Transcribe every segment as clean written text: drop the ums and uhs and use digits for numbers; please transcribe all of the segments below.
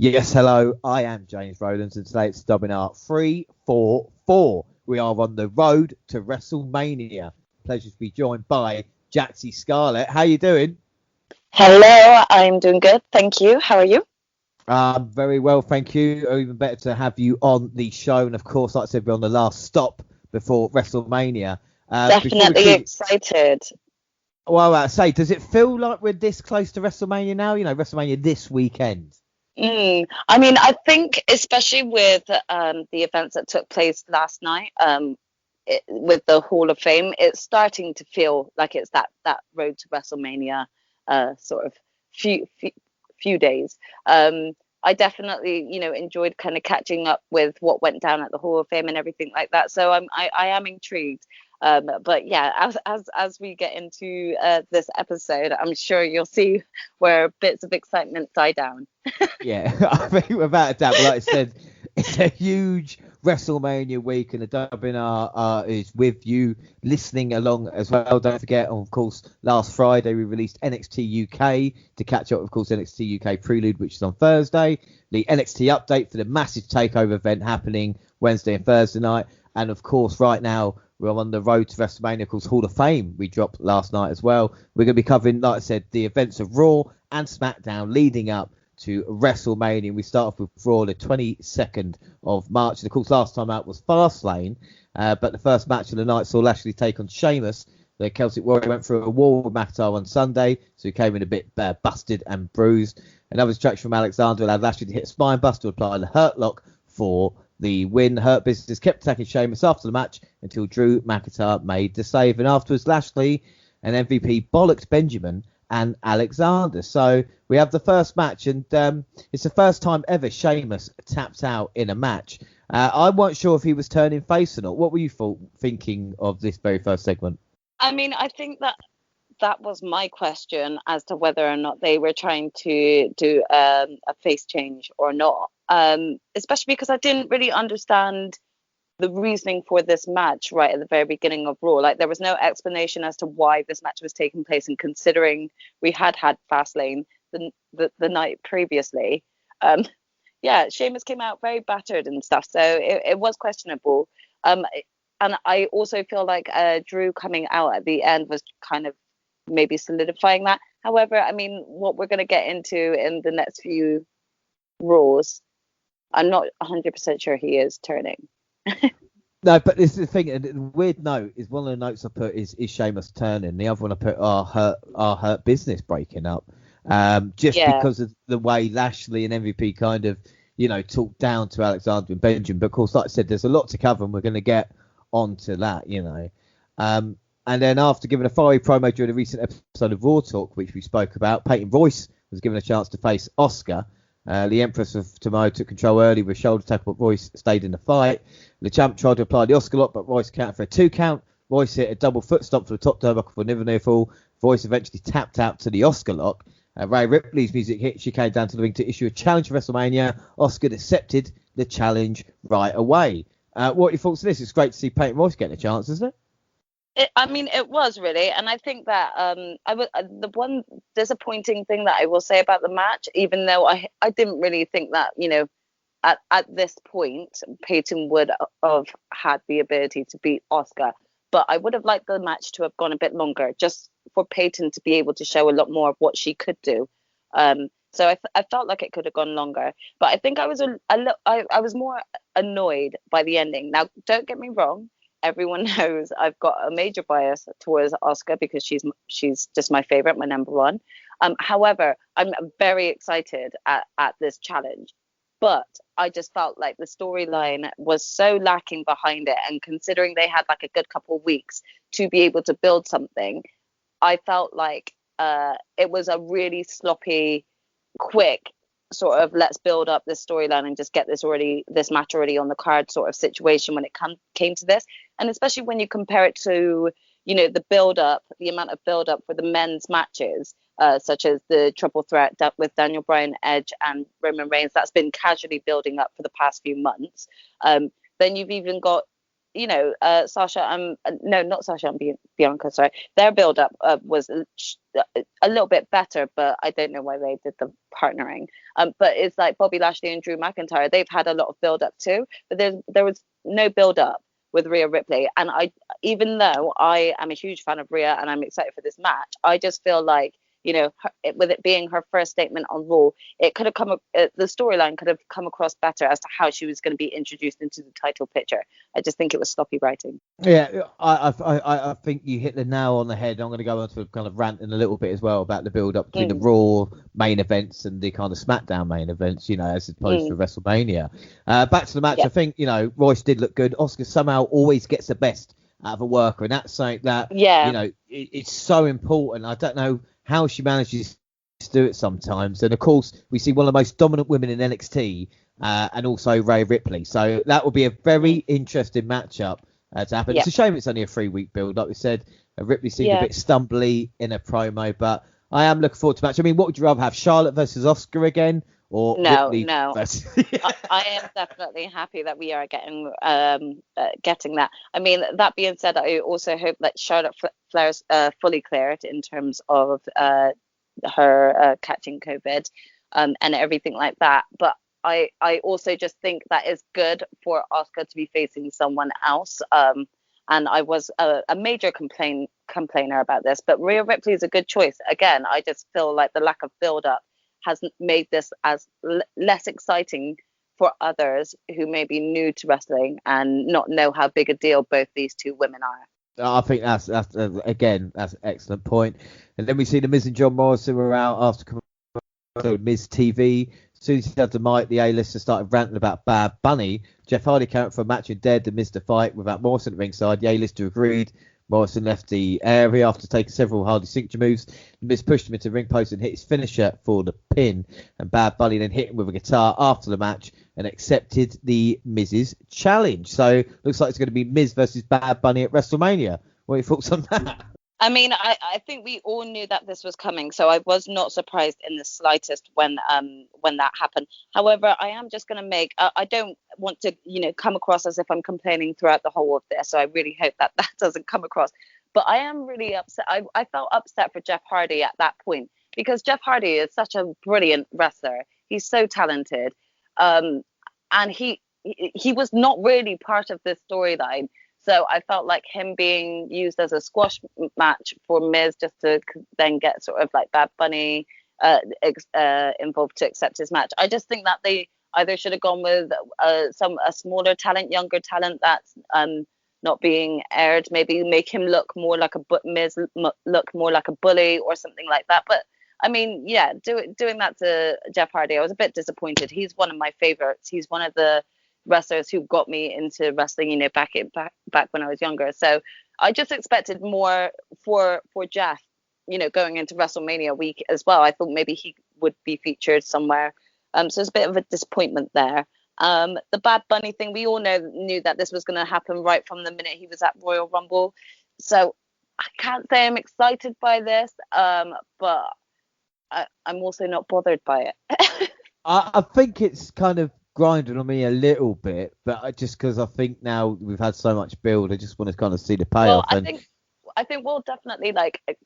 Yes, hello, I am James Rowlands, and today it's WNR344. We are on the road to WrestleMania. Pleasure to be joined by Jaxe Scarlett. How you doing? Hello, I'm doing good. Thank you. How are you? Very well, thank you. Even better to have you on the show. And of course, like I said, we're on the last stop before WrestleMania. Definitely excited. Well, I say, does it feel like we're this close to WrestleMania now? You know, WrestleMania this weekend. I mean, I think especially with the events that took place last night, with the Hall of Fame, it's starting to feel like it's that road to WrestleMania sort of few days. I definitely, enjoyed kind of catching up with what went down at the Hall of Fame and everything like that. So I am intrigued. But yeah, as we get into this episode, I'm sure you'll see where bits of excitement die down. Yeah, I think without a doubt, like I said, it's a huge WrestleMania week, and the WNR is with you, listening along as well. Don't forget, of course, last Friday we released NXT UK to catch up, of course, NXT UK Prelude, which is on Thursday, the NXT update for the massive takeover event happening Wednesday and Thursday night, and of course, right now we're on the road to WrestleMania, of course, Hall of Fame we dropped last night as well. We're going to be covering, like I said, the events of Raw and Smackdown leading up to WrestleMania. We start off with Raw the 22nd of March. And of course, last time out was Fastlane. But the first match of the night saw Lashley take on Sheamus. The Celtic Warrior went through a war with McIntyre on Sunday, so he came in a bit busted and bruised. Another distraction from Alexander allowed Lashley to hit a spine bust to apply the Hurt Lock for the win. Hurt Business kept attacking Sheamus after the match until Drew McIntyre made the save. And afterwards, Lashley and MVP bollocked Benjamin and Alexander. So we have the first match, and it's the first time ever Sheamus tapped out in a match. I wasn't sure if he was turning face or not. What were you thinking of this very first segment? I mean, I think that was my question as to whether or not they were trying to do a face change or not. Especially because I didn't really understand the reasoning for this match right at the very beginning of Raw. Like, there was no explanation as to why this match was taking place, and considering we had Fastlane the night previously, yeah, Sheamus came out very battered and stuff, so it was questionable. And I also feel like Drew coming out at the end was kind of maybe solidifying that. However, I mean, what we're going to get into in the next few Raws, I'm not 100% sure he is turning. No, but this is the thing. The weird note is, one of the notes I put is Sheamus turning. The other one I put are Hurt Business breaking up. Because of the way Lashley and MVP kind of, talked down to Alexander and Benjamin. But of course, like I said, there's a lot to cover, and we're going to get onto that, And then after giving a fiery promo during a recent episode of Raw Talk, which we spoke about, Peyton Royce was given a chance to face Asuka. The Empress of Tomorrow took control early with a shoulder tap, but Royce stayed in the fight. The champ tried to apply the Asuka lock, but Royce countered for a 2 count. Royce hit a double foot stomp for the top turnbuckle for a near fall. Royce eventually tapped out to the Asuka lock. Ray Ripley's music hit. She came down to the ring to issue a challenge for WrestleMania. Asuka accepted the challenge right away. What are your thoughts on this? It's great to see Peyton Royce getting a chance, isn't it? It was really, and I think that the one disappointing thing that I will say about the match, even though I didn't really think that, at this point Peyton would have had the ability to beat Asuka, but I would have liked the match to have gone a bit longer, just for Peyton to be able to show a lot more of what she could do. So I felt like it could have gone longer, but I think I was I was more annoyed by the ending. Now, don't get me wrong. Everyone knows I've got a major bias towards Asuka because she's just my favorite, my number one. However, I'm very excited at this challenge, but I just felt like the storyline was so lacking behind it, and considering they had like a good couple of weeks to be able to build something, I felt like it was a really sloppy, quick sort of let's build up this storyline and just get this match already on the card sort of situation when it came to this. And especially when you compare it to, the amount of build up for the men's matches, such as the triple threat with Daniel Bryan, Edge and Roman Reigns, that's been casually building up for the past few months. Then you've even got Sasha and no, not Sasha and Bianca, sorry, their build up was a little bit better, but I don't know why they did the partnering. But it's like Bobby Lashley and Drew McIntyre, they've had a lot of build up too, but there was no build up with Rhea Ripley. And even though I am a huge fan of Rhea and I'm excited for this match, I just feel like, with it being her first statement on Raw, it could have the storyline could have come across better as to how she was going to be introduced into the title picture. I just think it was sloppy writing. Yeah, I think you hit the nail on the head. I'm going to go on to kind of rant in a little bit as well about the build up between the Raw main events and the kind of SmackDown main events, as opposed to WrestleMania. Back to the match, I think, Royce did look good. Oscar somehow always gets the best out of a worker, and that's something that, it's so important. I don't know how she manages to do it sometimes. And of course, we see one of the most dominant women in NXT, and also Rhea Ripley. So that will be a very interesting matchup to happen. It's a shame it's only a 3-week build. Like we said, Ripley seemed a bit stumbly in a promo, but I am looking forward to the match. I mean, what would you rather have, Charlotte versus Oscar again? Or Ripley versus... I am definitely happy that we are getting that. I mean, that being said, I also hope that Charlotte Flair's fully cleared in terms of her catching COVID and everything like that. But I also just think that it's good for Asuka to be facing someone else. And I was a major complainer about this, but Rhea Ripley is a good choice. Again, I just feel like the lack of build-up has made this as less exciting for others who may be new to wrestling and not know how big a deal both these two women are. I think that's an excellent point. And then we see the Miz and John Morrison were out after Miz TV. As soon as he had the mic, the A-lister started ranting about Bad Bunny. Jeff Hardy came out for a match and dared to miss the fight without Morrison at ringside. The A-lister agreed. Morrison left the area after taking several Hardy signature moves. The Miz pushed him into the ring post and hit his finisher for the pin. And Bad Bunny then hit him with a guitar after the match and accepted the Miz's challenge. So looks like it's going to be Miz versus Bad Bunny at WrestleMania. What are your thoughts on that? I mean, I think we all knew that this was coming, so I was not surprised in the slightest when that happened. However, I am just going to make I don't want to come across as if I'm complaining throughout the whole of this, so I really hope that doesn't come across. But I am really upset. I felt upset for Jeff Hardy at that point, because Jeff Hardy is such a brilliant wrestler. He's so talented, and he was not really part of this storyline. So I felt like him being used as a squash match for Miz just to then get sort of like Bad Bunny involved to accept his match. I just think that they either should have gone with a smaller talent, younger talent that's not being aired. Maybe make him look more like Miz look more like a bully or something like that. But I mean, doing that to Jeff Hardy, I was a bit disappointed. He's one of my favorites. He's one of the wrestlers who got me into wrestling, back when I was younger. So I just expected more for Jeff, going into WrestleMania week as well. I thought maybe he would be featured somewhere. So it's a bit of a disappointment there. The Bad Bunny thing, we all knew that this was going to happen right from the minute he was at Royal Rumble. So I can't say I'm excited by this, but I'm also not bothered by it. I think it's kind of grinding on me a little bit, but just because I think now we've had so much build, I just want to kind of see the payoff. Well, I think we'll definitely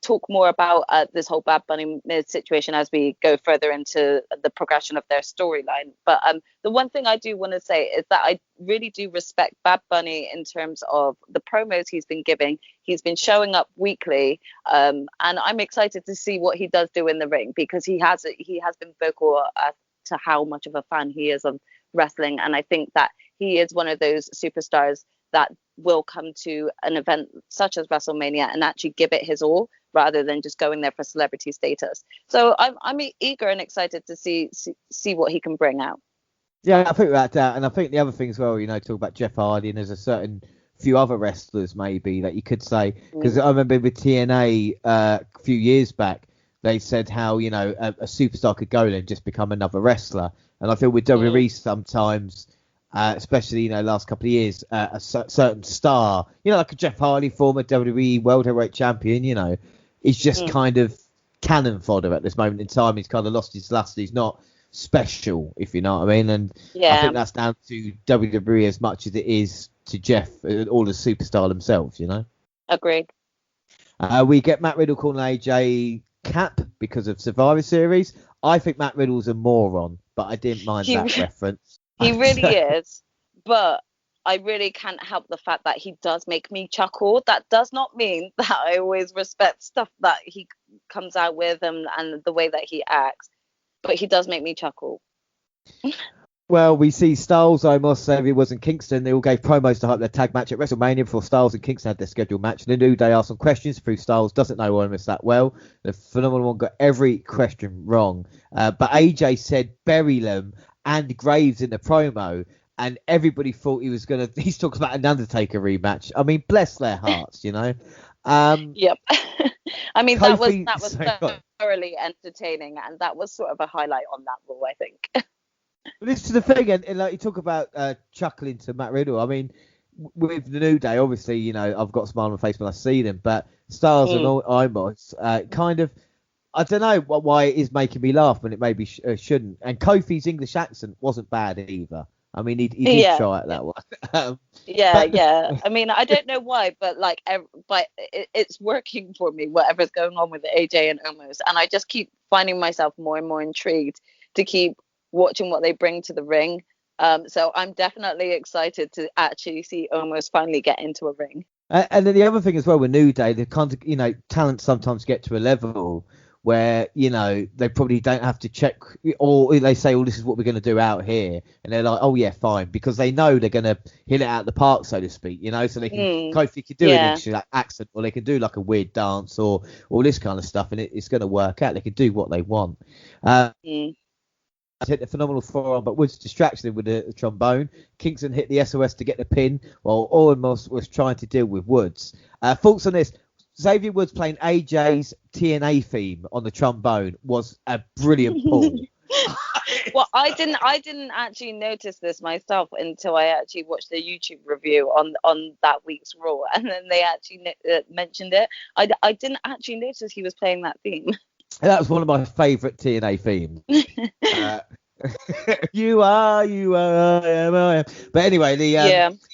talk more about this whole Bad Bunny Miz situation as we go further into the progression of their storyline. But the one thing I do want to say is that I really do respect Bad Bunny in terms of the promos he's been giving. He's been showing up weekly, and I'm excited to see what he does do in the ring, because he has been vocal as to how much of a fan he is of wrestling, and I think that he is one of those superstars that will come to an event such as WrestleMania and actually give it his all, rather than just going there for celebrity status. So I'm eager and excited to see what he can bring out. Yeah, I think that, and I think the other thing as well, talk about Jeff Hardy, and there's a certain few other wrestlers maybe that you could say, because I remember with TNA a few years back, they said how, a superstar could go there and just become another wrestler. And I feel with WWE sometimes, especially, last couple of years, a certain star, like a Jeff Hardy, former WWE World Heavyweight Champion, he's just kind of cannon fodder at this moment in time. He's kind of lost his luster. He's not special, if you know what I mean. And I think that's down to WWE as much as it is to Jeff or the superstar themselves, you know. Agreed. We get Matt Riddle calling AJ Cap because of Survivor Series. I think Matt Riddle's a moron, but I didn't mind that reference. He really is, but I really can't help the fact that he does make me chuckle. That does not mean that I always respect stuff that he comes out with and the way that he acts, but he does make me chuckle. Well, we see Styles, Omos, Xavier Woods and Kingston. They all gave promos to hype their tag match at WrestleMania before Styles and Kingston had their scheduled match. The New Day asked some questions to prove Styles doesn't know Omos that well. The Phenomenal One got every question wrong. But AJ said bury them and Graves in the promo. And everybody thought he's talking about an Undertaker rematch. I mean, bless their hearts, you know. Yep. I mean, Kofi, that was thoroughly entertaining. And that was sort of a highlight on that Raw, I think. This is the thing, and like you talk about chuckling to Matt Riddle. I mean, with the New Day, obviously, you know, I've got a smile on my face when I see them, but Styles and Omos, kind of, I don't know why it is making me laugh when it maybe shouldn't. And Kofi's English accent wasn't bad either. I mean, he did try it that one. Yeah. I mean, I don't know why, but it's working for me, whatever's going on with AJ and Omos. And I just keep finding myself more and more intrigued to keep watching what they bring to the ring. So I'm definitely excited to actually see Omos finally get into a ring. And then the other thing as well with New Day, the kind of, you know, talent sometimes get to a level where, you know, they probably don't have to check, or they say, oh, this is what we're going to do out here. And they're like, oh, yeah, fine. Because they know they're going to hit it out of the park, so to speak, you know, so they can, Kofi could do an English accent, or they can do like a weird dance or all this kind of stuff. And it's going to work out. They can do what they want. Hit the phenomenal forearm, but Woods distracted him with the trombone. Kingston hit the SOS to get the pin, while Omos was trying to deal with Woods. Thoughts on this? Xavier Woods playing AJ's TNA theme on the trombone was a brilliant pull. Well, I didn't actually notice this myself until I actually watched the YouTube review on that week's Raw, and then they actually mentioned it. I didn't actually notice he was playing that theme. That was one of my favourite TNA themes. You are, I am. But anyway,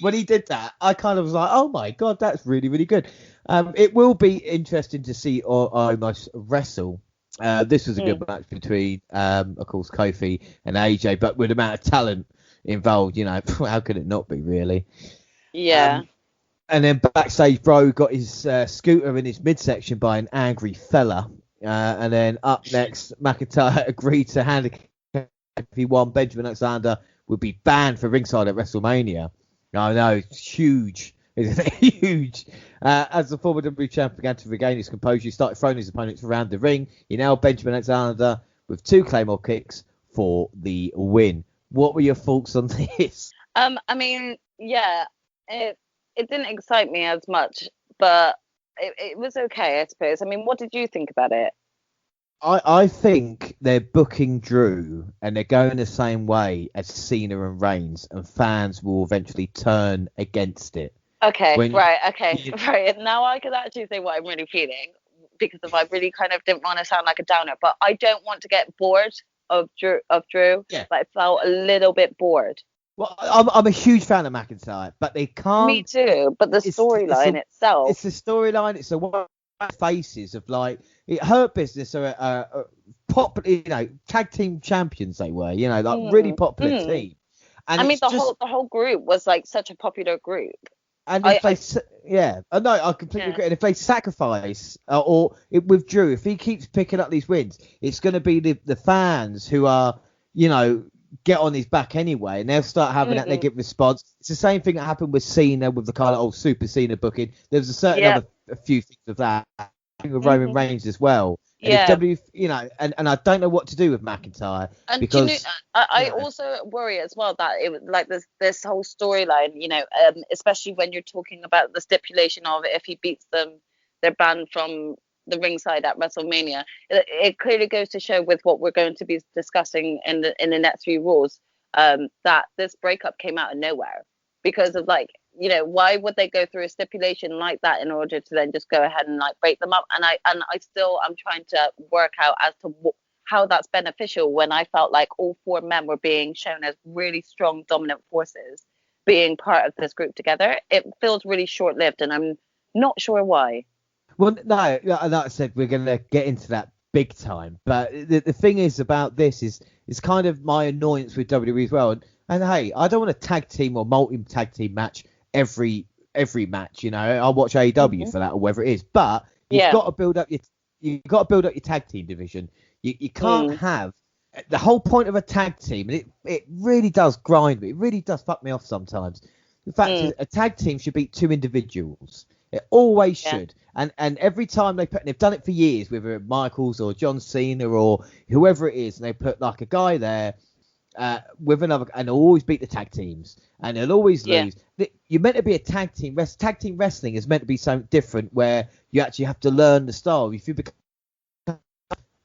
when he did that, I kind of was like, oh my God, that's really, really good. It will be interesting to see Omos wrestle. This was a good match between, of course, Kofi and AJ, but with the amount of talent involved, you know, how could it not be, really? Yeah. And then backstage, Bro got his scooter in his midsection by an angry fella. And then up next, McIntyre agreed to handicap if he won. Benjamin Alexander would be banned for ringside at WrestleMania. I know, it's huge. It's huge. As the former WWE champion began to regain his composure, he started throwing his opponents around the ring. He nailed Benjamin Alexander with 2 Claymore kicks for the win. What were your thoughts on this? I mean, yeah, it didn't excite me as much, but it was okay, I suppose. I mean, what did you think about it? I think they're booking Drew and they're going the same way as Cena and Reigns, and fans will eventually turn against it. Okay, right. Now I can actually say what I'm really feeling, because I really kind of didn't want to sound like a downer, but I don't want to get bored of Drew. Yeah. But I felt a little bit bored. Well, I'm a huge fan of McIntyre, but they can't. Me too. But the storyline itself. It's the storyline. It's the one faces of, like, it Hurt Business are popular, you know, tag team champions. They were, you know, like really popular team. And I mean, the whole group was like such a popular group. And if I completely agree. And if they sacrifice with Drew, if he keeps picking up these wins, it's going to be the fans who are, you know, get on his back anyway, and they'll start having that negative response. It's the same thing that happened with Cena with the kind of old Super Cena booking. There was a few things of that with Roman Reigns as well. And you know, and I don't know what to do with McIntyre, and because I also worry as well that it was like this whole storyline, you know, especially when you're talking about the stipulation of if he beats them, they're banned from the ringside at WrestleMania. It clearly goes to show with what we're going to be discussing in the next few Raws, that this breakup came out of nowhere, because of, like, you know, why would they go through a stipulation like that in order to then just go ahead and like break them up? And I'm trying to work out as to how that's beneficial when I felt like all 4 men were being shown as really strong dominant forces, being part of this group together. It feels really short-lived, and I'm not sure why. Well, no, like I said, we're going to get into that big time. But the thing is about this is kind of my annoyance with WWE as well. And hey, I don't want a tag team or multi-tag team match every match. You know, I'll watch AEW for that or whatever it is. But you've got to build up your tag team division. You can't have the whole point of a tag team. And it really does grind me. It really does fuck me off sometimes. The fact is, a tag team should beat two individuals. It always should. And every time they've done it for years, whether Michaels or John Cena or whoever it is, and they put like a guy there with another, and they'll always beat the tag teams, and they'll always lose. You're meant to be a tag team. Tag team wrestling is meant to be something different, where you actually have to learn the style. If you become,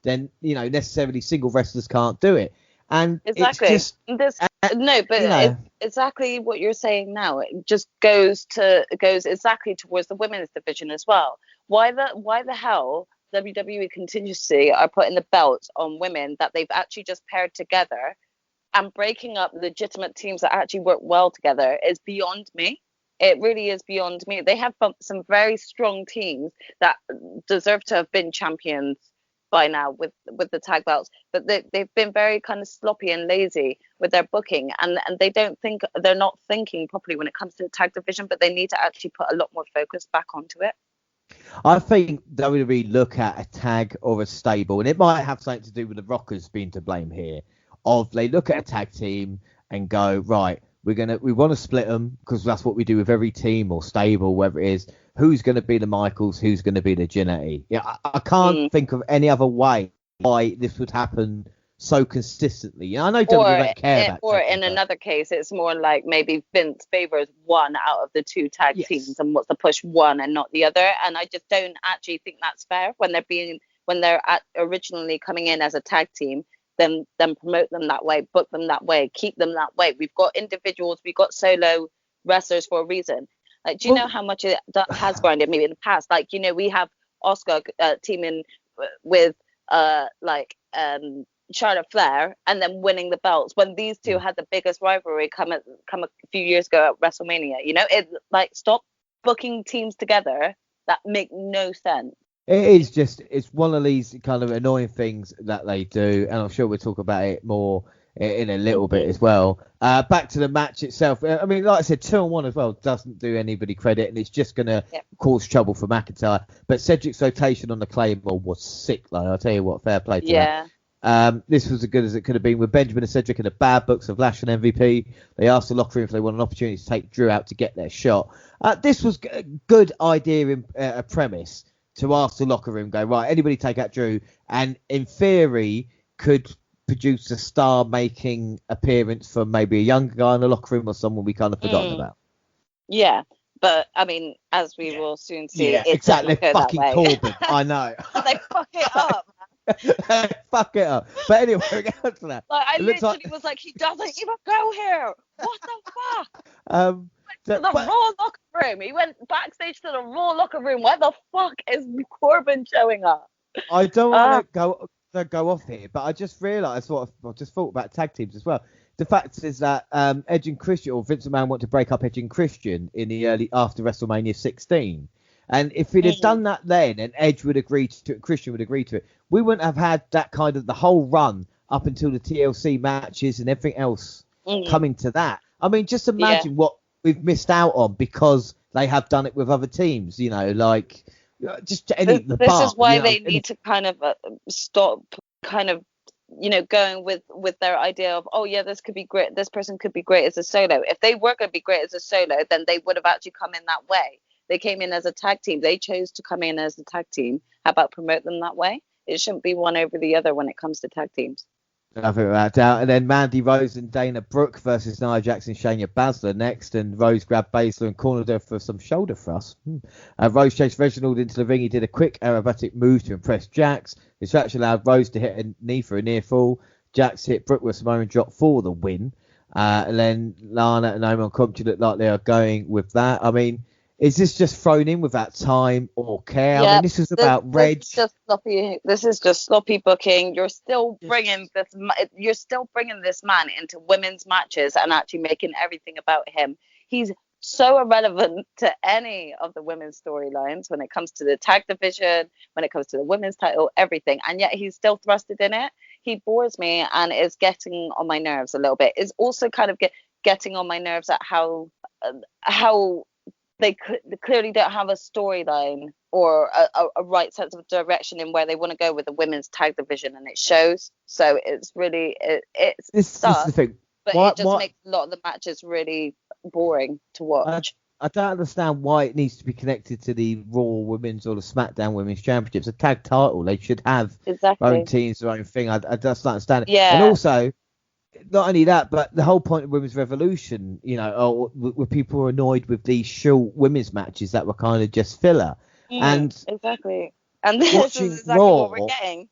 then necessarily single wrestlers can't do it. And exactly. It's just, it's exactly what you're saying now. It just goes exactly towards the women's division as well. Why the hell WWE continuously are putting the belts on women that they've actually just paired together and breaking up legitimate teams that actually work well together is beyond me. It really is beyond me. They have some very strong teams that deserve to have been champions by now with the tag belts, but they've been very kind of sloppy and lazy with their booking, and they're not thinking properly when it comes to the tag division, but they need to actually put a lot more focus back onto it. I think WWE look at a tag or a stable, and it might have something to do with the Rockers being to blame here, they look at a tag team and go, right, we want to split them because that's what we do with every team or stable, whatever it is. Who's going to be the Michaels? Who's going to be the Jannetty? Yeah, I can't think of any other way why this would happen so consistently. I know WWE don't care about. Or in another case, it's more like maybe Vince favors one out of the two tag teams and wants to push one and not the other. And I just don't actually think that's fair when they're originally coming in as a tag team. Then promote them that way, book them that way, keep them that way. We've got individuals, we've got solo wrestlers for a reason. Like, do you know how much it has grinded me in the past? Like, we have Oscar teaming with Charlotte Flair and then winning the belts when these two had the biggest rivalry come a few years ago at WrestleMania. Stop booking teams together that make no sense. It's one of these kind of annoying things that they do, and I'm sure we'll talk about it more in a little bit as well. Back to the match itself. I mean, like I said, 2-on-1 as well doesn't do anybody credit, and it's just going to cause trouble for McIntyre. But Cedric's rotation on the Claymore was sick, though. I'll tell you what, fair play to that. This was as good as it could have been with Benjamin and Cedric in the bad books of Lash and MVP. They asked the locker room if they want an opportunity to take Drew out to get their shot. This was a good idea in a premise to ask the locker room, go, right, anybody take out Drew, and in theory could produce a star-making appearance from maybe a younger guy in the locker room or someone we kind of forgotten about. Yeah, but, I mean, as we will soon see, it's exactly fucking Corbin. I know. They fuck it up. Fuck it up. But anyway, we'll get on to that. I literally was like, he doesn't even go here. What the fuck? To the Raw locker room. He went backstage to the Raw locker room. Why the fuck is Corbin showing up? I don't want to go off here, but I just realised I just thought about tag teams as well. The fact is that Edge and Christian, or Vince McMahon, want to break up Edge and Christian in the after WrestleMania 16. And if he'd have done that then, and Edge would agree to it, Christian would agree to it, we wouldn't have had that kind of the whole run up until the TLC matches and everything else coming to that. I mean, just imagine what we've missed out on because they have done it with other teams. Just any the this bar, is why they need to kind of stop kind of going with their idea of, oh yeah, this could be great, this person could be great as a solo. If they were going to be great as a solo, then they would have actually come in that way. They came in as a tag team. They chose to come in as a tag team. How about promote them that way? It shouldn't be one over the other when it comes to tag teams. Nothing without doubt. And then Mandy Rose and Dana Brooke versus Nia Jax and Shayna Baszler next. And Rose grabbed Baszler and cornered her for some shoulder thrusts. Rose chased Reginald into the ring. He did a quick aerobatic move to impress Jax. This actually allowed Rose to hit a knee for a near fall. Jax hit Brooke with a Samoan drop for the win. And then Lana and Naomi and Compton look like they are going with that. I mean, is this just thrown in without time or care? I mean, this is about Reg. This is just sloppy booking. You're still bringing this man into women's matches and actually making everything about him. He's so irrelevant to any of the women's storylines when it comes to the tag division, when it comes to the women's title, everything. And yet he's still thrusted in it. He bores me and is getting on my nerves a little bit. It's also kind of getting on my nerves at how they clearly don't have a storyline or a right sense of direction in where they want to go with the women's tag division, and it shows. So it's really it's This is the thing. but it just makes a lot of the matches really boring to watch. I don't understand why it needs to be connected to the Raw Women's or the SmackDown Women's Championships. A tag title, they should have their own teams, their own thing. I just don't understand it. Yeah. And also, not only that, but the whole point of Women's Revolution, where people were annoyed with these short women's matches that were kind of just filler. Exactly. And this is exactly Raw, what we're getting.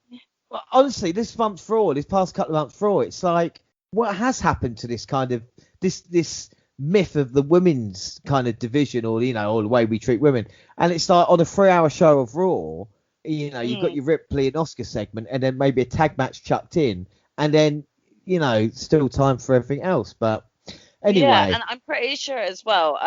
Well, honestly, this past couple of months Raw, it's like, what has happened to this kind of this myth of the women's kind of division, or or the way we treat women? And it's like, on a 3-hour show of Raw, you've got your Ripley and Oscar segment, and then maybe a tag match chucked in, and then still time for everything else. But anyway, yeah, and I'm pretty sure as well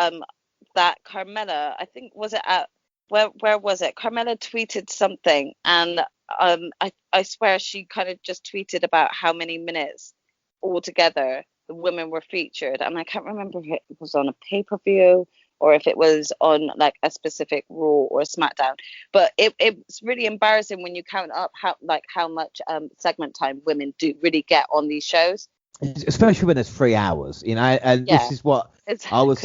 that Carmella, I think, was it at where was it? Carmella tweeted something, and I swear she kind of just tweeted about how many minutes altogether the women were featured, and I can't remember if it was on a pay-per-view or if it was on like a specific Raw or a SmackDown. But it's really embarrassing when you count up how much segment time women do really get on these shows, especially when it's 3 hours, and this is what I was.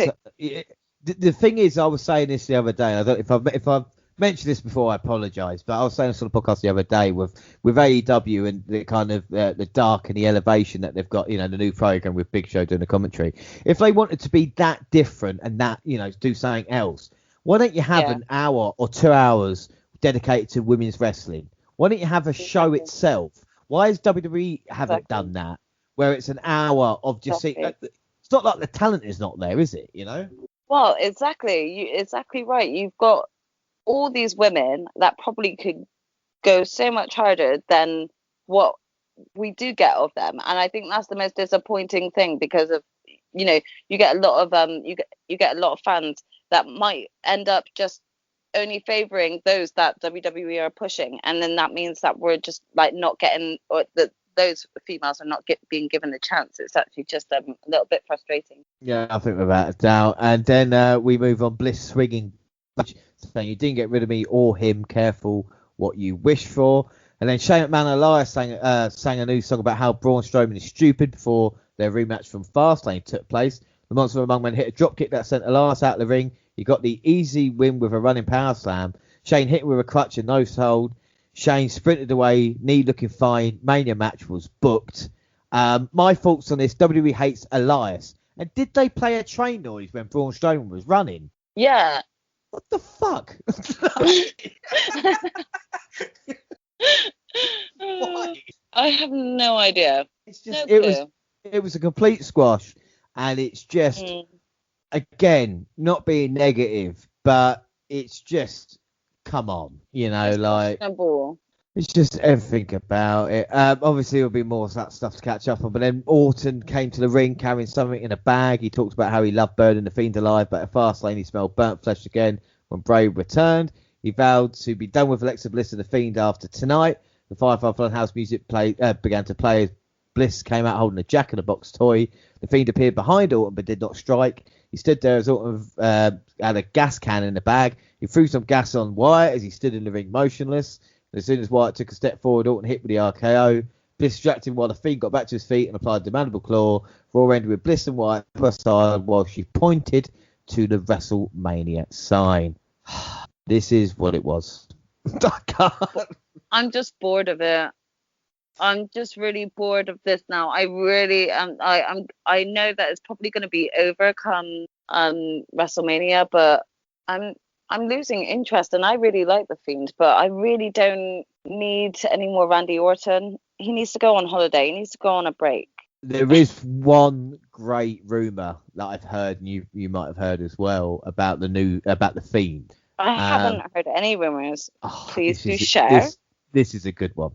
The thing is, I was saying this the other day. I don't if I've mentioned this before, I apologise, but I was saying this on the podcast the other day with AEW and the kind of the dark and the elevation that they've got, the new program with Big Show doing the commentary. If they wanted to be that different and that, do something else, why don't you have an hour or 2 hours dedicated to women's wrestling? Why don't you have a show itself? Why has WWE haven't done that, where it's an hour of just seeing? It's not like the talent is not there, is it? Well, exactly. You're exactly right. You've got all these women that probably could go so much harder than what we do get of them, and I think that's the most disappointing thing, because of you get a lot of you get a lot of fans that might end up just only favoring those that WWE are pushing, and then that means that we're just like not getting, or that those females are not being given the chance. It's actually just a little bit frustrating. Yeah, I think without a doubt. And then we move on. Bliss swinging, saying, "You didn't get rid of me or him. Careful what you wish for." And then Shane McMahon and Elias sang a new song about how Braun Strowman is stupid before their rematch from Fastlane took place. The Monster Among Men hit a dropkick that sent Elias out of the ring. He got the easy win with a running power slam. Shane hit him with a clutch and nose hold. Shane sprinted away, knee looking fine. Mania match was booked. My thoughts on this: WWE hates Elias. And did they play a train noise when Braun Strowman was running? Yeah. What the fuck? Why? I have no idea. It's just it was a complete squash, and it's just again, not being negative, but it's just, come on, it's just everything about it. Obviously, there'll be more of that stuff to catch up on. But then Orton came to the ring carrying something in a bag. He talked about how he loved burning the Fiend alive, but at Fastlane he smelled burnt flesh again when Bray returned. He vowed to be done with Alexa Bliss and the Fiend after tonight. The Firefly Funhouse music began to play as Bliss came out holding a Jack in the Box toy. The Fiend appeared behind Orton but did not strike. He stood there as Orton had a gas can in the bag. He threw some gas on Wyatt as he stood in the ring motionless. As soon as Wyatt took a step forward, Orton hit with the RKO. Bliss distracted him while the Fiend got back to his feet and applied the mandible claw. Raw ended with Bliss and Wyatt aside while she pointed to the WrestleMania sign. This is what it was. I can't. I'm just bored of it. I'm just really bored of this now. I really am. I know that it's probably going to be over come WrestleMania, but I'm losing interest, and I really like the Fiend, but I really don't need any more Randy Orton. He needs to go on holiday. He needs to go on a break. There is one great rumor that I've heard, and you might have heard as well, about the Fiend. I haven't heard any rumors. Please do share. This is a good one.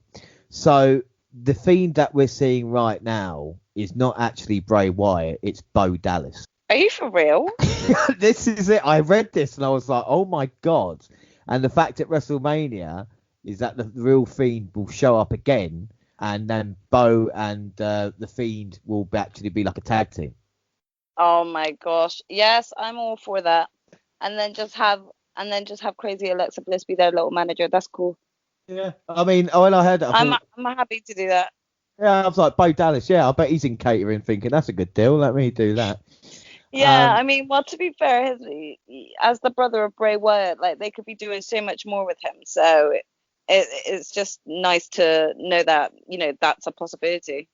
So the Fiend that we're seeing right now is not actually Bray Wyatt. It's Bo Dallas. Are you for real? This is it. I read this and I was like, oh my God. And the fact at WrestleMania is that the real Fiend will show up again, and then Bo and the Fiend will actually be like a tag team. Oh my gosh. Yes, I'm all for that. And then just have crazy Alexa Bliss be their little manager. That's cool. Yeah. I mean, when I heard it, I'm happy to do that. yeah, I was like, Bo Dallas, yeah, I bet he's in catering thinking, that's a good deal. Let me do that. Yeah, I mean, well, to be fair, as the brother of Bray Wyatt, like they could be doing so much more with him. So it's just nice to know that, that's a possibility.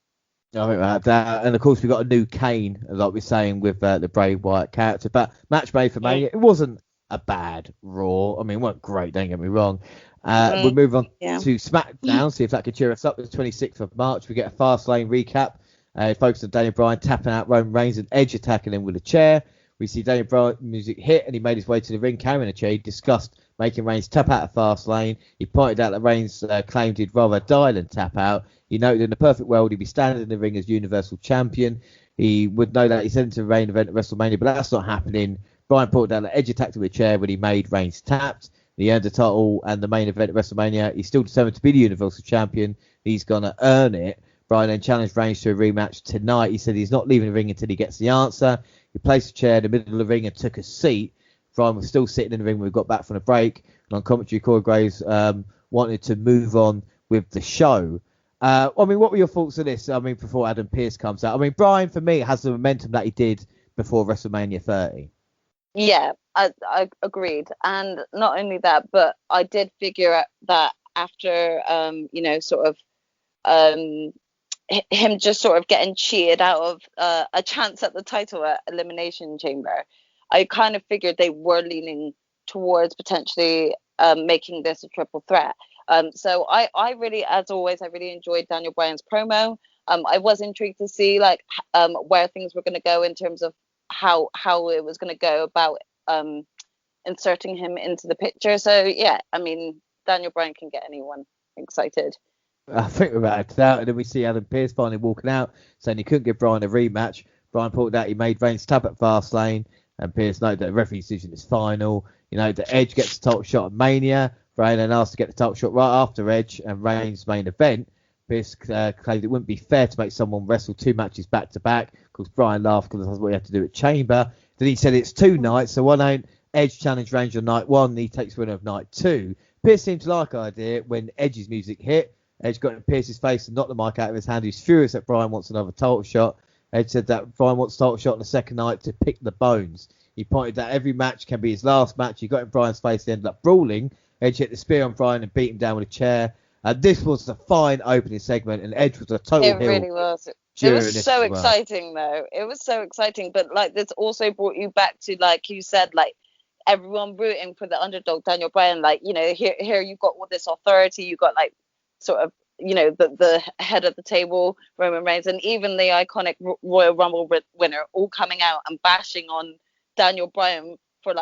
I think that, and of course we got a new Kane, like we're saying with the Bray Wyatt character. But match made for Mania, it wasn't a bad Raw. I mean, it wasn't great. Don't get me wrong. We'll move on to SmackDown. See if that could cheer us up. The 26th of March, we get a Fastlane recap. Focused on Daniel Bryan tapping out Roman Reigns and Edge attacking him with a chair. We see Daniel Bryan music hit, and he made his way to the ring carrying a chair. He discussed making Reigns tap out of Fastlane. He pointed out that Reigns claimed he'd rather die than tap out. He noted in the perfect world he'd be standing in the ring as Universal Champion. He would know that he's heading to the main event at WrestleMania, but that's not happening. Bryan pointed out that Edge attacked him with a chair when he made Reigns tapped. He earned the title and the main event at WrestleMania. He's still determined to be the Universal Champion. He's going to earn it. Bryan then challenged Reigns to a rematch tonight. He said he's not leaving the ring until he gets the answer. He placed a chair in the middle of the ring and took a seat. Bryan was still sitting in the ring when we got back from the break. And on commentary, Corey Graves wanted to move on with the show. I mean, what were your thoughts on this? I mean, before Adam Pearce comes out. I mean, Bryan, for me, has the momentum that he did before WrestleMania 30. Yeah, I agreed. And not only that, but I did figure out that after, sort of him just sort of getting cheated out of a chance at the title at Elimination Chamber, I kind of figured they were leaning towards potentially making this a triple threat. So I really, as always, I really enjoyed Daniel Bryan's promo. I was intrigued to see where things were going to go in terms of how it was going to go about inserting him into the picture. So yeah, I mean, Daniel Bryan can get anyone excited. I think without a doubt. And then we see Adam Pearce finally walking out, saying he couldn't give Bryan a rematch. Bryan pointed out he made Reigns tap at Fastlane, and Pearce noted that the referee decision is final. The Edge gets the title shot at Mania. Bryan then asked to get the title shot right after Edge and Reigns' main event. Pearce claimed it wouldn't be fair to make someone wrestle two matches back to back. Of course, Bryan laughed because that's what he had to do at Chamber. Then he said it's two nights, so why don't Edge challenge Reigns on night one, and he takes winner of night two. Pearce seemed to like the idea when Edge's music hit. Edge got in Pearce's face and knocked the mic out of his hand. He's furious that Bryan wants another title shot. Edge said that Bryan wants a title shot on the second night to pick the bones. He pointed that every match can be his last match. He got in Bryan's face and ended up brawling. Edge hit the spear on Bryan and beat him down with a chair. This was a fine opening segment, and Edge was a total heel. It really was. It was so exciting, though. It was so exciting, but this also brought you back to, like you said, everyone rooting for the underdog Daniel Bryan. Here you got all this authority. You got sort of the head of the table, Roman Reigns, and even the iconic Royal Rumble winner all coming out and bashing on Daniel Bryan for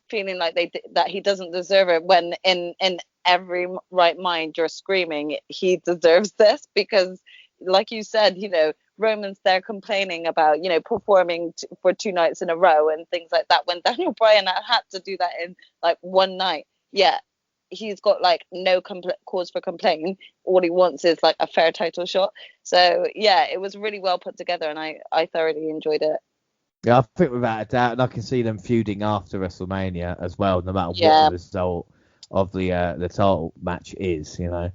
feeling that he doesn't deserve it, when in every right mind you're screaming he deserves this, because like you said, Roman's there complaining about performing for two nights in a row and things like that, when Daniel Bryan had to do that in one night. Yeah, he's got no cause for complaint. All he wants is a fair title shot. So yeah, it was really well put together, and I thoroughly enjoyed it. Yeah, I think without a doubt, and I can see them feuding after WrestleMania as well, no matter what the result of the title match is. Yep.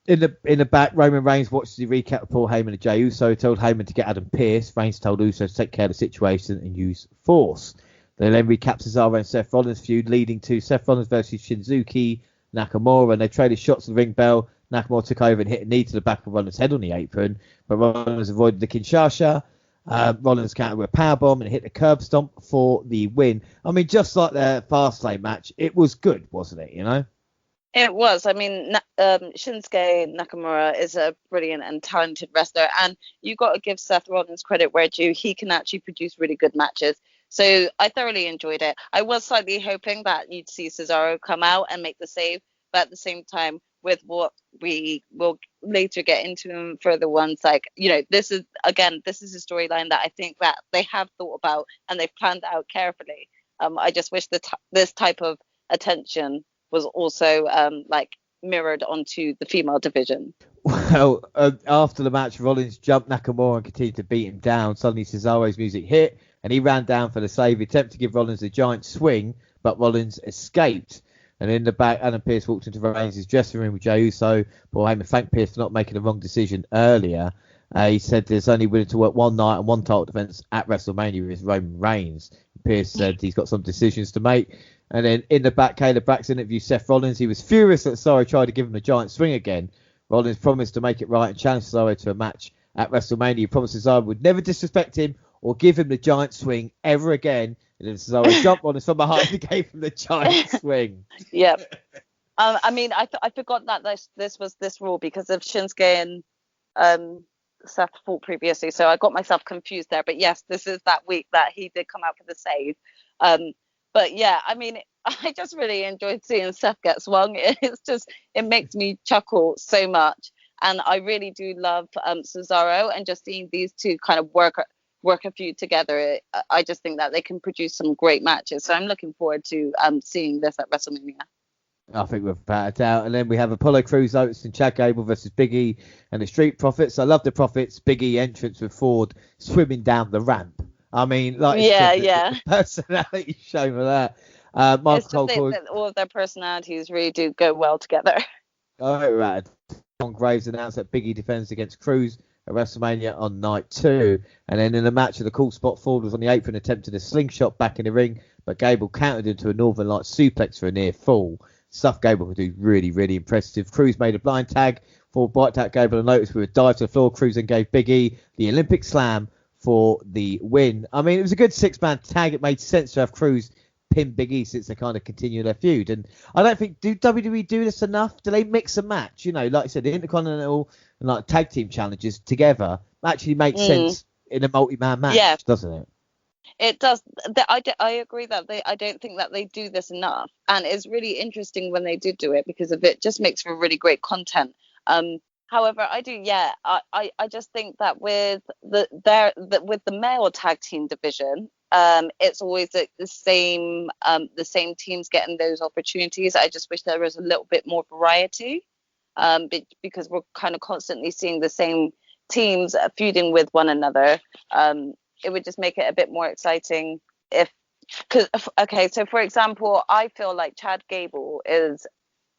In the back, Roman Reigns watched the recap of Paul Heyman and Jey Uso, told Heyman to get Adam Pearce. Reigns told Uso to take care of the situation and use force. They then recapped Cesaro and Seth Rollins feud, leading to Seth Rollins versus Shinsuke Nakamura, and they traded shots of the ring bell. Nakamura took over and hit a knee to the back of Rollins' head on the apron, but Rollins avoided the Kinshasa. Rollins countered with a powerbomb and hit the curb stomp for the win. I mean, just like the Fastlane match, it was good, wasn't it? It was. I mean, Shinsuke Nakamura is a brilliant and talented wrestler, and you got to give Seth Rollins credit where due. He can actually produce really good matches. So I thoroughly enjoyed it. I was slightly hoping that you'd see Cesaro come out and make the save, but at the same time, with what we will later get into in further ones. Like, you know, this is a storyline that I think that they have thought about and they've planned out carefully. I just wish that this type of attention was also like mirrored onto the female division. Well, after the match, Rollins jumped Nakamura and continued to beat him down. Suddenly Cesaro's music hit and he ran down for the save. He attempted to give Rollins a giant swing, but Rollins escaped. And in the back, Adam Pearce walked into Reigns' dressing room with Jey Uso. Paul Heyman thanked Pearce for not making the wrong decision earlier. He said there's only willing to work one night and one title defense at WrestleMania with Roman Reigns. Pearce said he's got some decisions to make. And then in the back, Caleb Braxton interviewed Seth Rollins. He was furious that Cesaro tried to give him a giant swing again. Rollins promised to make it right and challenge Cesaro to a match at WrestleMania. He promised Cesaro would never disrespect him or give him the giant swing ever again. And then Cesaro jumped on us from behind and gave him the giant swing. Yep. I mean, I forgot that this was this Raw because of Shinsuke and Seth fought previously, so I got myself confused there. But yes, this is that week that he did come out for the save. But yeah, I mean, I just really enjoyed seeing Seth get swung. It makes me chuckle so much, and I really do love Cesaro, and just seeing these two kind of work a feud together. I just think that they can produce some great matches. So I'm looking forward to seeing this at WrestleMania. I think we're without a doubt. And then we have Apollo Crews, Otis and Chad Gable versus Big E and the Street Profits. I love the Profits. Big E entrance with Ford swimming down the ramp. I mean, like, the personality show for that. Michael Cole, all of their personalities really do go well together. Oh, right. John Graves announced that Big E defends against Crews at WrestleMania on night 2. And then in the match of the cool spot, Ford was on the apron attempting a slingshot back in the ring, but Gable countered into a Northern Light suplex for a near fall. Stuff Gable could do really, really impressive. Crews made a blind tag. Ford biked out Gable and Otis with a dive to the floor. Crews then gave Big E the Olympic slam for the win. I mean, it was a good 6-man tag. It made sense to have Crews pin Big E since they kind of continue their feud. And I don't think, do WWE do this enough? Do they mix a match? You know, like I said, the Intercontinental and like tag team challenges together actually makes sense in a multi-man match, doesn't it? It does. I agree that I don't think that they do this enough, and it's really interesting when they do it because of it just makes for really great content. However, I just think that with the male tag team division, it's always the same teams getting those opportunities. I just wish there was a little bit more variety, because we're kind of constantly seeing the same teams feuding with one another. It would just make it a bit more exciting so for example, I feel like Chad Gable is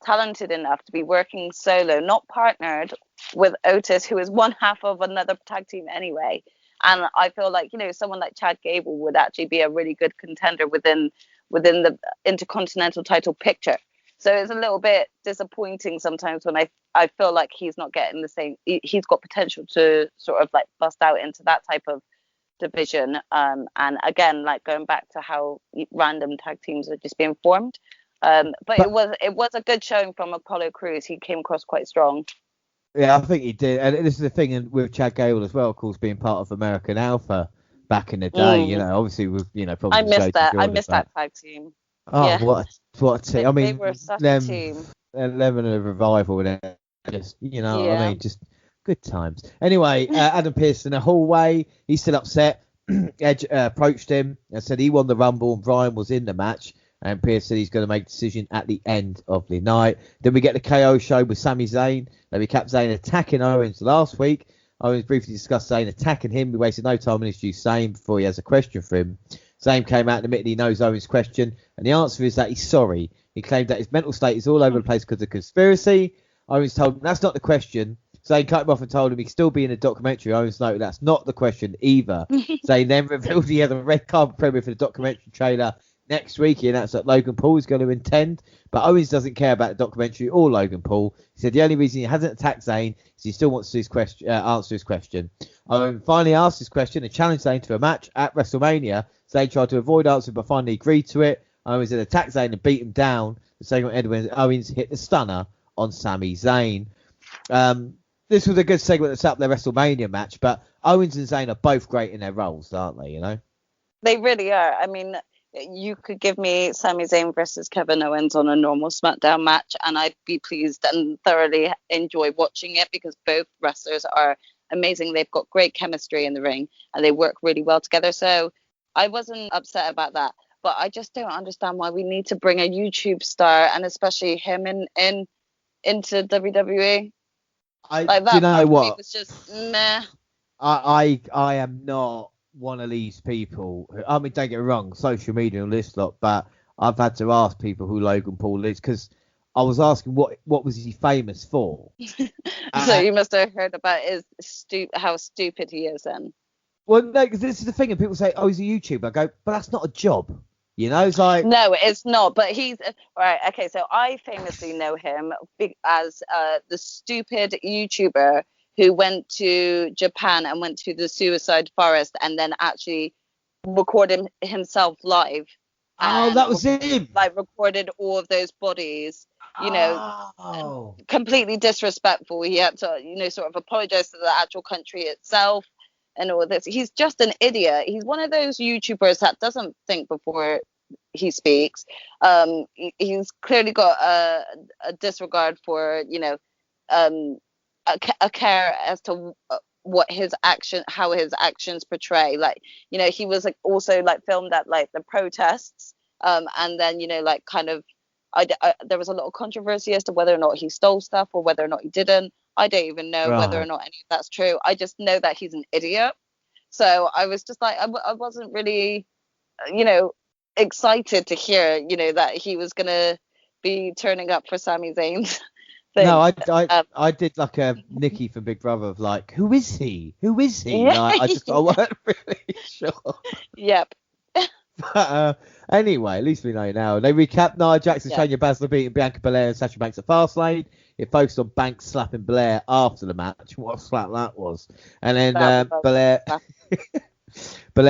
talented enough to be working solo, not partnered with Otis, who is one half of another tag team anyway. And I feel like, you know, someone like Chad Gable would actually be a really good contender within the Intercontinental title picture. So it's a little bit disappointing sometimes when I feel like he's not getting the same. He's got potential to sort of like bust out into that type of division. And again, like going back to how random tag teams are just being formed. But it was a good showing from Apollo Crews. He came across quite strong. Yeah, I think he did. And this is the thing with Chad Gable as well, of course, being part of American Alpha back in the day. You know, obviously with probably I missed that tag team. Oh, yeah. what a team! I mean, they were such a team. Them and a Revival, and just I mean, just good times. Anyway, Adam Pearce in the hallway. He's still upset. Edge approached him and said he won the Rumble and Bryan was in the match. And Pearce said he's going to make a decision at the end of the night. Then we get the KO show with Sami Zayn. Then we kept Zayn attacking Owens last week. Owens briefly discussed Zayn attacking him. We wasted no time in introducing Zayn before he has a question for him. Zayn came out and admitted he knows Owens' question. And the answer is that he's sorry. He claimed that his mental state is all over the place because of conspiracy. Owens told him that's not the question. Zayn cut him off and told him he could still be in the documentary. Owens noted that's not the question either. Zayn then revealed he had a red carpet premiere for the documentary trailer next week. He announced that Logan Paul is going to attend, but Owens doesn't care about the documentary or Logan Paul. He said the only reason he hasn't attacked Zayn is he still wants to answer his question. Owen finally asked his question and challenged Zayn to a match at WrestleMania. Zayn tried to avoid answering but finally agreed to it. Owens then attacked Zayn and beat him down. The segment ended when Owens hit the stunner on Sami Zayn. This was a good segment that set up their WrestleMania match, but Owens and Zayn are both great in their roles, aren't they, you know? They really are. I mean, you could give me Sami Zayn versus Kevin Owens on a normal SmackDown match, and I'd be pleased and thoroughly enjoy watching it, because both wrestlers are amazing. They've got great chemistry in the ring, and they work really well together. So I wasn't upset about that. But I just don't understand why we need to bring a YouTube star, and especially him into WWE. Like that, do you know what? It was just meh. I am not one of these people. I mean, don't get me wrong, social media and this lot, but I've had to ask people who Logan Paul is, because I was asking what was he famous for. So you must have heard about how stupid he is then. Well, no, because this is the thing, and people say, "Oh, he's a YouTuber." I go, but that's not a job. You know, it's like, no, it's not. But he's right. Okay, so I famously know him as the stupid YouTuber who went to Japan and went to the suicide forest and then actually recorded himself live. Oh, that was him. Like recorded all of those bodies, Oh. completely disrespectful. He had to, sort of apologize to the actual country itself and all this. He's just an idiot. He's one of those YouTubers that doesn't think before he speaks. He's clearly got a disregard for, a care as to how his actions portray. Like, he was like also like filmed at like the protests, and then like kind of there was a lot of controversy as to whether or not he stole stuff or whether or not he didn't. I don't even know whether or not any of that's true. I just know that he's an idiot. So I was just like, I wasn't really, excited to hear, that he was gonna be turning up for Sami Zayn's thing. No, I did like a Nikki from Big Brother of like, who is he? Who is he? Yeah. I wasn't really sure. Yep. But anyway, at least we know now. They recap Nia Jax and Shayna Baszler beating Bianca Belair and Sasha Banks at Fastlane. It focused on Banks slapping Belair after the match. What a slap that was. And then Belair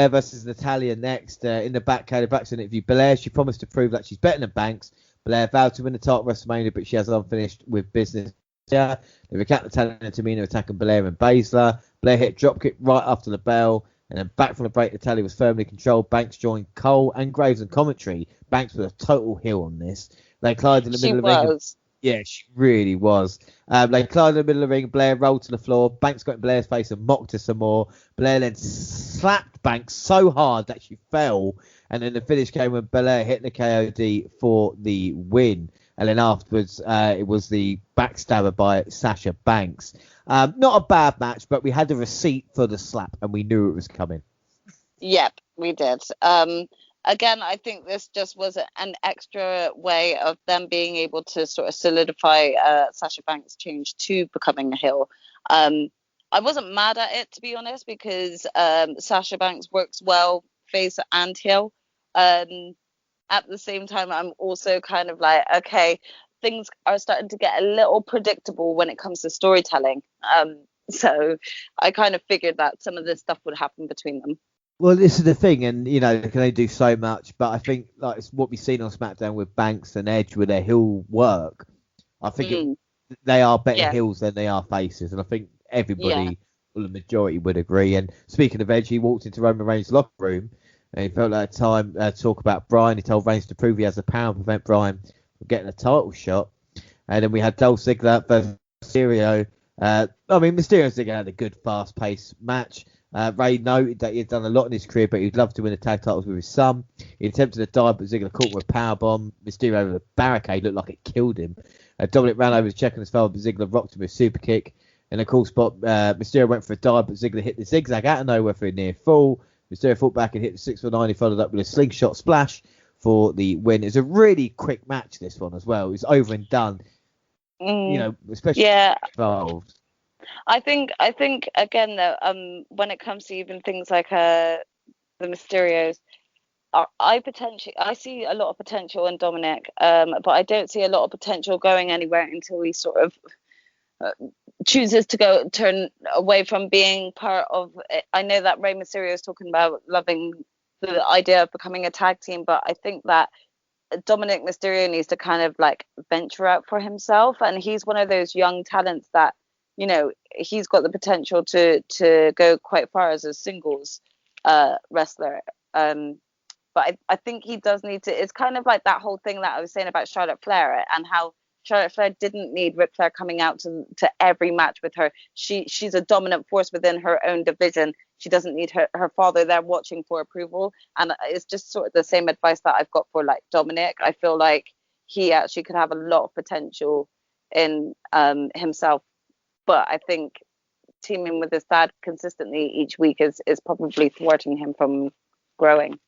versus Natalya next. In the back interview, Belair, she promised to prove that she's better than Banks. Belair vowed to win the title at WrestleMania, but she has unfinished with business. They recap Natalya and Tamina attacking Belair and Baszler. Belair hit a dropkick right after the bell. And then back from the break, Natalya was firmly controlled. Banks joined Cole and Graves in commentary. Banks was a total heel on this. They collided in the middle of the ring. Yeah, she really was. They collided in the middle of the ring. Blair rolled to the floor. Banks got in Blair's face and mocked her some more. Blair then slapped Banks so hard that she fell. And then the finish came when Blair hit the KOD for the win. And then afterwards, it was the backstabber by Sasha Banks. Not a bad match, but we had a receipt for the slap and we knew it was coming. Yep, we did. Again, I think this just was an extra way of them being able to sort of solidify Sasha Banks' change to becoming a heel. I wasn't mad at it, to be honest, because Sasha Banks works well face and heel. At the same time, I'm also kind of like, okay, things are starting to get a little predictable when it comes to storytelling. So I kind of figured that some of this stuff would happen between them. Well, this is the thing, and they can only do so much. But I think like it's what we've seen on SmackDown with Banks and Edge with their heel work. I think they are better heels than they are faces, and I think everybody, well, the majority, would agree. And speaking of Edge, he walked into Roman Reigns' locker room. And he felt like time to talk about Bryan. He told Reigns to prove he has the power to prevent Bryan from getting a title shot. And then we had Dolph Ziggler versus Mysterio. Mysterio and Ziggler had a good, fast-paced match. Ray noted that he had done a lot in his career, but he'd love to win the tag titles with his son. He attempted to dive, but Ziggler caught him with a powerbomb. Mysterio over the barricade looked like it killed him. Dominic ran over his check on his foul, but Ziggler rocked him with a super kick. In a cool spot, Mysterio went for a dive, but Ziggler hit the zigzag out of nowhere for a near fall. Mysterio fought back and hit the 619. He followed up with a slingshot splash for the win. It's a really quick match, this one as well. It's over and done. Especially involved. I think again though, when it comes to even things like the Mysterios, I see a lot of potential in Dominic, but I don't see a lot of potential going anywhere until he sort of chooses to turn away from being part of it. I know that Rey Mysterio is talking about loving the idea of becoming a tag team, but I think that Dominic Mysterio needs to kind of like venture out for himself, and he's one of those young talents that he's got the potential to go quite far as a singles wrestler. But I think he does need to. It's kind of like that whole thing that I was saying about Charlotte Flair and how Charlotte Flair didn't need Ric Flair coming out to every match with her. She's a dominant force within her own division. She doesn't need her father there watching for approval. And it's just sort of the same advice that I've got for like Dominic. I feel like he actually could have a lot of potential in himself. But I think teaming with his dad consistently each week is probably thwarting him from growing.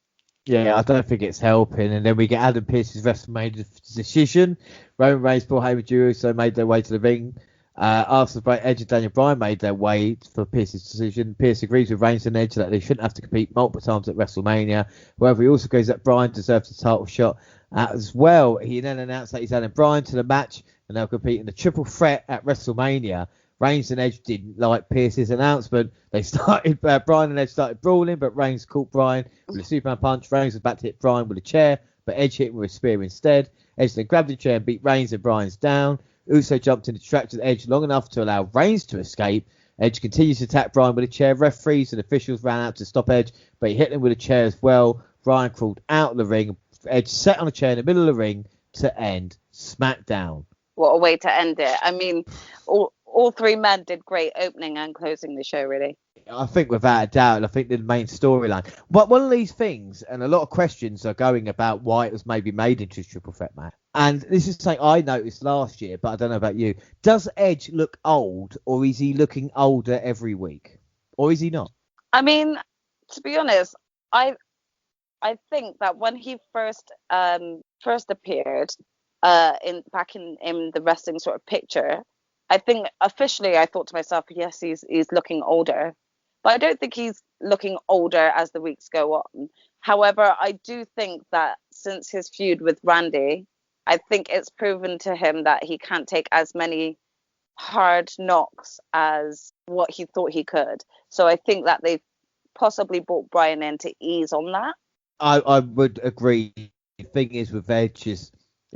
Yeah, I don't think it's helping. And then we get Adam Pearce's WrestleMania decision. Roman Reigns, Paul Heyman, Drew Uso made their way to the ring. After the break, Edge and Daniel Bryan made their way for Pearce's decision. Pearce agrees with Reigns and Edge that they shouldn't have to compete multiple times at WrestleMania. However, he also agrees that Bryan deserves a title shot as well. He then announced that he's adding Bryan to the match and they'll compete in the triple threat at WrestleMania. Reigns and Edge didn't like Pearce's announcement. They started, Bryan and Edge started brawling, but Reigns caught Bryan with a Superman punch. Reigns was about to hit Bryan with a chair, but Edge hit him with a spear instead. Edge then grabbed the chair and beat Reigns, and Bryan's down. Uso jumped in and distracted Edge long enough to allow Reigns to escape. Edge continues to attack Bryan with a chair. Referees and officials ran out to stop Edge, but he hit him with a chair as well. Bryan crawled out of the ring. Edge sat on a chair in the middle of the ring to end SmackDown. What a way to end it. I mean, all three men did great opening and closing the show, really. I think without a doubt, I think the main storyline. But one of these things, and a lot of questions are going about why it was maybe made into a triple threat match. And this is something I noticed last year, but I don't know about you. Does Edge look old, or is he looking older every week? Or is he not? I mean, to be honest, I think that when he first appeared back in the wrestling sort of picture, I think officially I thought to myself, yes, he's looking older. But I don't think he's looking older as the weeks go on. However, I do think that since his feud with Randy, I think it's proven to him that he can't take as many hard knocks as what he thought he could. So I think that they've possibly brought Bryan in to ease on that. I would agree. The thing is with Edge is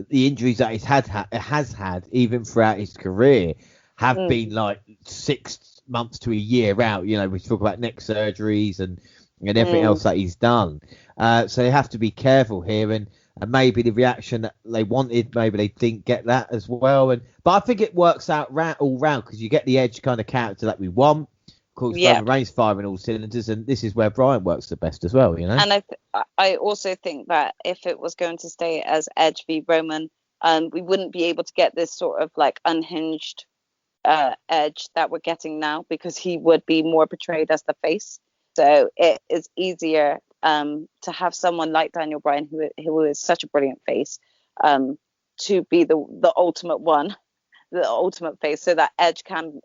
the injuries that he's has had even throughout his career have been like 6 months to a year out. You know, we talk about neck surgeries and everything else that he's done. So they have to be careful here, and maybe the reaction that they wanted, maybe they didn't get that as well. But I think it works out all round because you get the Edge kind of character that we want. Of course, Roman Reigns firing all cylinders, and this is where Bryan works the best as well, you know. And I also think that if it was going to stay as Edge v Roman, we wouldn't be able to get this sort of like unhinged Edge that we're getting now, because he would be more portrayed as the face. So it is easier to have someone like Daniel Bryan, who is such a brilliant face, to be the ultimate one, the ultimate face, so that Edge can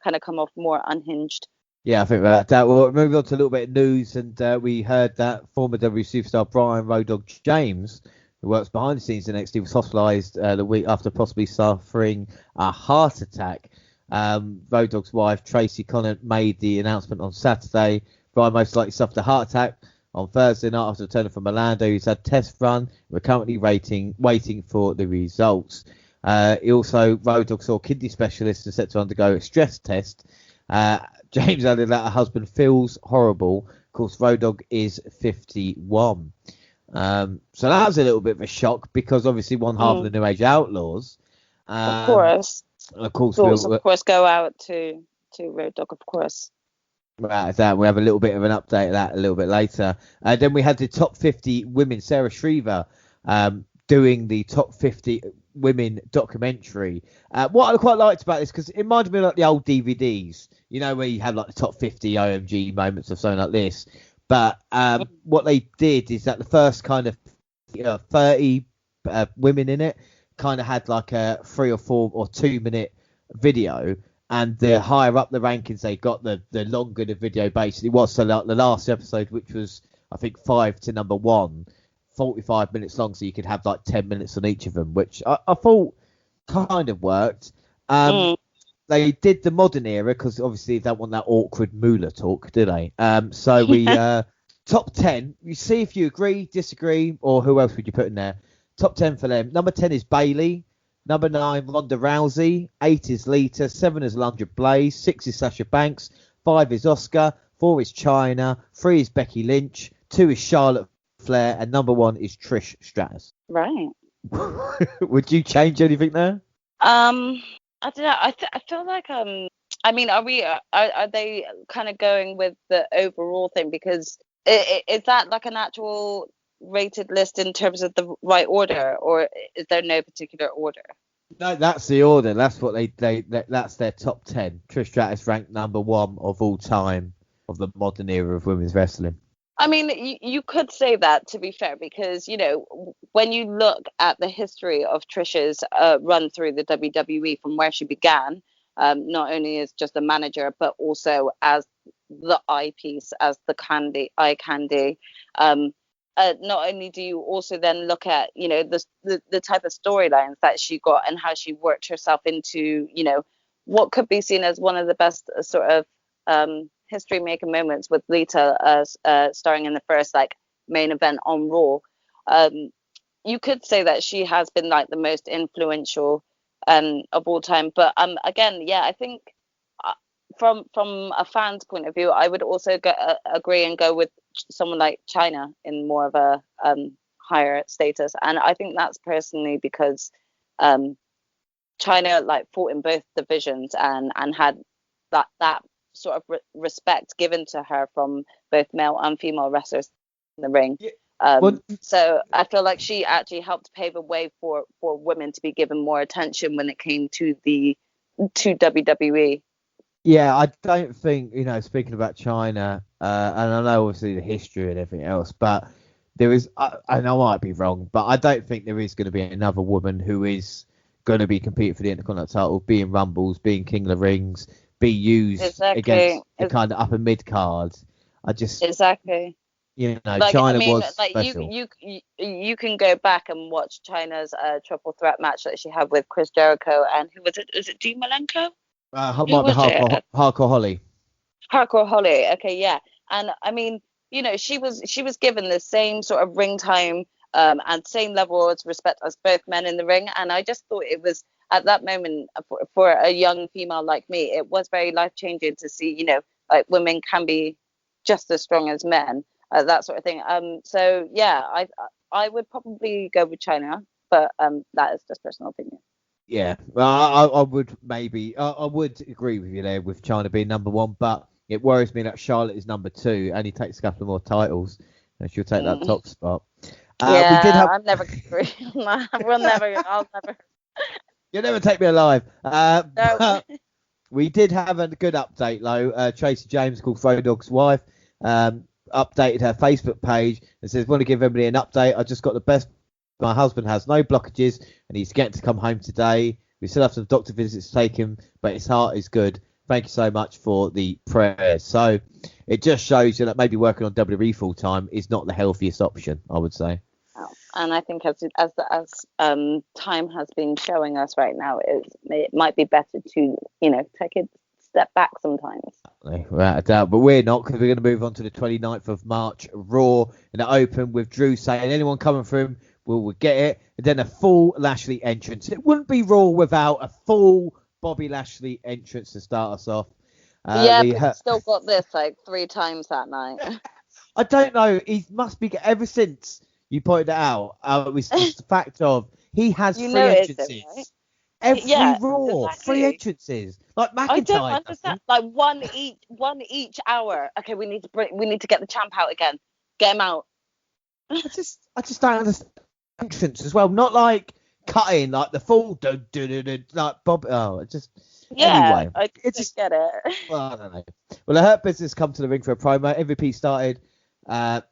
kind of come off more unhinged. Yeah, I think that. We'll move on to a little bit of news, and we heard that former WWE superstar Brian Road Dogg James, who works behind the scenes in NXT, was hospitalised the week after possibly suffering a heart attack. Road Dogg's wife, Tracy Conant, made the announcement on Saturday. Brian most likely suffered a heart attack on Thursday night after returning from Orlando. He's had a test run. We're currently waiting for the results. Road Dogg saw a kidney specialist and set to undergo a stress test. James added that her husband feels horrible. Of course, Road Dogg is 51. So that was a little bit of a shock, because obviously one half of the New Age Outlaws. Of course. Thoughts, of course, go out to Road Dogg, of course. Right, that we have a little bit of an update of that a little bit later. Then we had the top 50 women, Sarah Shriver, doing the top 50 women documentary. What I quite liked about this, because it reminded me of like the old DVDs, you know, where you have like the top 50 OMG moments or something like this. But what they did is that the first kind of 30 women in it kind of had like a 3 or 4 or 2 minute video, and the higher up the rankings they got, the longer the video basically was. So like the last episode, which was I think 5 to number 1, 45 minutes long, so you could have like 10 minutes on each of them, which I thought kind of worked. They did the modern era because obviously they don't want that awkward Moolah talk, do they? So we top 10. You see if you agree, disagree, or who else would you put in there? Top 10 for them. Number 10 is Bailey. Number 9, Ronda Rousey. 8 is Lita. 7 is Alundra Blaze. 6 is Sasha Banks. 5 is Oscar. 4 is Chyna. 3 is Becky Lynch. 2 is Charlotte Flair, and number 1 is Trish Stratus. Right. Would you change anything there? I don't know. I feel like I mean, are they kind of going with the overall thing? Because is that like an actual rated list in terms of the right order, or is there no particular order? No, that's the order. That's what that's their top 10. Trish Stratus ranked number 1 of all time of the modern era of women's wrestling. I mean, you could say that, to be fair, because, you know, when you look at the history of Trish's run through the WWE from where she began, not only as just a manager, but also as the eyepiece, as the eye candy. Not only do you also then look at, you know, the type of storylines that she got and how she worked herself into, you know, what could be seen as one of the best sort of history making moments with Lita starring in the first like main event on Raw. You could say that she has been like the most influential of all time, but again, yeah, I think from a fan's point of view, I would also agree and go with someone like China in more of a higher status, and I think that's personally because China like fought in both divisions and had that sort of respect given to her from both male and female wrestlers in the ring. So I feel like she actually helped pave a way for women to be given more attention when it came to WWE. Yeah, I don't think, you know, speaking about China, and I know obviously the history and everything else, but there is, and I might be wrong, but I don't think there is going to be another woman who is going to be competing for the Intercontinental title, be in Rumbles, be in King of the Rings, be used against the kind of upper mid cards. You know, like, China was special. You can go back and watch China's triple threat match that she had with Chris Jericho and who was it? Is it Dean Malenko? Hardcore Holly. Hardcore Holly. Okay, yeah. And I mean, you know, she was given the same sort of ring time and same level of respect as both men in the ring. And I just thought it was at that moment for a young female like me, it was very life changing to see, you know, like women can be just as strong as men, that sort of thing. So yeah, I would probably go with China, but that is just personal opinion. Yeah, well, I would maybe I would agree with you there with China being number 1, but it worries me that Charlotte is number 2 and he takes a couple more titles and she'll take that top spot. I'm never agree. I'll never. You'll never take me alive. No. We did have a good update though. Tracy James, called Fro Dog's wife, updated her Facebook page and says, "Want to give everybody an update. I just got the best. My husband has no blockages and he's getting to come home today. We still have some doctor visits to take him, but his heart is good. Thank you so much for the prayers." So it just shows you that maybe working on WWE full time is not the healthiest option, I would say. And I think as time has been showing us right now, it might be better to, you know, take a step back sometimes. Without a doubt, but we're not, because we're going to move on to the 29th of March Raw in the Open with Drew saying anyone coming for him will get it, and then a full Lashley entrance. It wouldn't be Raw without a full Bobby Lashley entrance to start us off. But he still got this like 3 times that night. I don't know. He must be, ever since you pointed it out, it was just the fact of he has 3 entrances. Right? Every Raw, exactly. 3 entrances. Like McIntyre. I don't understand. Like one each hour. Okay, we need to get the champ out again. Get him out. I just don't understand entrance as well. Not like cutting like the full like Bob. Oh, just anyway. I just get it. Well, I don't know. Well, the Hurt Business come to the ring for a promo. MVP started, and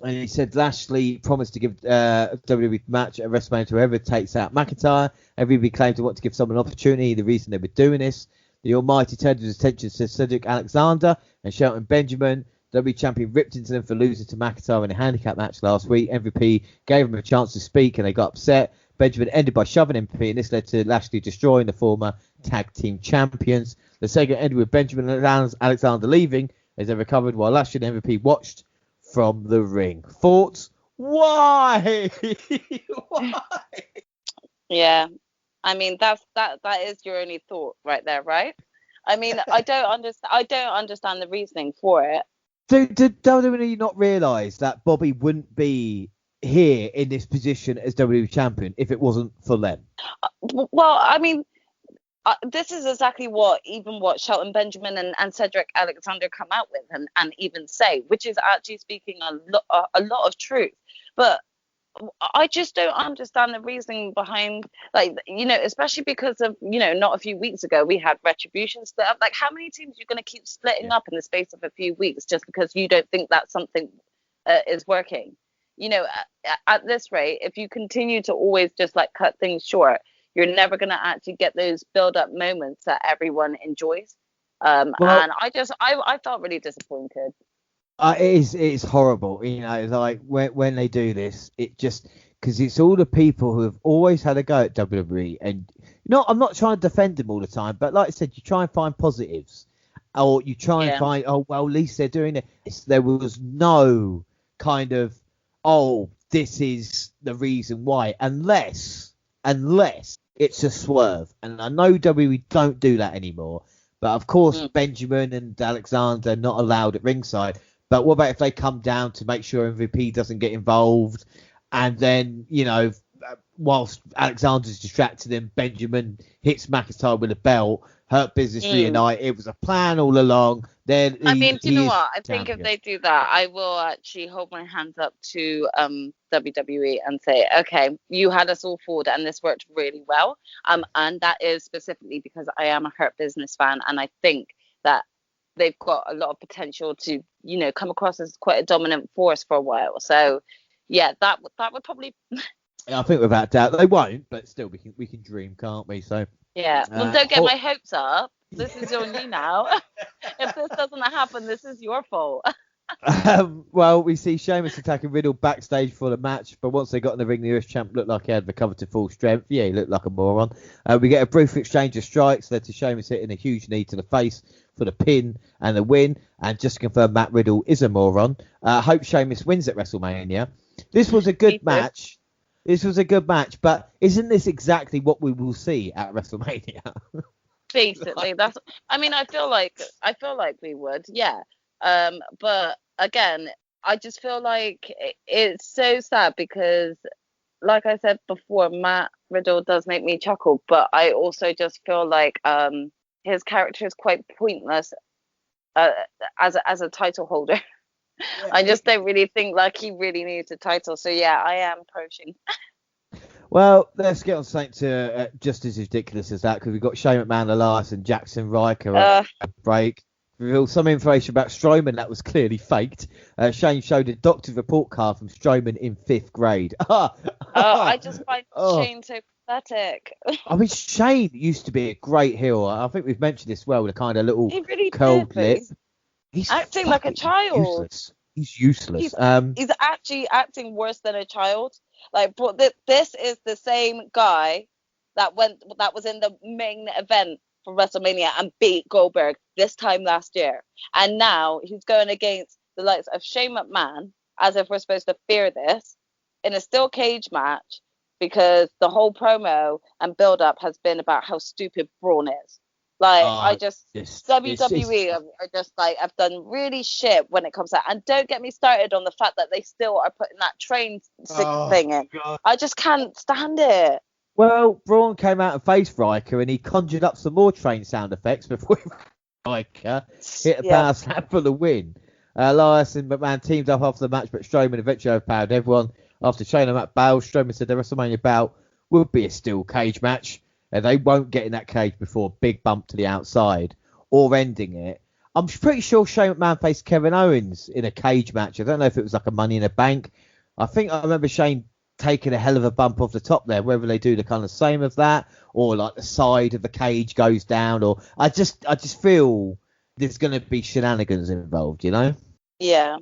he said Lashley promised to give WWE match at WrestleMania to whoever takes out McIntyre. MVP claimed to want to give someone an opportunity. The reason they were doing this, the Almighty turned his attention to Cedric Alexander and Shelton Benjamin. WWE champion ripped into them for losing to McIntyre in a handicap match last week. MVP gave him a chance to speak and they got upset. Benjamin ended by shoving MVP, and this led to Lashley destroying the former tag team champions. The segment ended with Benjamin and Alexander leaving as they recovered while Lashley and MVP watched from the ring. Thoughts? Why? Why? Yeah, I mean that is your only thought right there, right? I mean, I don't understand the reasoning for it. Did WWE not realise that Bobby wouldn't be here in this position as WWE champion if it wasn't for them? Well, I mean, this is exactly what Shelton Benjamin and Cedric Alexander come out with and even say, which is actually speaking a lot of truth. But I just don't understand the reasoning behind, like, especially because of, not a few weeks ago we had Retribution split up. Like, how many teams are you going to keep splitting up in the space of a few weeks just because you don't think that something is working? At this rate, if you continue to always just like cut things short, you're never going to actually get those build-up moments that everyone enjoys. And I felt really disappointed. It is horrible, it's like when they do this, it just, because it's all the people who have always had a go at WWE, and I'm not trying to defend them all the time, but like I said, you try and find positives, or you try and find, oh well, at least they're doing it. There was no kind of, oh, this is the reason why, unless it's a swerve, and I know WWE don't do that anymore, but of course Benjamin and Alexander are not allowed at ringside. But what about if they come down to make sure MVP doesn't get involved, and then, whilst Alexander's distracted him, Benjamin hits McIntyre with a belt, Hurt Business reunite. It was a plan all along. Then do you know what? I think if they do that, I will actually hold my hands up to WWE and say, okay, you had us all forward and this worked really well. And that is specifically because I am a Hurt Business fan, and I think that they've got a lot of potential to, come across as quite a dominant force for a while. So, yeah, that would probably. I think without doubt they won't, but still we can dream, can't we? So. Yeah. Well, don't get my hopes up. This is on you now. If this doesn't happen, this is your fault. Well, we see Sheamus attacking Riddle backstage for the match, but once they got in the ring, the US champ looked like he had recovered to full strength. Yeah, he looked like a moron. We get a brief exchange of strikes, led to Sheamus hitting a huge knee to the face for the pin and the win. And just to confirm, Matt Riddle is a moron. Hope Sheamus wins at WrestleMania. This was a good match. But isn't this exactly what we will see at WrestleMania? Basically, that's. I mean, I feel like we would, yeah. But again, I just feel like it's so sad because, like I said before, Matt Riddle does make me chuckle, but I also just feel like his character is quite pointless as a title holder. Yeah, I just don't really think like he really needs a title. So yeah, I am approaching. Well, let's get on something to just as ridiculous as that, because we've got Shane McMahon, Elias, and Jackson Riker on a break. Revealed some information about Strowman that was clearly faked. Shane showed a doctor's report card from Strowman in 5th grade. I just find Shane so pathetic. I mean, Shane used to be a great heel. I think we've mentioned this well, with a kind of little really curled lip. He's acting like a child. He's useless. He's actually acting worse than a child. Like, but this is the same guy that was in the main event for WrestleMania and beat Goldberg this time last year, and now he's going against the likes of Shane McMahon, as if we're supposed to fear this, in a steel cage match, because the whole promo and build up has been about how stupid Braun is. Like, WWE are just like, I've done really shit when it comes to that. And don't get me started on the fact that they still are putting that train thing in. God. I just can't stand it. Well, Braun came out and faced Riker, and he conjured up some more train sound effects before Riker hit a power slam for the win. Elias and McMahon teamed up after the match, but Strowman eventually overpowered everyone. After Shane Matt bailed, Strowman said the WrestleMania bout would be a steel cage match. They won't get in that cage before a big bump to the outside or ending it. I'm pretty sure Shane McMahon faced Kevin Owens in a cage match. I don't know if it was like a Money in the Bank. I think I remember Shane taking a hell of a bump off the top there, whether they do the kind of same of that or like the side of the cage goes down, or I just feel there's going to be shenanigans involved, Yeah.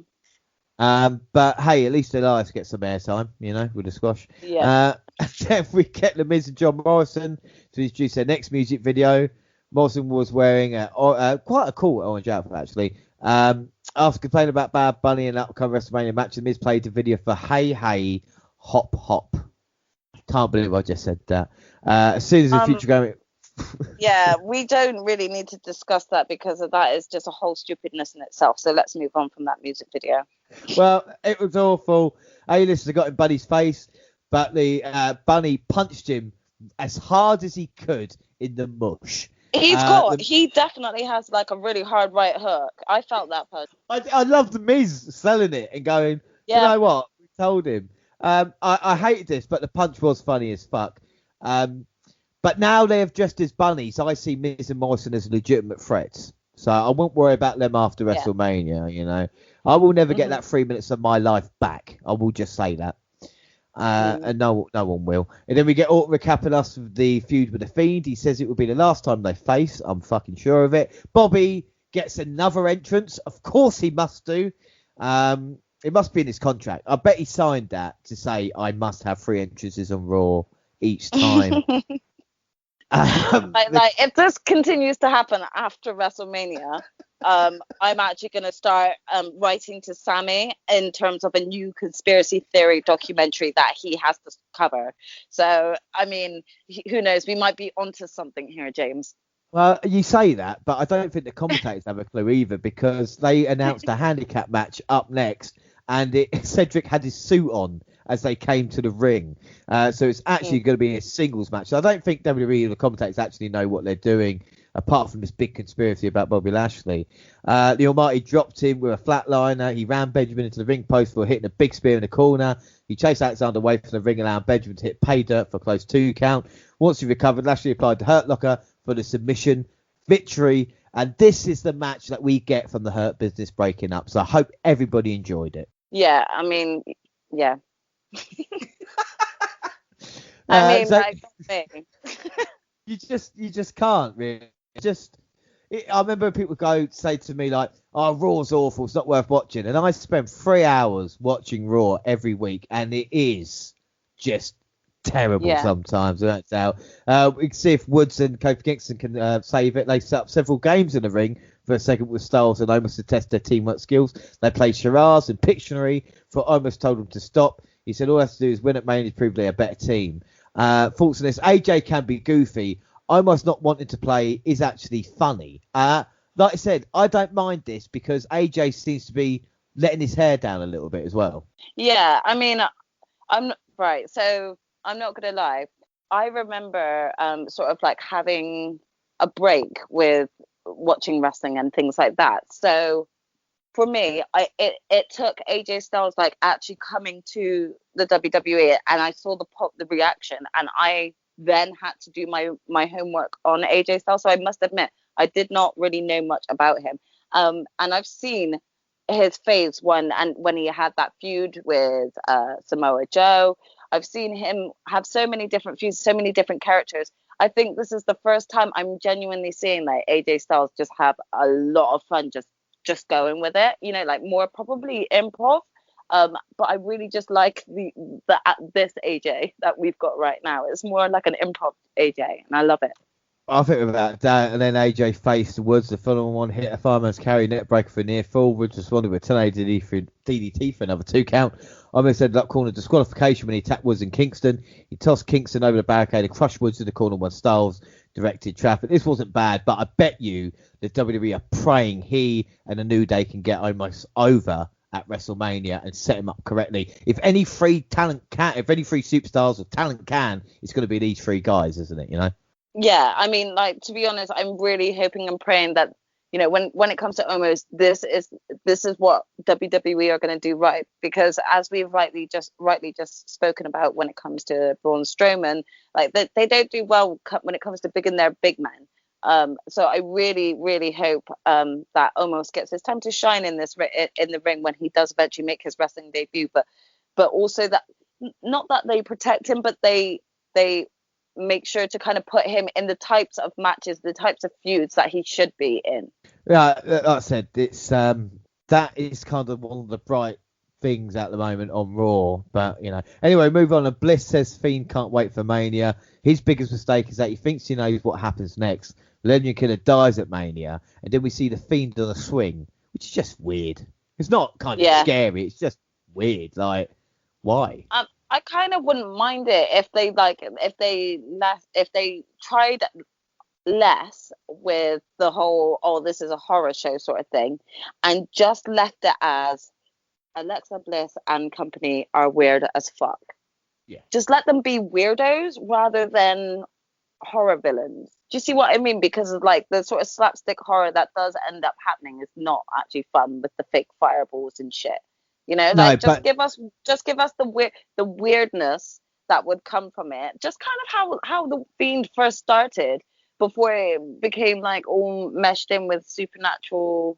But hey, at least Elias gets some airtime, with the squash. Yeah. Then we get The Miz and John Morrison to introduce their next music video. Morrison was wearing quite a cool orange outfit, actually. After complaining about Bad Bunny and upcoming WrestleMania match, The Miz played the video for Hey Hey Hop Hop. Can't believe I just said that. As soon as the Yeah, we don't really need to discuss that because that is just a whole stupidness in itself. So let's move on from that music video. Well, it was awful. A-lister got in Bunny's face, but the Bunny punched him as hard as he could in the mush. He definitely has like a really hard right hook. I felt that person. I love the Miz selling it and going, you know what? We told him. I hated this, but the punch was funny as fuck. But now they have dressed as bunnies. I see Miz and Morrison as legitimate threats. So I won't worry about them after WrestleMania, you know. I will never get that 3 minutes of my life back. I will just say that. And no one will. And then we get Orton recapping us of the feud with The Fiend. He says it will be the last time they face. I'm fucking sure of it. Bobby gets another entrance. Of course he must do. It must be in his contract. I bet he signed that to say I must have 3 entrances on Raw each time. If this continues to happen after WrestleMania, I'm actually going to start writing to Sammy in terms of a new conspiracy theory documentary that he has to cover. So, I mean, who knows? We might be onto something here, James. Well, you say that, but I don't think the commentators have a clue either, because they announced a handicap match up next, and Cedric had his suit on as they came to the ring. So it's actually going to be a singles match. So I don't think WWE or the commentators actually know what they're doing, apart from this big conspiracy about Bobby Lashley. The Almighty dropped him with a flatliner. He ran Benjamin into the ring post for hitting a big spear in the corner. He chased Alexander away from the ring, allowing Benjamin to hit pay dirt for close 2 count. Once he recovered, Lashley applied the Hurt Locker for the submission victory. And this is the match that we get from the Hurt Business breaking up. So I hope everybody enjoyed it. Yeah, I mean, yeah. I mean, you just can't really. I remember people say to me like, "Oh, Raw's awful. It's not worth watching." And I spend 3 hours watching Raw every week, and it is just terrible sometimes. That's out. We can see if Woods and Kofi Kingston can save it. They set up several games in the ring for a second with Styles and Omos to test their teamwork skills. They played charades and Pictionary for Omos told them to stop. He said all they have to do is win at Mania to prove they're a better team. Thoughts on this? AJ can be goofy. Omos not wanting to play is actually funny. Like I said, I don't mind this because AJ seems to be letting his hair down a little bit as well. Yeah, I mean, I'm right. So I'm not going to lie. I remember sort of like having a break with watching wrestling and things like that. So for me, it took AJ Styles like actually coming to the WWE, and I saw the reaction, and I then had to do my homework on AJ Styles. So I must admit, I did not really know much about him. And I've seen his phase one, and when he had that feud with Samoa Joe, I've seen him have so many different feuds, so many different characters. I think this is the first time I'm genuinely seeing like AJ Styles just have a lot of fun just going with it, you know, like more probably improv. But I really just like this AJ that we've got right now. It's more like an improv AJ, and I love it. I think without doubt, and then AJ faced Woods, the full-on one hit, a fireman's carry, net breaker for near fall. Woods responded with a tornado DDT for another 2 count. Almost ended up calling a disqualification when he attacked Woods and Kingston. He tossed Kingston over the barricade and crushed Woods in the corner when Styles directed traffic. This wasn't bad, but I bet you the WWE are praying he and a New Day can get almost over at WrestleMania and set him up correctly. If any free superstars or talent can, it's going to be these 3 guys, isn't it? You know? Yeah, I mean, like, to be honest, I'm really hoping and praying that, you know, when it comes to Omos, this is what WWE are going to do right, because as we've rightly just spoken about when it comes to Braun Strowman, like they don't do well when it comes to big and their big men. So I really, really hope that Omos gets his time to shine in the ring when he does eventually make his wrestling debut, but also that not that they protect him, but they make sure to kind of put him in the types of matches, the types of feuds that he should be in. Yeah, like I said, it's that is kind of one of the bright things at the moment on Raw. But, you know, anyway, move on. And Bliss says Fiend can't wait for Mania. His biggest mistake is that he thinks he knows what happens next. Legend Killer dies at Mania, and then we see the Fiend on a swing, which is just weird. It's not kind of scary. It's just weird. Like, why? I kind of wouldn't mind it if they tried less with the whole, oh, this is a horror show sort of thing, and just left it as Alexa Bliss and company are weird as fuck. Yeah. Just let them be weirdos rather than horror villains. Do you see what I mean? Because of like the sort of slapstick horror that does end up happening is not actually fun with the fake fireballs and shit. You know, No, like but give us the weirdness that would come from it. Just kind of how the Fiend first started before it became like all meshed in with supernatural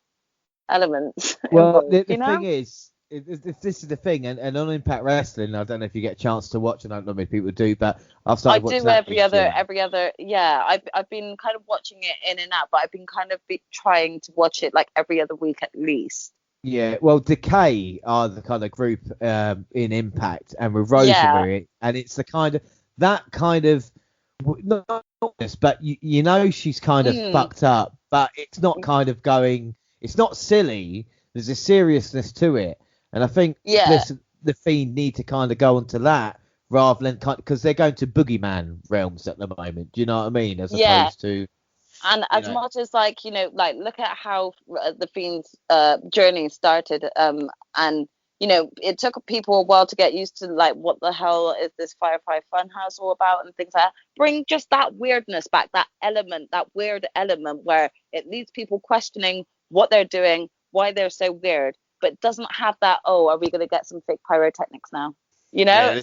elements. well, involved, the thing is, this is the thing, and on Impact Wrestling, I don't know if you get a chance to watch, and I don't know many people do, but I've I started watching do that every other. Yeah, I've been kind of watching it in and out, but I've been kind of trying to watch it like every other week at least. Yeah, well, Decay are the kind of group in Impact, and with Yeah. Rosemary, and it's the kind of that kind of not this, but you know she's kind of fucked up, but it's not kind of going. It's not silly. There's a seriousness to it, and I think the Fiend need to kind of go onto that rather than because they're going to boogeyman realms at the moment. Do you know what I mean? As opposed to. And as much as like, you know, like look at how the Fiend's journey started, and you know, it took people a while to get used to like what the hell is this Firefly Funhouse all about and things like that. Bring just that weirdness back, that weird element where it leaves people questioning what they're doing, why they're so weird, but doesn't have that, oh, are we going to get some fake pyrotechnics now? You know?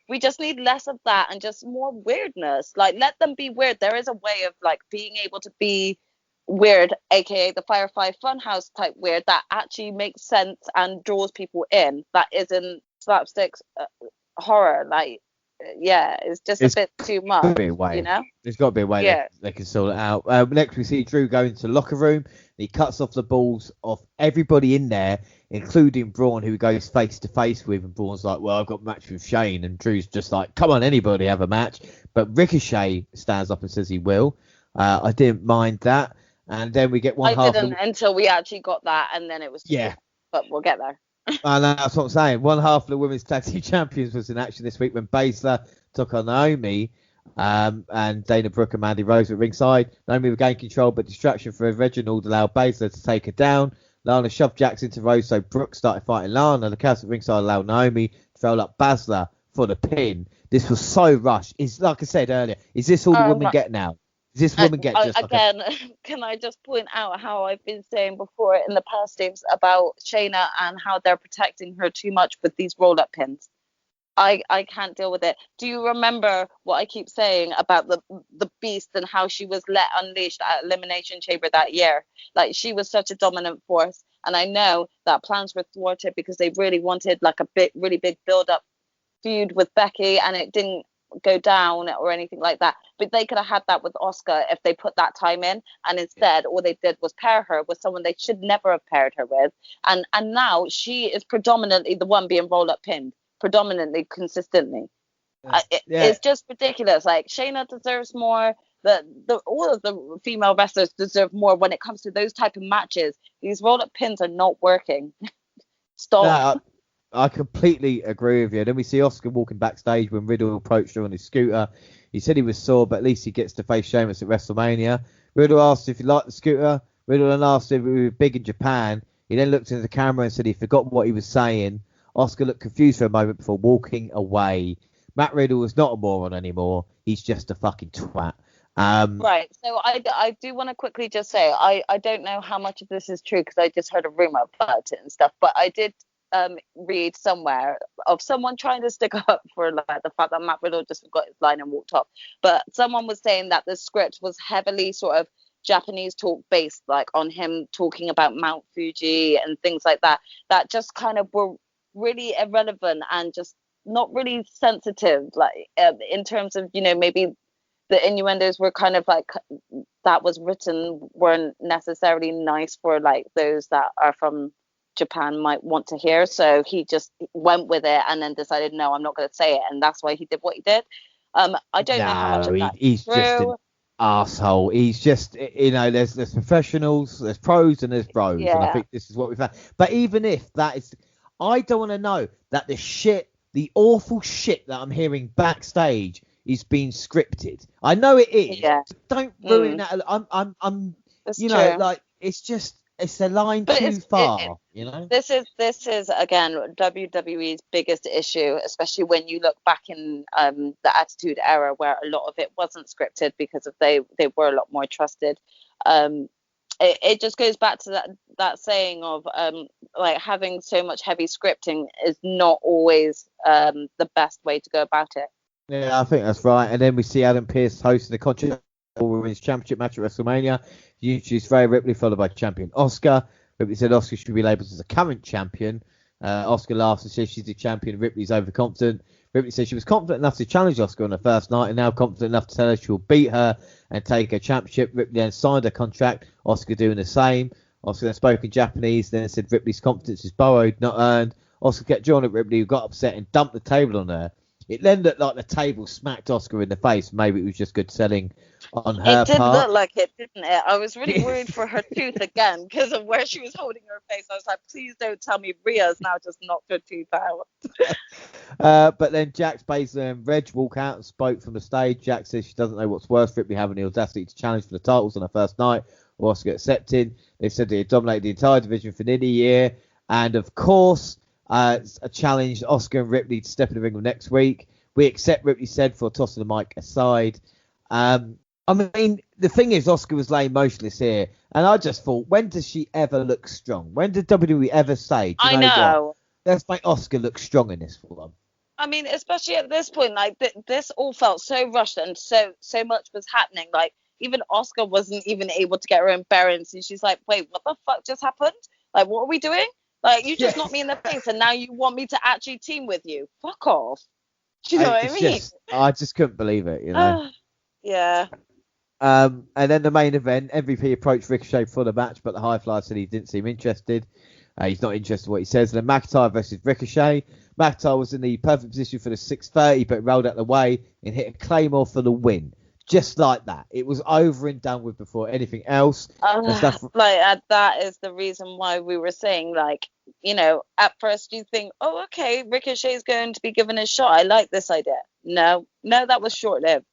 We just need less of that and just more weirdness. Like, let them be weird. There is a way of like being able to be weird, aka the Firefly Funhouse type weird, that actually makes sense and draws people in. That isn't slapstick horror. Like, yeah, it's just a bit too much. You know, there's got to be a way they can sort it out. Next, we see Drew go into the locker room. He cuts off the balls of everybody in there, including Braun, who he goes face to face with. And Braun's like, "Well, I've got a match with Shane," and Drew's just like, "Come on, anybody have a match." But Ricochet stands up and says he will. I didn't mind that. And then we get one half. I didn't until we actually got that, and then it was but we'll get there. That's what I'm saying. One half of the women's tag team champions was in action this week when Baszler took on Naomi, and Dana Brooke and Mandy Rose were ringside. Naomi regained control, but distraction for Reginald allowed Baszler to take her down. Lana shoved Jaxe into Rose, so Brooke started fighting Lana. The chaos at ringside allowed Naomi to roll up Baszler for the pin. This was so rushed. Is like I said earlier, is this all the women get now? Does this woman get just again? Can I just point out how I've been saying before in the past games about Shayna and how they're protecting her too much with these roll-up pins? I can't deal with it. Do you remember what I keep saying about the Beast and how she was let unleashed at Elimination Chamber that year? Like, she was such a dominant force, and I know that plans were thwarted because they really wanted like a really big build-up feud with Becky, and it didn't go down or anything like that. But they could have had that with Asuka if they put that time in, and instead all they did was pair her with someone they should never have paired her with, and now she is predominantly the one being roll-up pinned. Predominantly, consistently. It's just ridiculous. Like, Shayna deserves more. All of the female wrestlers deserve more when it comes to those type of matches. These roll-up pins are not working. Stop. No, I completely agree with you. Then we see Asuka walking backstage when Riddle approached her on his scooter. He said he was sore, but at least he gets to face Sheamus at WrestleMania. Riddle asked if he liked the scooter. Riddle then asked if it was big in Japan. He then looked into the camera and said he forgot what he was saying. Asuka looked confused for a moment before walking away. Matt Riddle was not a moron anymore. He's just a fucking twat. Right. So I do want to quickly just say I don't know how much of this is true because I just heard a rumor about it and stuff. But I did read somewhere of someone trying to stick up for like the fact that Matt Riddle just forgot his line and walked off. But someone was saying that the script was heavily sort of Japanese talk based, like on him talking about Mount Fuji and things like that. That just kind of were really irrelevant and just not really sensitive, like in terms of, you know, maybe the innuendos were kind of like that was written weren't necessarily nice for like those that are from Japan might want to hear. So he just went with it and then decided, no, I'm not going to say it, and that's why he did what he did. I don't know how much of that he's true. Just an asshole. He's just, you know, there's professionals, there's pros and there's bros, and I think this is what we've had. But even if that is, I don't want to know that the awful shit that I'm hearing backstage is being scripted. I know it is. Yeah. Don't ruin that. I'm That's you know, true. like it's a line But too far, you know. This is again WWE's biggest issue, especially when you look back in the Attitude Era, where a lot of it wasn't scripted because they were a lot more trusted. It just goes back to that saying of like having so much heavy scripting is not always the best way to go about it. Yeah, I think that's right. And then we see Adam Pearce hosting the Continental Women's Championship match at WrestleMania. He introduced Rhea Ripley, followed by champion Oscar. Ripley said Oscar should be labelled as a current champion. Oscar laughs and says she's the champion. Ripley's overconfident. Ripley said she was confident enough to challenge Oscar on her first night and now confident enough to tell her she will beat her and take her championship. Ripley then signed her contract, Oscar doing the same. Oscar then spoke in Japanese, then said Ripley's confidence is borrowed, not earned. Oscar kept drawing at Ripley, who got upset and dumped the table on her. It then looked like the table smacked Oscar in the face. Maybe it was just good selling on her part. It did look like it, didn't it? I was really worried for her tooth again because of where she was holding her face. I was like, please don't tell me Rhea's now just knocked her tooth out. But then Jaxe, Baszler and Reg walk out and spoke from the stage. Jaxe says she doesn't know what's worse, Ripley having the audacity to challenge for the titles on her first night or Oscar accepting. They said they had dominated the entire division for nearly a year. And of course, a challenge Oscar and Ripley to step in the ring next week. We accept, Ripley said, for tossing the mic aside. I mean, the thing is, Oscar was laying motionless here. And I just thought, when does she ever look strong? When did WWE ever say, do you know what? Let's make Oscar look strong in this one. I mean, especially at this point, like this all felt so rushed and so much was happening. Like even Oscar wasn't even able to get her own bearings. And she's like, wait, what the fuck just happened? Like, what are we doing? Like, you just knocked me in the face and now you want me to actually team with you. Fuck off. Do you know what I mean? I just couldn't believe it, you know. Yeah. And then the main event, MVP approached Ricochet for the match, but the High Flyer said he didn't seem interested. He's not interested in what he says. And then McIntyre versus Ricochet. McIntyre was in the perfect position for the 6:30, but rolled out the way and hit a Claymore for the win. Just like that. It was over and done with before anything else. That is the reason why we were saying, like, you know, at first you think, oh, okay, Ricochet's going to be given a shot. I like this idea. No, that was short-lived.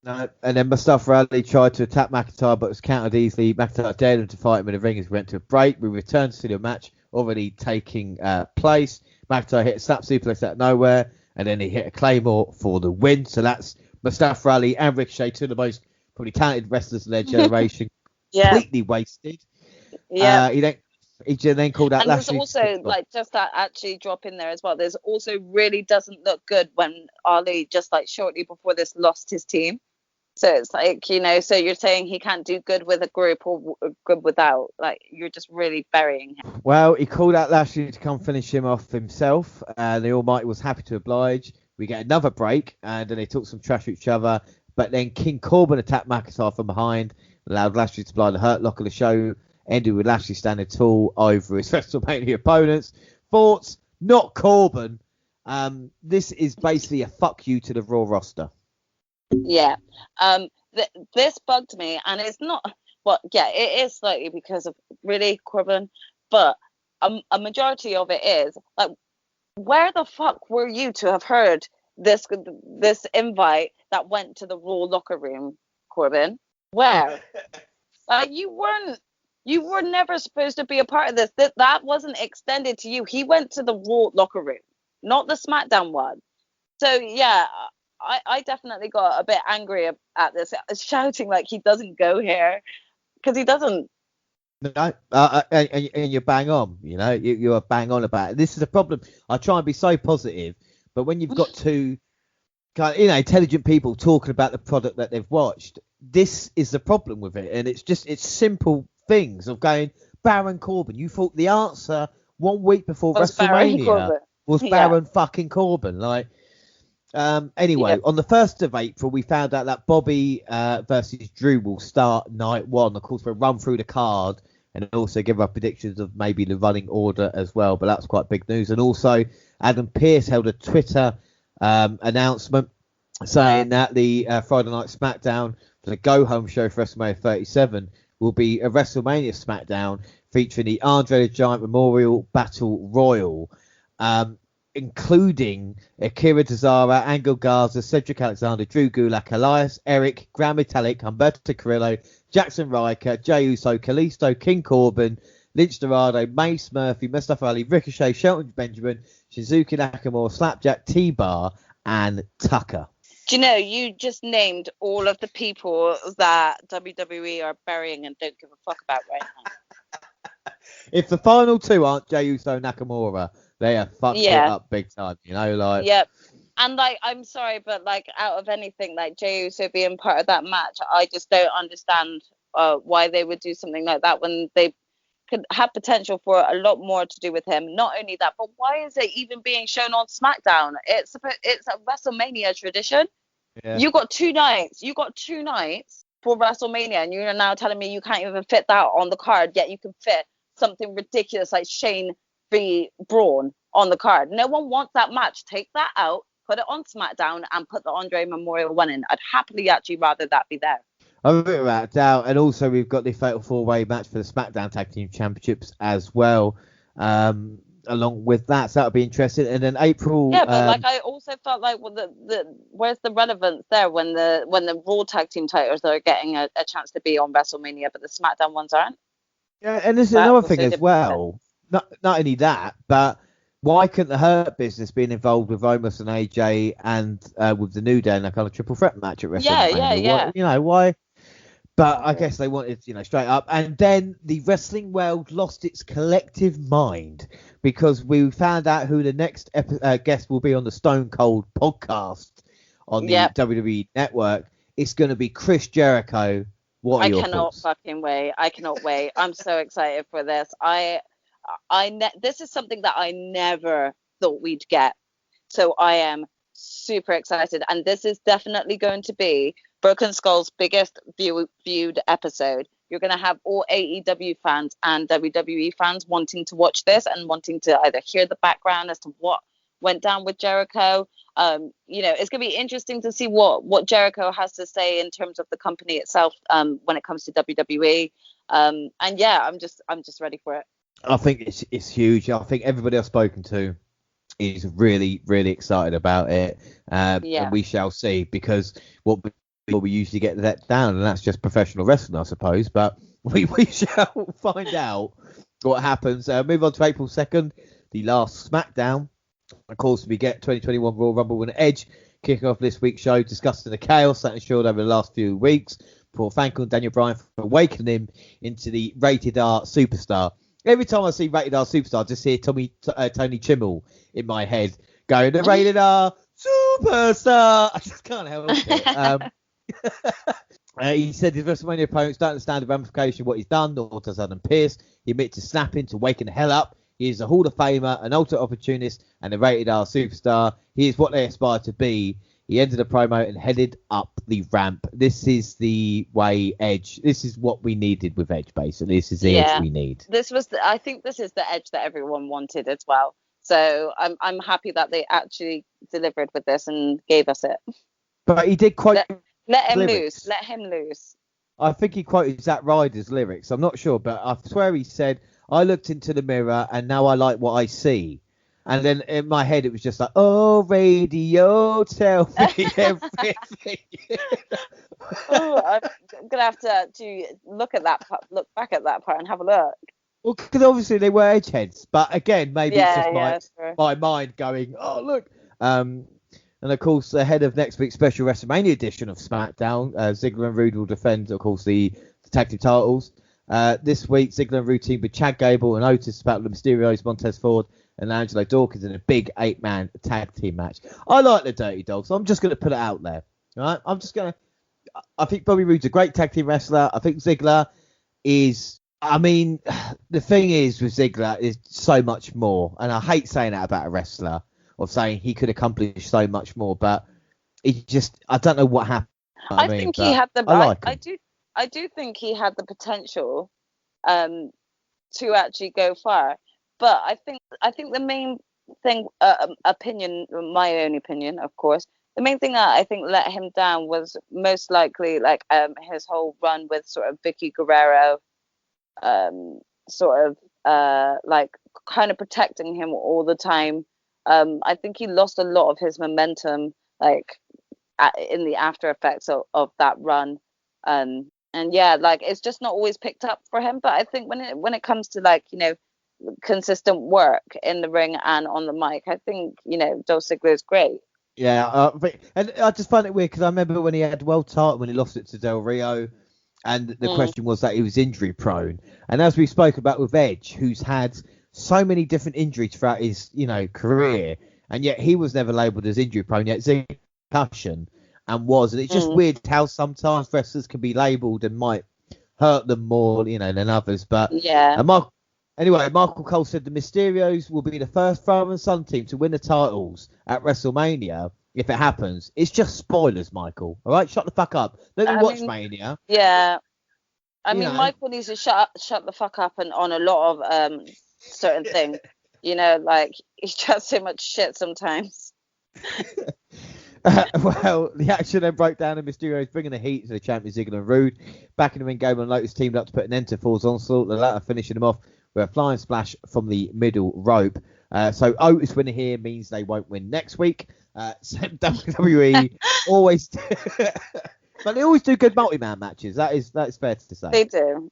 No, and then Mustafa Ali tried to attack McIntyre, but was countered easily. McIntyre dared him to fight him in the ring as we went to a break. We returned to the match already taking place. McIntyre hit a slap suplex out of nowhere, and then he hit a Claymore for the win. So that's Mustafa Ali and Ricochet, two of the most probably talented wrestlers of their generation, completely wasted. Yeah. He then called out and Lashley. And there's also, like, just that actually drop in there as well. There's also really doesn't look good when Ali, just like shortly before this, lost his team. So it's like, you know, so you're saying he can't do good with a group or good without. Like, you're just really burying him. Well, he called out Lashley to come finish him off himself. The Almighty was happy to oblige. We get another break, and then they talk some trash to each other. But then King Corbin attacked McIntyre from behind, allowed Lashley to apply the Hurt Lock of the show, ended with Lashley standing tall over his WrestleMania opponents. Thoughts? Not Corbin. This is basically a fuck you to the Raw roster. Yeah. This bugged me, and it's not. Well, yeah, it is slightly because of really Corbin, but a majority of it is like, where the fuck were you to have heard this invite that went to the Raw locker room, Corbin? Where? You were never supposed to be a part of this. That wasn't extended to you. He went to the Raw locker room, not the SmackDown one. So yeah, I definitely got a bit angry at this, shouting like he doesn't go here, because he doesn't. No, and you're bang on. You know, you are bang on about it. This is a problem. I try and be so positive, but when you've got two, intelligent people talking about the product that they've watched, this is the problem with it. And it's simple things of going, Baron Corbin. You thought the answer 1 week before WrestleMania was Baron fucking Corbin. Like, anyway, on the 1st of April, we found out that Bobby versus Drew will start night one. Of course, we'll run through the card and also give our predictions of maybe the running order as well. But that's quite big news. And also, Adam Pearce held a Twitter announcement saying that the Friday Night SmackDown for the go-home show for WrestleMania 37 will be a WrestleMania SmackDown featuring the Andre the Giant Memorial Battle Royal. including Akira Tozawa, Angel Garza, Cedric Alexander, Drew Gulak, Elias, Eric, Grand Metalik, Humberto Carrillo, Jackson Riker, Jey Uso, Kalisto, King Corbin, Lynch Dorado, Mace Murphy, Mustafa Ali, Ricochet, Shelton Benjamin, Shinsuke Nakamura, Slapjack, T-Bar, and Tucker. Do you know, you just named all of the people that WWE are burying and don't give a fuck about right now. If the final two aren't Jey Uso and Nakamura, they have fucked it up big time, you know, like. Yep. And like, I'm sorry, but like, out of anything, like Jey Uso being part of that match, I just don't understand why they would do something like that when they could have potential for a lot more to do with him. Not only that, but why is it even being shown on SmackDown? It's a WrestleMania tradition. Yeah. You got 2 nights. You got 2 nights for WrestleMania, and you're now telling me you can't even fit that on the card, yet you can fit something ridiculous like Shane v. Braun on the card. No one wants that match. Take that out, put it on SmackDown, and put the Andre Memorial one in. I'd happily actually rather that be there. I'm a bit without doubt. And also we've got the Fatal 4-Way match for the SmackDown Tag Team Championships as well. Along with that, so that'll be interesting. And then April. Yeah, but like I also felt like, well, where's the relevance there when the Raw Tag Team titles are getting a chance to be on WrestleMania, but the SmackDown ones aren't? Yeah, and there's another thing as well. Not only that, but why couldn't the Hurt Business be involved with Omos and AJ and with the New Day in a kind of triple threat match at WrestleMania? Yeah. You know why? But I guess they wanted, straight up. And then the wrestling world lost its collective mind because we found out who the next guest will be on the Stone Cold podcast on the WWE Network. It's going to be Chris Jericho. What are your thoughts? I cannot wait. I'm so excited for this. This is something that I never thought we'd get. So I am super excited. And this is definitely going to be Broken Skull's biggest viewed episode. You're going to have all AEW fans and WWE fans wanting to watch this and wanting to either hear the background as to what went down with Jericho. It's going to be interesting to see what Jericho has to say in terms of the company itself when it comes to WWE. I'm just ready for it. I think it's huge. I think everybody I've spoken to is really, really excited about it. And we shall see, because what we usually get that down, and that's just professional wrestling, I suppose. But we shall find out what happens. Move on to April 2nd, the last SmackDown. Of course, we get 2021 Royal Rumble winner Edge kicking off this week's show, discussing the chaos that ensured over the last few weeks, for thanking Daniel Bryan for awakening him into the rated R superstar. Every time I see rated R superstar, I just hear Tony Chimmel in my head going, the rated R superstar. I just can't help it. He said his WrestleMania opponents don't understand the ramification of what he's done, nor does Adam Pearce. He admits to snapping, to waking the hell up. He is a Hall of Famer, an ultimate opportunist, and a rated R superstar. He is what they aspire to be. He ended the promo and headed up the ramp. This is the way Edge. This is what we needed with Edge, basically. This is the Edge we need. I think this is the Edge that everyone wanted as well. So I'm happy that they actually delivered with this and gave us it. But he did quote. Let him loose. Let him loose. I think he quoted Zack Ryder's lyrics. I'm not sure, but I swear he said, "I looked into the mirror and now I like what I see." And then in my head, it was just like, "Oh, radio, tell me everything." I'm gonna have to look back at that part and have a look. Well, because obviously they were edgeheads, but again, maybe it's just my mind going, "Oh, look." And of course, ahead of next week's special WrestleMania edition of SmackDown, Ziggler and Rude will defend, of course, the tag team titles. This week, Ziggler and Rude team with Chad Gable and Otis battle the Mysterios, Montez Ford, and Angelo Dawkins in a big 8-man tag team match. I like the Dirty Dogs. I'm just going to put it out there. Right? I think Bobby Roode's a great tag team wrestler. I think Ziggler is. I mean, the thing is with Ziggler is so much more, and I hate saying that about a wrestler, of saying he could accomplish so much more, but I don't know what happened. I think he had I do think he had the potential to actually go far, but I think the main thing, my own opinion, of course, the main thing that I think let him down was most likely like his whole run with sort of Vicky Guerrero, like kind of protecting him all the time. I think he lost a lot of his momentum, like in the after effects of that run. And yeah, like it's just not always picked up for him. But I think when it comes to like, consistent work in the ring and on the mic, I think, Dolph Ziggler is great. Yeah, and I just find it weird because I remember when he had the world title when he lost it to Del Rio, and the question was that he was injury prone. And as we spoke about with Edge, who's had so many different injuries throughout his career, and yet he was never labelled as injury prone. Yet Ziggler concussion and it's just weird how sometimes wrestlers can be labelled and might hurt them more, than others. But yeah. Anyway, Michael Cole said the Mysterios will be the first father and son team to win the titles at WrestleMania if it happens. It's just spoilers, Michael. All right, shut the fuck up. Don't you watch Mania? Yeah. Michael needs to shut the fuck up on a lot of certain things. Like he chats so much shit sometimes. Well, the action then broke down and Mysterio's bringing the heat to the champions Ziggler and Rude. Back in the ring, Gable and Lotus teamed up to put an end to Fall's onslaught, the latter finishing them off with a flying splash from the middle rope. So Otis winning here means they won't win next week. So WWE always but they always do good multi-man matches. That is fair to say. They do.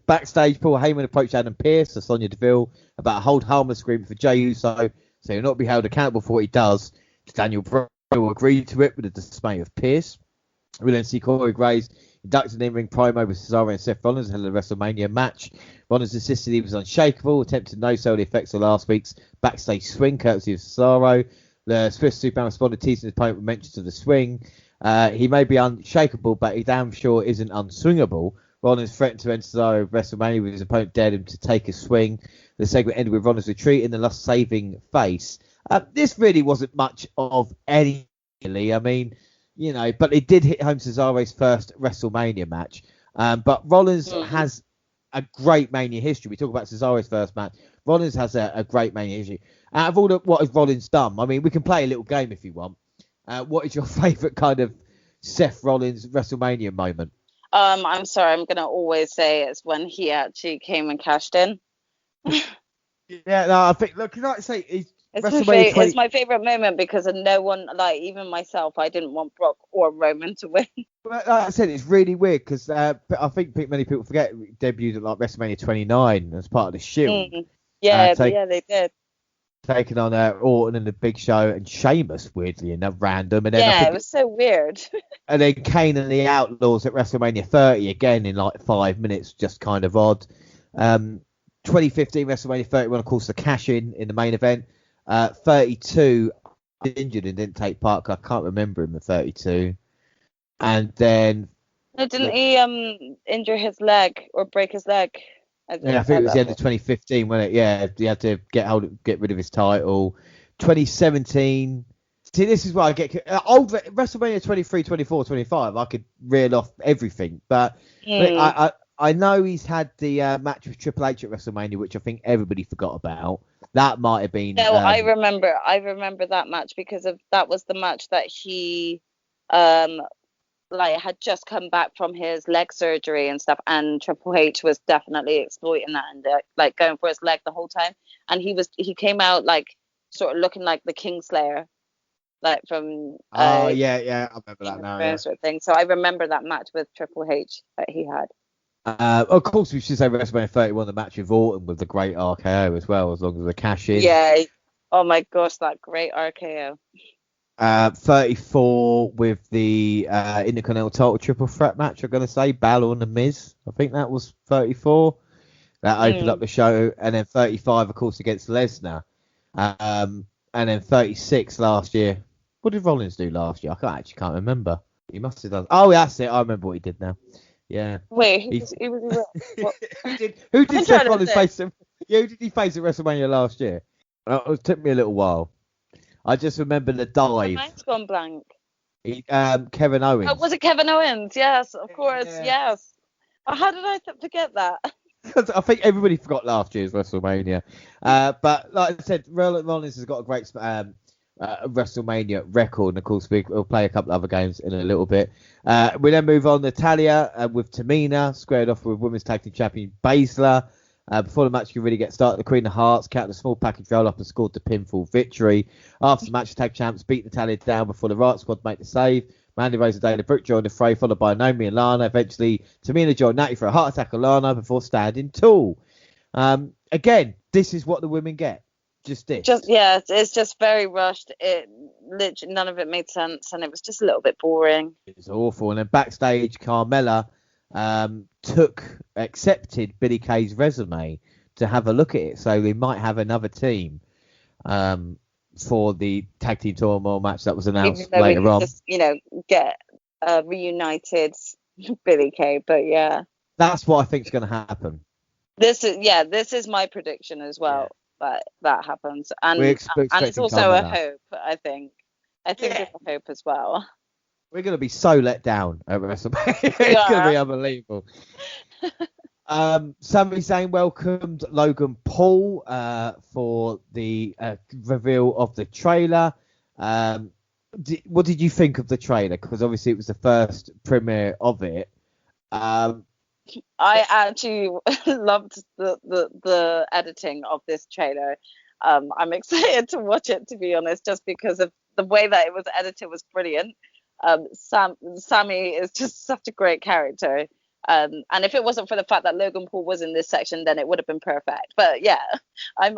Backstage, Paul Heyman approached Adam Pearce and Sonya Deville about a hold harmless agreement for Jey Uso, so he'll not be held accountable for what he does. Daniel Bryan agreed to it with the dismay of Pearce. We then see Corey Graves inducted an in-ring promo with Cesaro and Seth Rollins ahead of the WrestleMania match. Rollins insisted he was unshakable, attempted to no-sell the effects of last week's backstage swing courtesy of Cesaro. The Swiss Superman responded, teasing his opponent with mentions of the swing. He may be unshakable, but he damn sure isn't unswingable. Rollins threatened to end Cesaro at WrestleMania with his opponent dared him to take a swing. The segment ended with Rollins retreating and thus saving face. This really wasn't much of any, really. I mean, but it did hit home Cesaro's first WrestleMania match. But Rollins has a great Mania history. We talk about Cesaro's first match. Rollins has a great Mania history. Out of all what has Rollins done, I mean, we can play a little game if you want. What is your favourite kind of Seth Rollins WrestleMania moment? I'm sorry, I'm going to always say it's when he actually came and cashed in. Yeah, no, I think, look, can I say, it's my favourite moment because of no one, like even myself, I didn't want Brock or Roman to win. Well, like I said, it's really weird because I think many people forget it debuted at like WrestleMania 29 as part of the Shield. Yeah, they did. Taking on Orton and the Big Show and Sheamus, weirdly enough, random. And then it was so weird. And then Kane and the Outlaws at WrestleMania 30 again in like 5 minutes, just kind of odd. 2015 WrestleMania 31, of course, the cash in the main event. 32 injured and didn't take part. I can't remember him at 32. And then didn't he injure his leg or break his leg? I think it was the end of 2015, wasn't it? Yeah, he had to get rid of his title. 2017. See, this is why I get old WrestleMania 23, 24, 25. I could reel off everything, but I know he's had the match with Triple H at WrestleMania, which I think everybody forgot about. That might have been. No, I remember that match because that was the match that he had just come back from his leg surgery and stuff, and Triple H was definitely exploiting that and going for his leg the whole time. And he came out like sort of looking like the Kingslayer, like from. I remember that now. Yeah. Sort of thing. So I remember that match with Triple H that he had. Of course, we should say WrestleMania 31, the match with Orton with the great RKO as well, as long as the cash in. Yeah. Oh my gosh, that great RKO. 34 with the Intercontinental title triple threat match, I'm going to say, Balor and The Miz. I think that was 34. That opened up the show. And then 35, of course, against Lesnar. And then 36 last year. What did Rollins do last year? I actually can't remember. He must have done. Oh, that's it. I remember what he did now. Yeah. Wait, he was who did Seth Rollins face him? Yeah, who did he face at WrestleMania last year? It took me a little while. I just remember the dive. My mind's gone blank. Kevin Owens. Oh, was it Kevin Owens? Yes, of course. Yeah. Yes. Oh, how did I forget that? I think everybody forgot last year's WrestleMania. But like I said, Rollins has got a great WrestleMania record. And of course, we'll play a couple of other games in a little bit. We then move on. Natalya with Tamina squared off with Women's Tag Team Champion Baszler. Before the match could really get started, the Queen of Hearts counted a small package roll up and scored the pinfall victory. After the match, the tag champs beat Natalia down before the Riot Squad make the save. Mandy Rose and Dana Brooke joined the fray, followed by Naomi and Lana. Eventually, Tamina joined Natty for a heart attack on Lana before standing tall. Again, this is what the women get. Just this. It's just very rushed. It literally none of it made sense, and it was just a little bit boring. It was awful. And then backstage, Carmella accepted Billie Kay's resume to have a look at it. So they might have another team for the tag team turmoil match that was announced later on. Just, get reunited Billie Kay, but yeah, that's what I think is going to happen. This is my prediction as well. That happens, and it's also Carmella. a hope. I think it's a hope as well. We're going to be so let down at WrestleMania. It's going to be unbelievable. Sami Zayn welcomed Logan Paul for the reveal of the trailer. What did you think of the trailer? Because obviously it was the first premiere of it. I actually loved the editing of this trailer. I'm excited to watch it, to be honest, just because of the way that it was edited was brilliant. Sammy is just such a great character. And if it wasn't for the fact that Logan Paul was in this section, then it would have been perfect. But yeah, I'm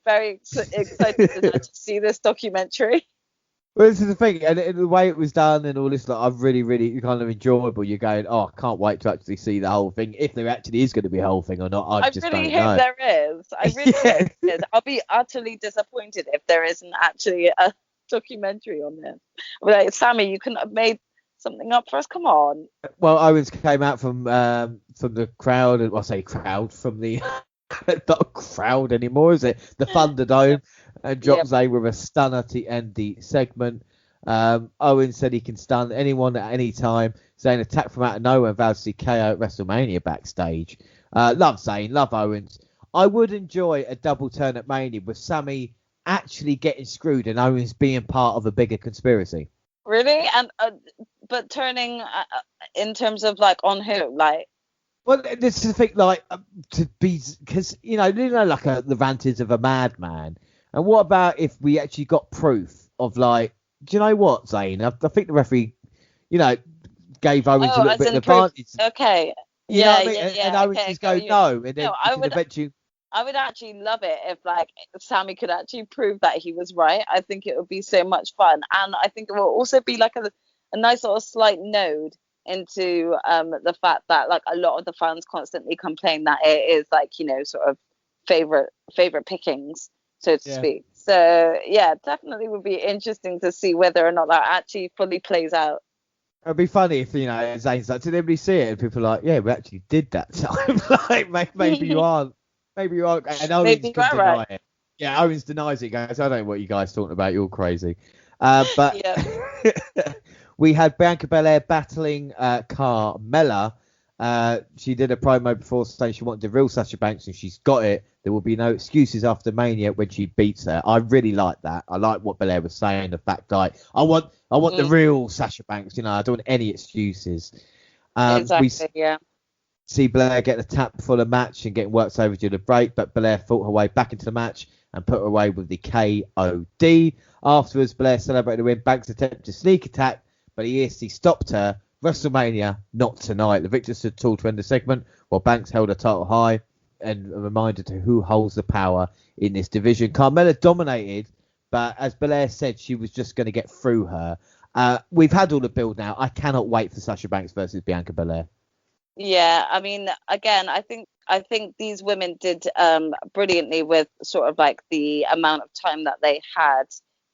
very excited to see this documentary. Well, this is the thing, and the way it was done and all this, like, I'm really, really kind of enjoyable. You're going, oh, I can't wait to actually see the whole thing. If there actually is going to be a whole thing or not, I just really don't know. hope there is. I really hope there is. I'll be utterly disappointed if there isn't actually a documentary on this. Like, Sammy, you couldn't have made something up for us. Come on. Well, Owens came out from the crowd, and I say crowd from the not a crowd anymore, is it? The Thunderdome, and dropped Zayn with a stunner to end the segment. Owens said he can stun anyone at any time. Zayn attacked from out of nowhere and vowed to see KO at WrestleMania backstage. Love Zayn, love Owens. I would enjoy a double turn at Mania with Sammy actually getting screwed and Owens being part of a bigger conspiracy. Really? And but turning in terms of like on who? Like, well, this is the thing, like, to be, because like the rantings of a madman. And what about if we actually got proof of, like, do you know what, Zayn? I think the referee, gave Owens a little bit of advantage. Okay. You know what I mean? And Owens just go no, and then I would actually love it if, like, Sammy could actually prove that he was right. I think it would be so much fun, and I think it will also be like a nice sort of slight node into the fact that, like, a lot of the fans constantly complain that it is, like, sort of favorite pickings, so to speak. So yeah, definitely would be interesting to see whether or not that actually fully plays out. It'd be funny if, Zayn's like, did anybody see it? And people are like, yeah, we actually did that time. Like, maybe you aren't. Maybe you aren't. And Owens can deny it. Yeah, Owens denies it, guys. I don't know what you guys talking about. You're crazy. But we had Bianca Belair battling Carmella. She did a promo before saying she wanted the real Sasha Banks, and she's got it. There will be no excuses after Mania when she beats her. I really like that. I like what Belair was saying. The fact, like, I want the real Sasha Banks. I don't want any excuses. Exactly. Yeah. See Belair getting a tap before the match and getting worked over during the break, but Belair fought her way back into the match and put her away with the KOD. Afterwards, Belair celebrated the win. Banks attempted to sneak attack, but he stopped her. WrestleMania, not tonight. The victor stood tall to end the segment, while Banks held her title high, and a reminder to who holds the power in this division. Carmella dominated, but as Belair said, she was just going to get through her. We've had all the build now. I cannot wait for Sasha Banks versus Bianca Belair. Yeah, I mean, again, I think these women did brilliantly with sort of like the amount of time that they had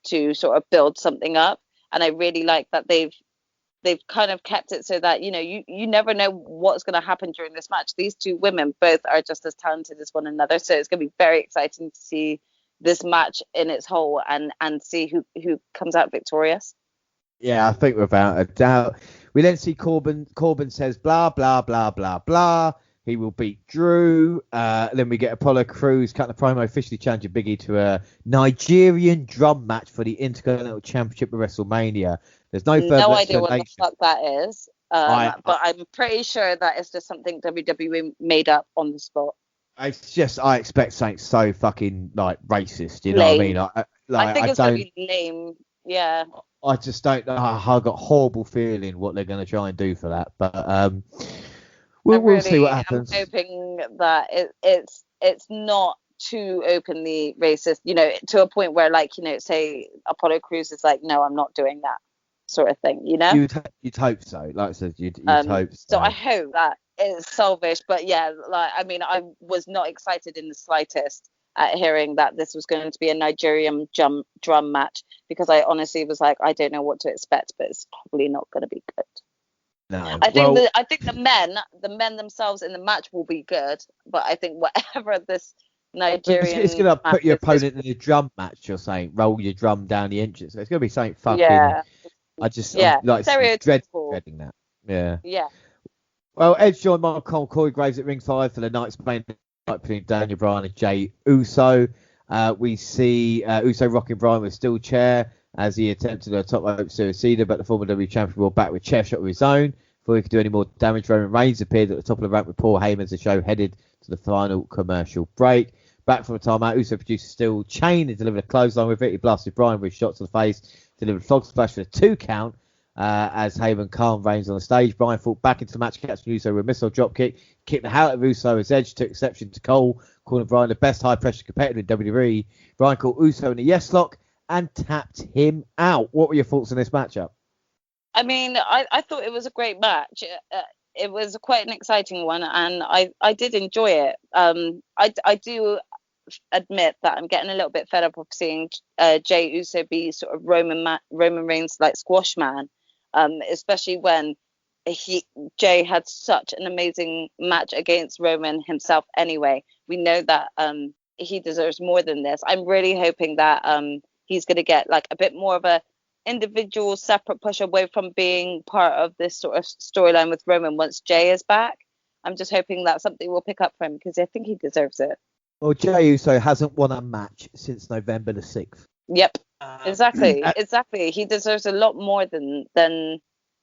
to sort of build something up, and I really like that they've kind of kept it so that you never know what's going to happen during this match. These two women both are just as talented as one another, so it's going to be very exciting to see this match in its whole and see who comes out victorious. Yeah, I think without a doubt. We then see Corbin. Corbin says blah, blah, blah, blah, blah. He will beat Drew. Then we get Apollo Crews cutting the promo, officially challenging Big E to a Nigerian drum match for the Intercontinental Championship of WrestleMania. There's no further no idea what the fuck that is. But I'm pretty sure that it's just something WWE made up on the spot. It's just I expect something so fucking like racist. You know what I Lame. mean? I think I it's gonna don't. be lame. Yeah. I just don't know. I got a horrible feeling what they're going to try and do for that. But I we'll see really what am happens. hoping that it's not too openly racist, to a point where, like, say Apollo Crews is like, no, I'm not doing that, sort of thing, You'd hope so. Like I said, you'd hope So I so. hope that it's selfish, but yeah, like, I mean, I was not excited in the slightest at hearing that this was going to be a Nigerian drum match, because I honestly was like, I don't know what to expect, but it's probably not going to be good. No. I think the men themselves in the match will be good, but I think whatever this It's Nigerian going to match put your is opponent in a drum match. You're saying roll your drum down the entrance. So it's going to be something fucking. yeah, I'm yeah, like stereotypical. dreading that. Yeah. Yeah, Well, Edge joined Mark Cole, Corey Graves at ringside for the night's main night between Daniel Bryan and Jey Uso. We see Uso rocking Bryan with a steel chair as he attempted a top rope suicida, but the former WWE champion brought back with chair shot of his own. Before he could do any more damage, Roman Reigns appeared at the top of the ramp with Paul Heyman as the show headed to the final commercial break. Back from the timeout, Uso produced a steel chain and delivered a clothesline with it. He blasted Bryan with shots to the face, delivered a frog splash for a 2 count. As Heyman calmed Reigns on the stage, Bryan fought back into the match, catching Uso with a missile dropkick, kicked the hell out of Uso as Edge took exception to Cole, calling Bryan the best high-pressure competitor in WWE. Bryan caught Uso in a yes lock and tapped him out. What were your thoughts on this matchup? I mean, I thought it was a great match. It was quite an exciting one, and I did enjoy it. I do admit that I'm getting a little bit fed up of seeing Jey Uso be sort of Roman Reigns like squash man, especially when Jey had such an amazing match against Roman himself. Anyway, we know that he deserves more than this. I'm really hoping that he's going to get like a bit more of a individual separate push away from being part of this sort of storyline with Roman once Jey is back. I'm just hoping that something will pick up for him, because I think he deserves it. Well, Jey Uso hasn't won a match since November the 6th. Yep, exactly. He deserves a lot more than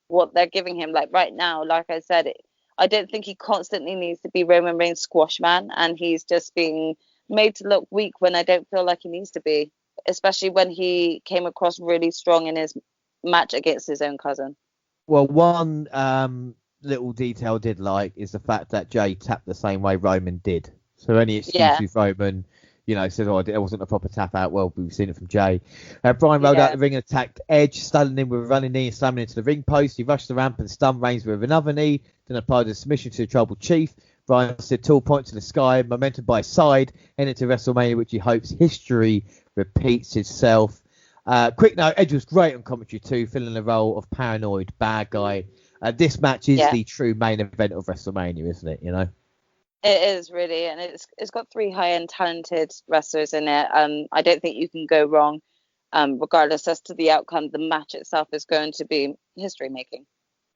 what they're giving him. Like right now, like I said, I don't think he constantly needs to be Roman Reigns squash man, and he's just being made to look weak when I don't feel like he needs to be, especially when he came across really strong in his match against his own cousin. Well, one little detail I did like is the fact that Jey tapped the same way Roman did. So any excuse with Roman, said, it wasn't a proper tap out. Well, we've seen it from Jey. Bryan rolled out the ring and attacked Edge, stunning him with a running knee and slamming into the ring post. He rushed the ramp and stunned Reigns with another knee, then applied a submission to the Tribal Chief. Bryan stood tall, point to the sky, momentum by his side, heading to WrestleMania, which he hopes history repeats itself. Quick note, Edge was great on commentary too, filling the role of paranoid bad guy. This match is the true main event of WrestleMania, isn't it? It is really, and it's got 3 high-end talented wrestlers in it. I don't think you can go wrong, regardless as to the outcome. The match itself is going to be history making.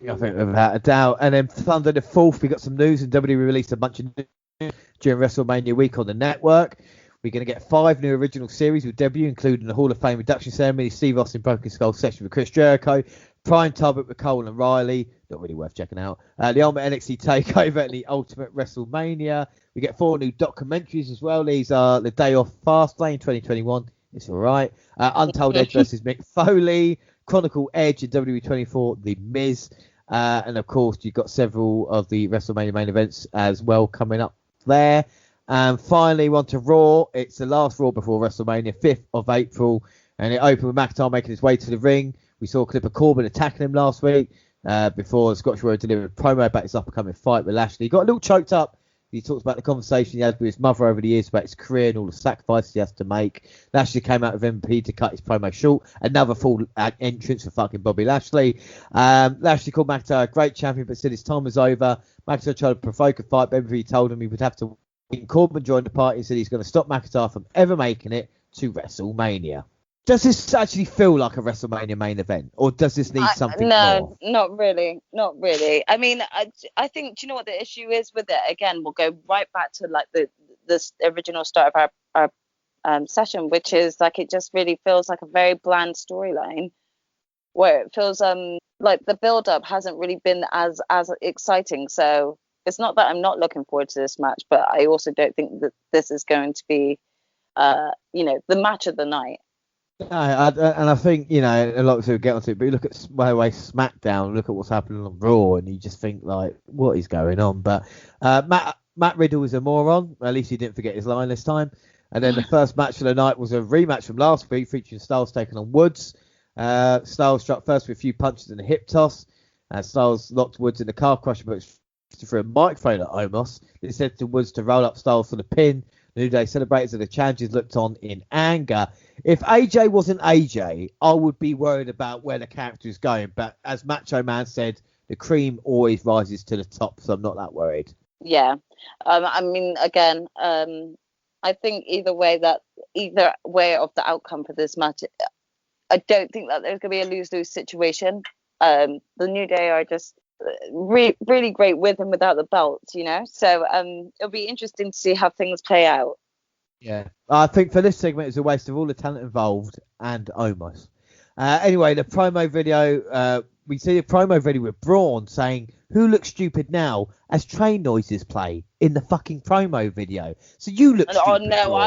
I think without a doubt. And then Thunder the 4th, we got some news, and WWE released a bunch of news during WrestleMania week on the network. We're going to get 5 new original series with debut, including the Hall of Fame induction ceremony, Steve Austin Broken Skull session with Chris Jericho, Prime Tubber with Cole and Riley, not really worth checking out, the Ultimate NXT TakeOver and the Ultimate WrestleMania. We get 4 new documentaries as well. These are The Day Off Fastlane 2021. It's all right. Untold Edge versus Mick Foley, Chronicle Edge in WWE24, The Miz. And of course, you've got several of the WrestleMania main events as well coming up there. And finally, on to Raw. It's the last Raw before WrestleMania, 5th of April. And it opened with McIntyre making his way to the ring. We saw a clip of Corbin attacking him last week before Scotch Warrior delivered a promo about his up-and-coming fight with Lashley. He got a little choked up. He talks about the conversation he had with his mother over the years about his career and all the sacrifices he has to make. Lashley came out of MVP to cut his promo short. Another full entrance for fucking Bobby Lashley. Lashley called McIntyre a great champion, but said his time was over. McIntyre tried to provoke a fight, but MVP told him he would have to win. Corbin joined the party and said he's going to stop McIntyre from ever making it to WrestleMania. Does this actually feel like a WrestleMania main event, or does this need something more? No, not really. I mean, I think, do you know what the issue is with it? Again, we'll go right back to like the original start of our session, which is like it just really feels like a very bland storyline, where it feels like the build up hasn't really been as exciting. So it's not that I'm not looking forward to this match, but I also don't think that this is going to be, the match of the night. No, and I think, a lot of people get onto it, but you look at by the way SmackDown, look at what's happening on Raw, and you just think, like, what is going on? But Matt Riddle is a moron. At least he didn't forget his line this time. And then the first match of the night was a rematch from last week, featuring Styles taking on Woods. Styles struck first with a few punches and a hip toss. Styles locked Woods in the car crusher, but through a microphone at Omos. It said to Woods to roll up Styles for the pin. New Day celebrated, and the challengers looked on in anger. If AJ wasn't AJ, I would be worried about where the character is going. But as Macho Man said, the cream always rises to the top, so I'm not that worried. Yeah. Again, I think either way of the outcome for this match, I don't think that there's going to be a lose-lose situation. The New Day are just really great with and without the belts, so it'll be interesting to see how things play out. Yeah, I think for this segment it's a waste of all the talent involved and Omos. Anyway, the promo video, we see a promo video with Braun saying, "Who looks stupid now?" as train noises play in the fucking promo video. So you look stupid. Oh no, Braun.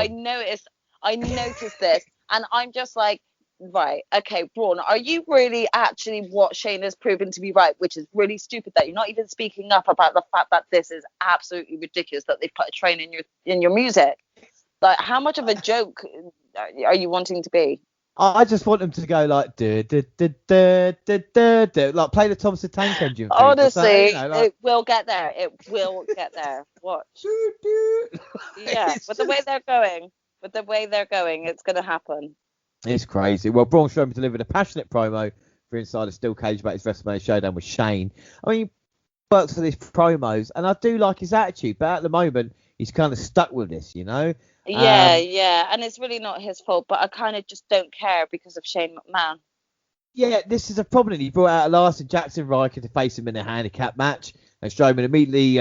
I noticed this, and I'm just like, right, okay, Braun, are you really actually what Shane has proven to be right, which is really stupid that you're not even speaking up about the fact that this is absolutely ridiculous that they put a train in your music? Like, how much of a joke are you wanting to be? I just want them to go like like play the Thomas the Tank Engine. Honestly, it will get there. It will get there. Watch. Yeah, with the way they're going, it's gonna happen. It's crazy. Well, Braun Strowman delivered a passionate promo for Inside a Steel Cage about his WrestleMania showdown with Shane. I mean, he works for these promos, and I do like his attitude, but at the moment, he's kind of stuck with this, Yeah, and it's really not his fault, but I kind of just don't care because of Shane McMahon. Yeah, this is a problem. He brought out Elias and Jackson Riker to face him in a handicap match, and Strowman immediately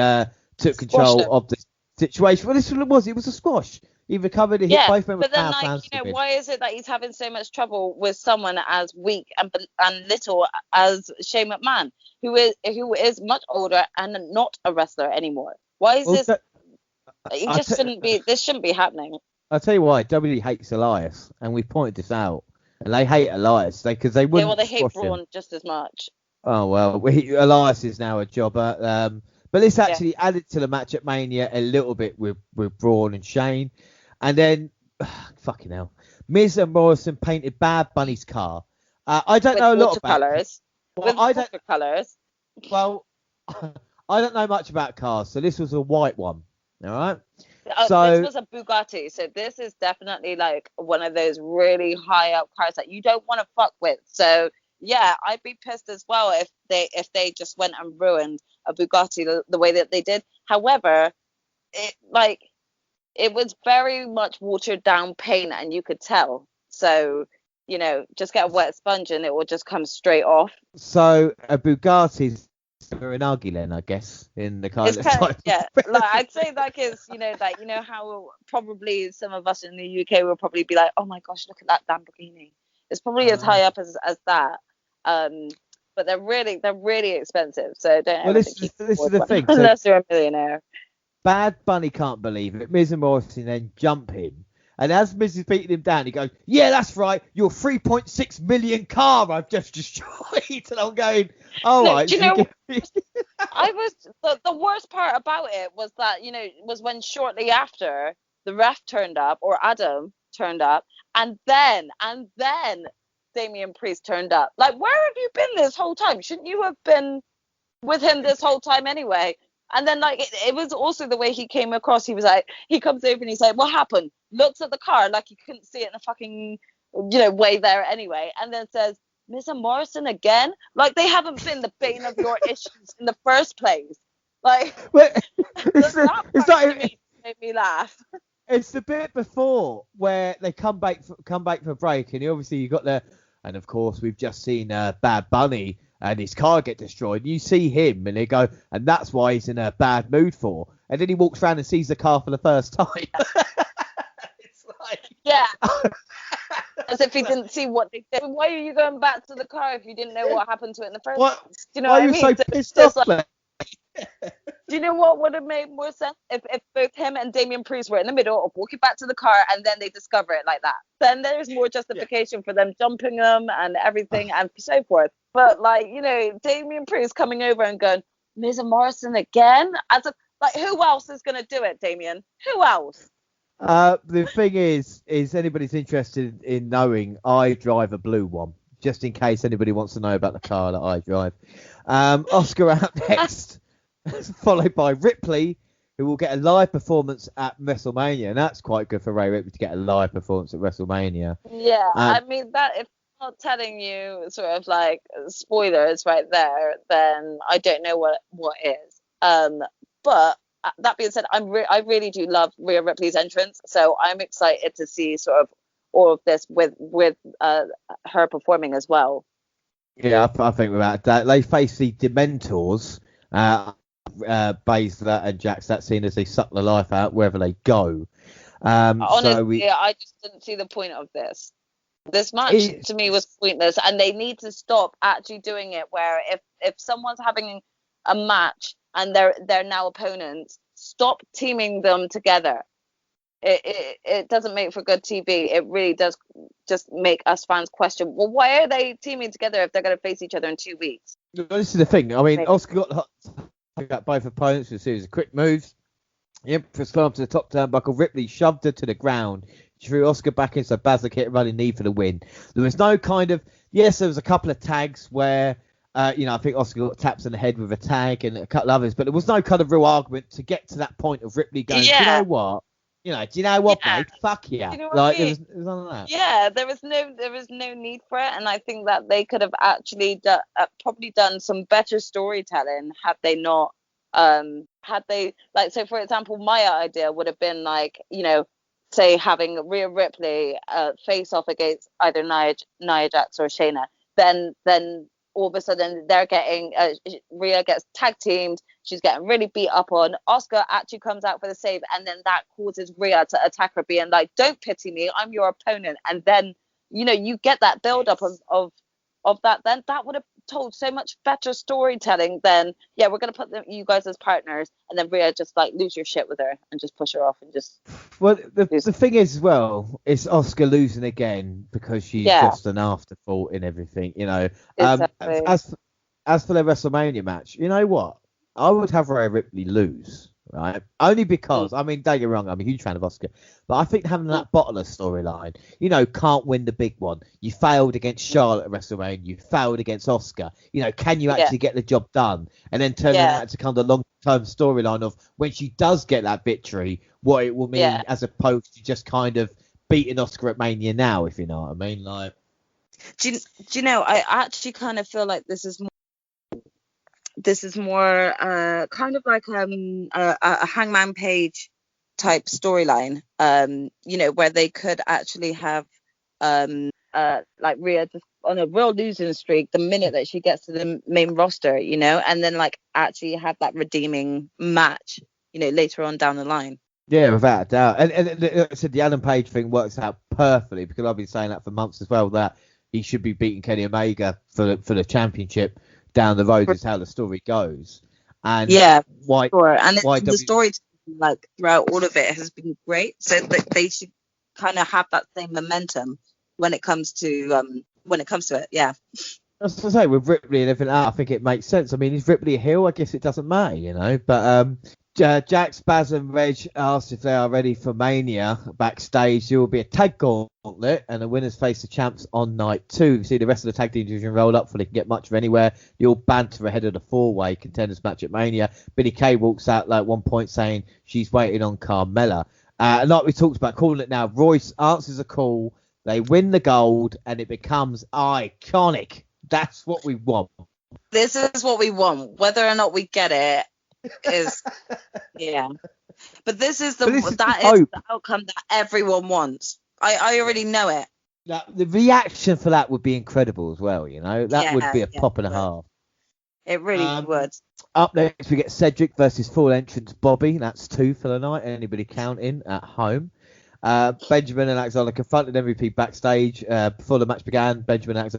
took control of the situation. Well, this was it was a squash. He recovered, he hit both men with power slams. Why is it that he's having so much trouble with someone as weak and little as Shane McMahon, who is much older and not a wrestler anymore? Why is this? This shouldn't be happening. I'll tell you why. WWE hates Elias, and we pointed this out. And they hate Elias because they wouldn't. Yeah, well, they hate Braun just as much. Oh well, Elias is now a jobber. But this actually added to the match at Mania a little bit with Braun and Shane. And then, fucking hell, Miz and Morrison painted Bad Bunny's car. I don't know a lot about colours. Well, I don't colours. Well, I don't know much about cars, so this was a white one. All right. This was a Bugatti, so this is definitely like one of those really high up cars that you don't want to fuck with. So yeah, I'd be pissed as well if they just went and ruined a Bugatti the way that they did. However, it was very much watered down paint, and you could tell. So, just get a wet sponge and it will just come straight off. So a Bugatti's for an argument, I guess, in the kind of type. Yeah, like I'd say it's how probably some of us in the UK will probably be like, oh my gosh, look at that Lamborghini. It's probably as high up as that. But they're really expensive. So don't. Well, this is the thing. Unless you're a millionaire. Bad Bunny can't believe it. Miz and Morrison then jump him. And as Miz is beating him down, he goes, "Yeah, that's right. Your 3.6 million car I've just destroyed." And I'm going, "All right." Do you know? The worst part about it was that was when shortly after the ref turned up, or Adam turned up, and then Damian Priest turned up. Like, where have you been this whole time? Shouldn't you have been with him this whole time anyway? And then it was also the way he came across. He was like, he comes over and he's like, "What happened?" Looks at the car like he couldn't see it in the fucking way there anyway, and then says, "Miz and Morrison again?" Like, they haven't been the bane of your issues in the first place. Like, that made me laugh. It's the bit before where they come back for break, and obviously you got and of course we've just seen Bad Bunny and his car get destroyed. And you see him, and they go, and that's why he's in a bad mood for. And then he walks around and sees the car for the first time. It's like, yeah, as if he didn't see what they did. Why are you going back to the car if you didn't know what happened to it in the first place? Do you know what I mean? Why are you so pissed off? Do you know what would have made more sense if both him and Damian Priest were in the middle of walking back to the car and then they discover it like that? Then there's more justification for them jumping them and everything and so forth. But like, you know, Damian Priest coming over and going, Miz and Morrison again? Like, who else is going to do it, Damian? Who else? The thing is anybody's interested in knowing, I drive a blue one, just in case anybody wants to know about the car that I drive. Oscar out next. Followed by Ripley, who will get a live performance at WrestleMania, and that's quite good for Ray Ripley to get a live performance at WrestleMania. Yeah, I mean, that if I'm not telling you sort of like spoilers right there, then I don't know what is. But that being said, I really do love Rhea Ripley's entrance, so I'm excited to see sort of all of this with her performing as well. Yeah, I think without that, they face the Dementors. Baszler and Jaxe, that scene as they suck the life out wherever they go. Honestly, I just didn't see the point of this. This match to me was pointless, and they need to stop actually doing it where if someone's having a match and they're now opponents, stop teaming them together. It doesn't make for good TV. It really does just make us fans question, well, why are they teaming together if they're going to face each other in 2 weeks? This is the thing. I mean, Oscar got both opponents with a series of quick moves. The Empress climbed to the top turnbuckle. Ripley shoved her to the ground. She threw Oscar back in, so Baszler hit a running knee for the win. There was no kind of... Yes, there was a couple of tags where, I think Oscar got taps in the head with a tag and a couple of others, but there was no kind of real argument to get to that point of Ripley going, do you know what? Do you know what, mate? Fuck yeah. You know like, there was none of that. Yeah, there was no need for it, and I think that they could have actually probably done some better storytelling had they not, so for example, my idea would have been like, say having Rhea Ripley face off against either Nia Jax or Shayna, then all of a sudden they're getting Rhea gets tag teamed, she's getting really beat up on. Oscar actually comes out for the save, and then that causes Rhea to attack her, being like, "Don't pity me, I'm your opponent." And then you get that build up of that. Then that would have told so much better storytelling than we're gonna put you guys as partners, and then Rhea just like lose your shit with her and just push her off and just. Well, the thing is as well, it's Oscar losing again because she's just an afterthought in everything, Exactly. As for the WrestleMania match, you know what? I would have Rhea Ripley lose, right? Only because, I mean, don't get me wrong, I'm a huge fan of Oscar, but I think having that bottler storyline, can't win the big one. You failed against Charlotte at WrestleMania, you failed against Oscar. Can you actually get the job done? And then turn that to kind of the long-term storyline of when she does get that victory, what it will mean as opposed to just kind of beating Oscar at Mania now, if you know what I mean. Like, do you know, I actually kind of feel like this is more kind of like a Hangman Page type storyline, where they could actually have like Rhea just on a real losing streak the minute that she gets to the main roster, and then like actually have that redeeming match, later on down the line. Yeah, without a doubt. And like I said, the Adam Page thing works out perfectly because I've been saying that for months as well, that he should be beating Kenny Omega for the championship down the road is how the story goes. And why? Sure. And the story, like throughout all of it, has been great. So that they should kind of have that same momentum when it comes to it. Yeah. As I say, with Ripley and everything, I think it makes sense. I mean, is Ripley a heel? I guess it doesn't matter, But Jax, Baz, and Reg asked if they are ready for Mania. Backstage, there will be a tag gauntlet, and the winners face the champs on night 2. You see the rest of the tag team division roll up, so they can get much of anywhere. They all banter ahead of the 4-way contenders match at Mania. Billie Kay walks out at one point saying she's waiting on Carmella. And like we talked about, calling it now, Royce answers a call. They win the gold, and it becomes iconic. That's what we want. This is what we want. Whether or not we get it is, But this is the outcome that everyone wants. I already know it. Now, the reaction for that would be incredible as well. That would be a pop and a half. It really would. Up next, we get Cedric versus full entrance Bobby. That's 2 for the night. Anybody counting at home? Benjamin and Alexander confronted MVP backstage before the match began. Benjamin asked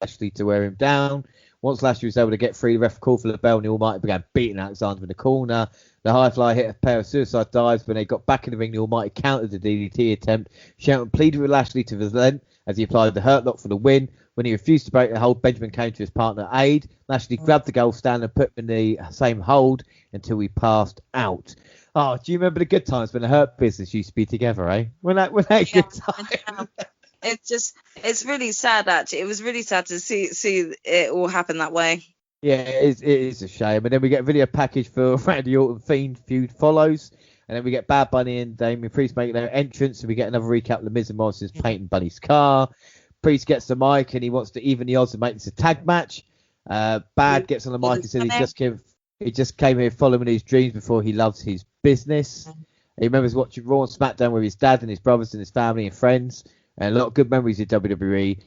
Ashley to wear him down. Once Lashley was able to get free, the ref called for the bell and the Almighty began beating Alexander in the corner. The High Flyer hit a pair of suicide dives. When they got back in the ring, the Almighty countered the DDT attempt. Shelton pleaded with Lashley to relent as he applied the Hurt Lock for the win. When he refused to break the hold, Benjamin came to his partner aid. Lashley grabbed the gold stand and put him in the same hold until he passed out. Oh, do you remember the good times when the Hurt Business used to be together, eh? When that good time. It's really sad, actually. It was really sad to see it all happen that way. Yeah, it is a shame. And then we get a video package for Randy Orton Fiend feud follows. And then we get Bad Bunny and Damien Priest making their entrance. And we get another recap of The Miz and Morrison's painting Bunny's car. Priest gets the mic and he wants to even the odds and make this a tag match. Bad gets on the mic and said he just came here following his dreams before he loves his business. He remembers watching Raw and SmackDown with his dad and his brothers and his family and friends. And a lot of good memories of WWE.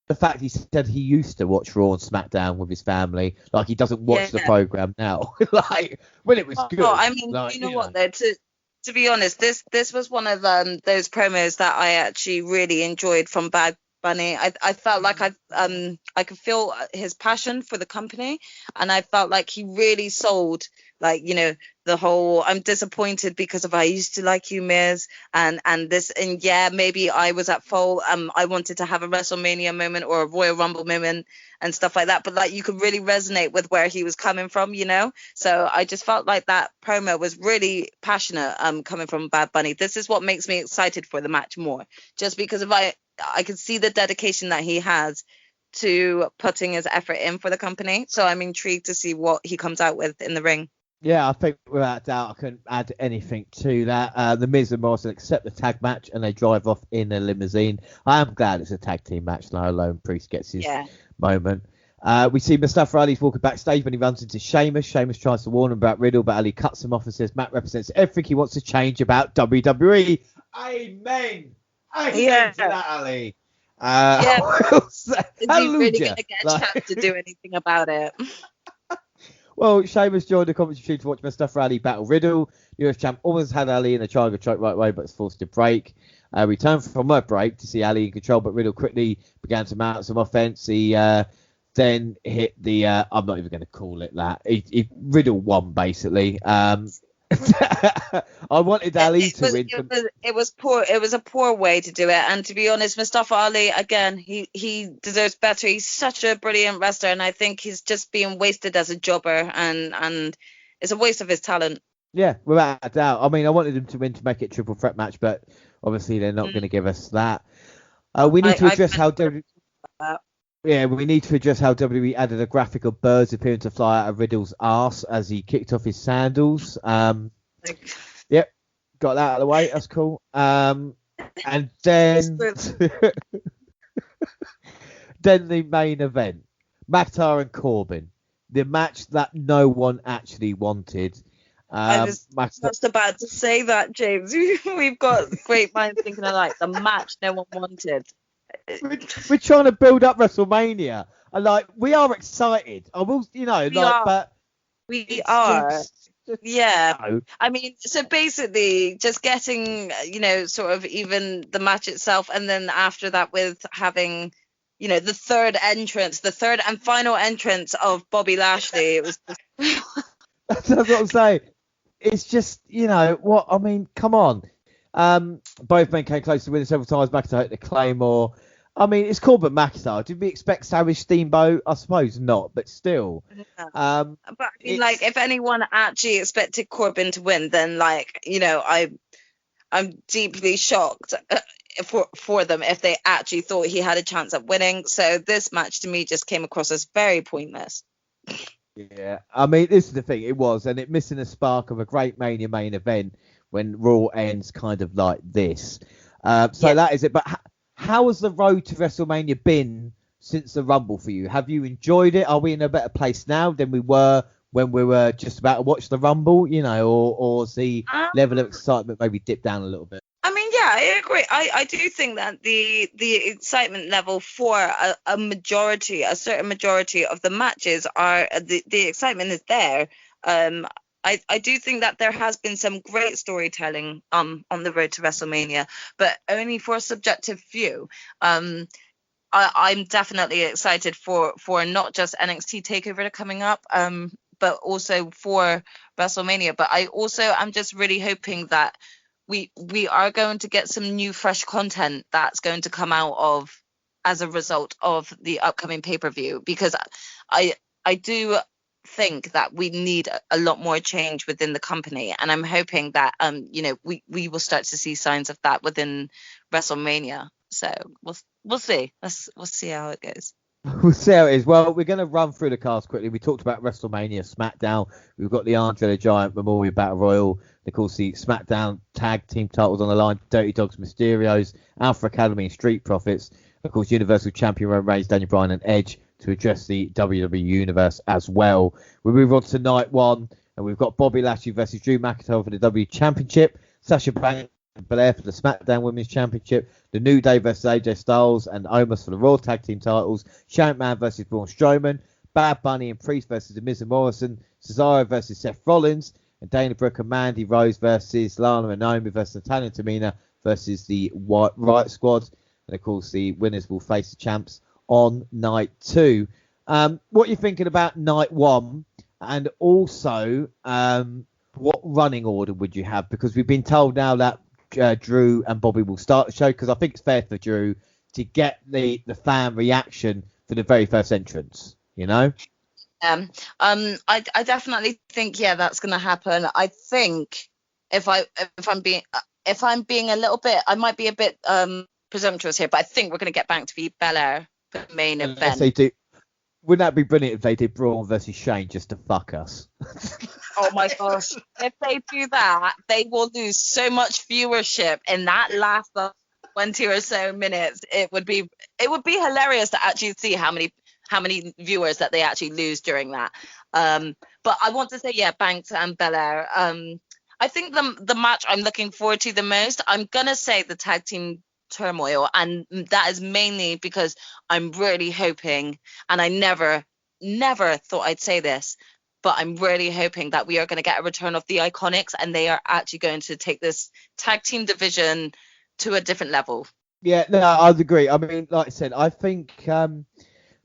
The fact he said he used to watch Raw and SmackDown with his family, like he doesn't watch the program now. Like when it was good. I mean, like, you know what? Though, to be honest, this was one of those promos that I actually really enjoyed from Bad Bunny. I felt like I could feel his passion for the company, and I felt like he really sold, like, you know, the whole I'm disappointed because of I used to like you, Miz, and this, and yeah, maybe I was at fault. I wanted to have a WrestleMania moment or a Royal Rumble moment and stuff like that, but like you could really resonate with where he was coming from, you know. So I just felt like that promo was really passionate, coming from Bad Bunny. This is what makes me excited for the match more, just because if I could see the dedication that he has to putting his effort in for the company. So I'm intrigued to see what he comes out with in the ring. Yeah, I think without doubt I couldn't add anything to that. The Miz and Morrison accept the tag match and they drive off in a limousine. I am glad it's a tag team match, let alone Priest gets his moment. We see Mustafa Ali's walking backstage when he runs into Sheamus. Sheamus tries to warn him about Riddle, but Ali cuts him off and says Matt represents everything he wants to change about WWE. Amen. To that, Ali. Is he really going to get a chance to do anything about it? Well, Sheamus joined the commentary to watch Mustafa Ali battle Riddle. US champ almost had Ali in a triangle choke right away, but was forced to break. Returned from a break to see Ali in control, but Riddle quickly began to mount some offense. He then hit the I'm not even going to call it that. Riddle won, basically. I wanted Ali to win. It was poor. It was a poor way to do it. And to be honest, Mustafa Ali, again, he deserves better. He's such a brilliant wrestler, and I think he's just being wasted as a jobber, and it's a waste of his talent. Yeah, without a doubt. I mean, I wanted him to win to make it a triple threat match, but obviously they're not going to give us that. We need to address how WWE added a graphic of birds appearing to fly out of Riddle's arse as he kicked off his sandals. Yep, got that out of the way. That's cool. And then, then the main event, McIntyre and Corbin, the match that no one actually wanted. I was just about to say that, James. We've got great minds thinking alike. The match no one wanted. We're trying to build up WrestleMania, and like we are excited. I will, you know, but we are. Yeah, I mean, so basically just getting, you know, sort of even the match itself, and then after that with having, you know, the third and final entrance of Bobby Lashley. It was just... That's what I'm saying. It's just, you know, what I mean, come on. Both men came close to winning several times. McIntyre hit the Claymore. I mean, it's Corbin McIntyre. Did we expect Savage Steamboat? I suppose not, but still. But I mean, like, if anyone actually expected Corbin to win, then, like, you know, I'm deeply shocked for them if they actually thought he had a chance at winning. So this match to me just came across as very pointless. Yeah, I mean, this is the thing. It was, and it missing a spark of a great Mania main event when Raw ends kind of like this. That is it. But how has the road to WrestleMania been since the Rumble for you? Have you enjoyed it? Are we in a better place now than we were when we were just about to watch the Rumble? You know, or the level of excitement maybe dip down a little bit? I mean, yeah, I agree. I do think that the excitement level for a certain majority of the matches are the excitement is there. I do think that there has been some great storytelling on the road to WrestleMania, but only for a subjective view. I'm definitely excited for not just NXT Takeover coming up, but also for WrestleMania. But I'm just really hoping that we are going to get some new fresh content that's going to come out of as a result of the upcoming pay-per-view, because I do think that we need a lot more change within the company, and I'm hoping that we will start to see signs of that within WrestleMania. So we'll see. We'll see how it goes. We'll see how it is. Well, we're going to run through the cards quickly. We talked about Wrestlemania, SmackDown. We've got the Andre the Giant Memorial Battle Royal. Of course, the SmackDown Tag Team titles on the line. Dirty Dogs, Mysterios, Alpha Academy, and Street Profits. Of course, Universal Champion Roman Reigns, Daniel Bryan, and Edge to address the WWE Universe as well. We move on to night one, and we've got Bobby Lashley versus Drew McIntyre for the W Championship. Sasha Banks and Belair for the SmackDown Women's Championship. The New Day versus AJ Styles and Omos for the Raw Tag Team titles. Shane McMahon versus Braun Strowman. Bad Bunny and Priest versus The Miz and Morrison. Cesaro versus Seth Rollins. And Dana Brooke and Mandy Rose versus Lana and Naomi versus Natalya and Tamina versus the Riot Squad. And of course, the winners will face the champs on night two. What are you thinking about night one? And also, what running order would you have? Because we've been told now that Drew and Bobby will start the show, because I think it's fair for Drew to get the fan reaction for the very first entrance, you know? I definitely think that's going to happen. I think if I'm being a little bit, I might be a bit presumptuous here, but I think we're going to get back to the Belair for the main event. Yes, they do. Wouldn't that be brilliant if they did Braun versus Shane just to fuck us? Oh my gosh. If they do that, they will lose so much viewership in that last 20 or so minutes. It would be hilarious to actually see how many viewers that they actually lose during that. But I want to say, Banks and Belair. I think the match I'm looking forward to the most, I'm going to say the tag team turmoil, and that is mainly because I'm really hoping, and I never thought I'd say this, but I'm really hoping that we are going to get a return of the Iconics, and they are actually going to take this tag team division to a different level. Yeah, no, I'd agree. I mean, like I said, I think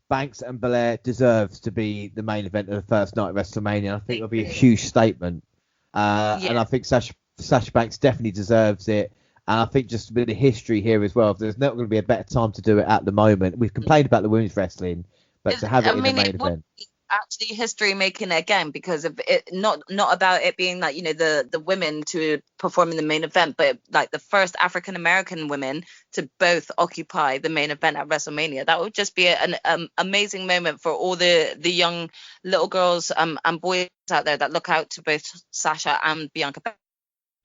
Banks and Belair deserves to be the main event of the first night of WrestleMania. I think it'll be a huge statement, and I think Sasha Banks definitely deserves it. And I think just a bit of history here as well. There's not going to be a better time to do it at the moment. We've complained about the women's wrestling, but to have it in the main event. Actually history making it again, because of it, not about it being like, the women to perform in the main event, but like the first African American women to both occupy the main event at WrestleMania. That would just be an amazing moment for all the young little girls and boys out there that look out to both Sasha and Bianca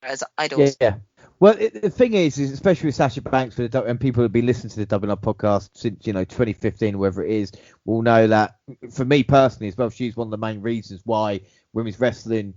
as idols. Yeah. Well, the thing is especially with Sasha Banks, and people who've been listening to the WNR podcast since 2015, whoever it is, will know that for me personally as well, she's one of the main reasons why women's wrestling,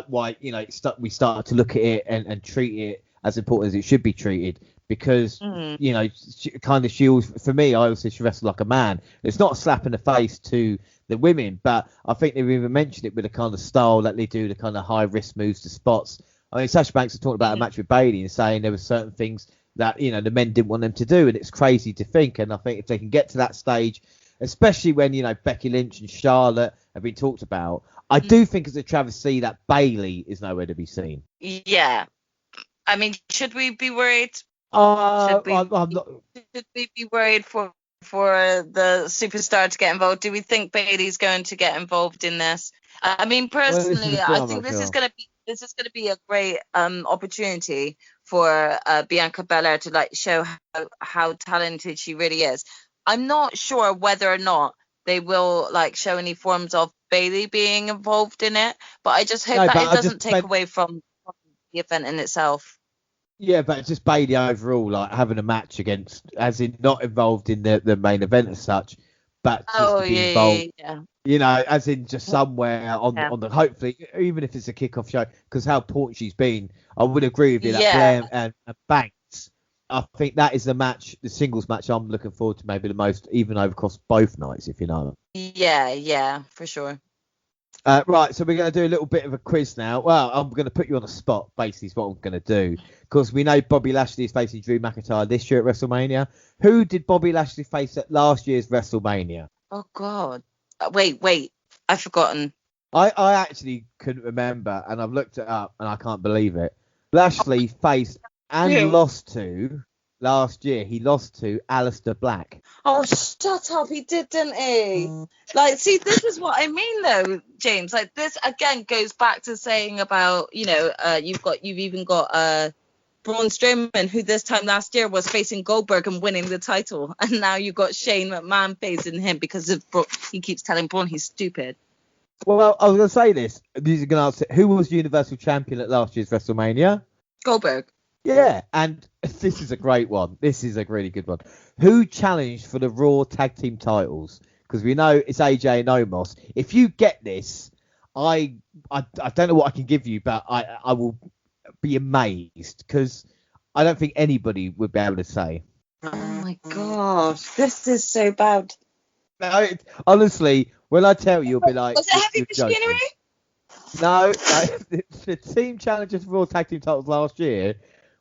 we started to look at it and treat it as important as it should be treated, because she always, for me, I always say she wrestled like a man. It's not a slap in the face to the women, but I think they've even mentioned it with the kind of style that they do, the kind of high risk moves to spots. I mean, Sasha Banks was talking about a match with Bayley and saying there were certain things that, the men didn't want them to do. And it's crazy to think. And I think if they can get to that stage, especially when, Becky Lynch and Charlotte have been talked about, I do think it's a travesty that Bayley is nowhere to be seen. Yeah. I mean, should we be worried? Should we be worried for the superstar to get involved? Do we think Bayley's going to get involved in this? I mean, personally, I think this is going to be a great opportunity for Bianca Belair to show how talented she really is. I'm not sure whether or not they will show any forms of Bayley being involved in it, but I just hope that it doesn't take away from the event in itself. Yeah, but just Bayley overall, having a match against, as in not involved in the main event as such, but just to be involved. Yeah. As in just somewhere on the, hopefully, even if it's a kickoff show, because how important she's been, I would agree with you that Blair and Banks, I think that is the singles match I'm looking forward to maybe the most, even over across both nights, if you know. Yeah, for sure. Right, so we're going to do a little bit of a quiz now. Well, I'm going to put you on the spot, basically, is what I'm going to do. Because we know Bobby Lashley is facing Drew McIntyre this year at WrestleMania. Who did Bobby Lashley face at last year's WrestleMania? Oh, God. Wait. I've forgotten. I actually couldn't remember, and I've looked it up, and I can't believe it. Lashley faced and lost to, last year, he lost to Aleister Black. Oh, shut up. He did, didn't he? Like, see, this is what I mean, though, James. Like, this, again, goes back to saying about, you've even got Braun Strowman, who this time last year was facing Goldberg and winning the title. And now you've got Shane McMahon facing him because of he keeps telling Braun he's stupid. Well, I was going to say this. These are going to answer. Who was Universal Champion at last year's WrestleMania? Goldberg. Yeah, and this is a great one. This is a really good one. Who challenged for the Raw Tag Team titles? Because we know it's AJ and Omos. If you get this, I don't know what I can give you, but I will be amazed because I don't think anybody would be able to say. Oh my gosh, this is so bad. No, honestly, when I tell you, you'll be like, was it Heavy Machinery? No, the team challengers for Raw Tag Team titles last year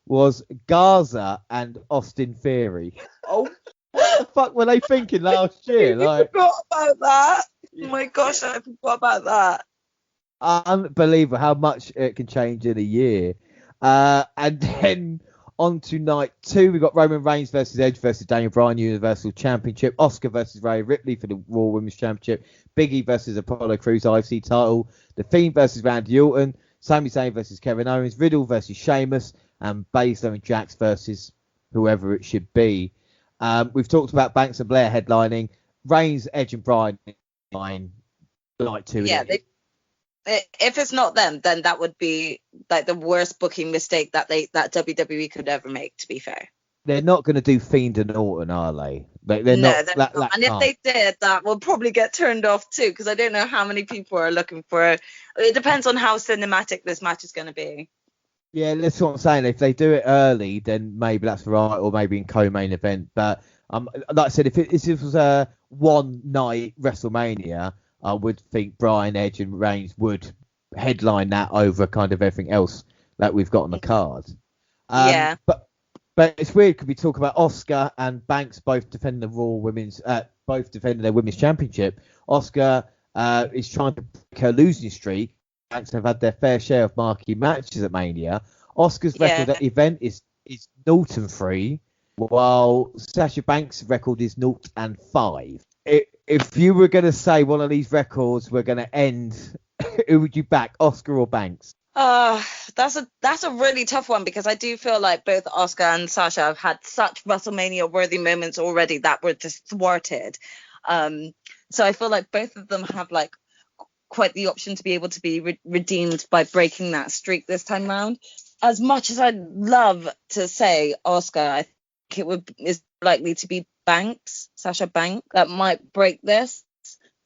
was Garza and Austin Theory. Oh, what the fuck were they thinking last year? I forgot about that. Oh my gosh, I forgot about that. Unbelievable how much it can change in a year. And then on to night 2, we got Roman Reigns versus Edge versus Daniel Bryan Universal Championship, Oscar versus Rhea Ripley for the Raw Women's Championship, Big E versus Apollo Crews IC title, The Fiend versus Randy Orton, Sami Zayn versus Kevin Owens, Riddle versus Sheamus, and Baszler and Jax versus whoever it should be. We've talked about Banks and Blair headlining, Reigns, Edge and Bryan night 2. Yeah, if it's not them, then that would be like the worst booking mistake that WWE could ever make, to be fair. They're not going to do Fiend and Orton, are they? They're not. And if they did, that will probably get turned off too, because I don't know how many people are looking for it. It depends on how cinematic this match is going to be. Yeah, that's what I'm saying. If they do it early, then maybe that's right, or maybe in co-main event. But like I said, if it was a one night WrestleMania, I would think Bryan, Edge, and Reigns would headline that over kind of everything else that we've got on the card. Yeah. But it's weird because we talk about Oscar and Banks both defending the Raw Women's, both defending their Women's Championship. Oscar is trying to break her losing streak. Banks have had their fair share of marquee matches at Mania. Oscar's record at the event is 0-3, while Sasha Banks' record is 0-5. If you were going to say one of these records were going to end, who would you back, Oscar or Banks? That's a really tough one, because I do feel like both Oscar and Sasha have had such WrestleMania-worthy moments already that were just thwarted. So I feel like both of them have like quite the option to be able to be redeemed by breaking that streak this time round. As much as I'd love to say Oscar, I think is likely to be Sasha Banks, that might break this.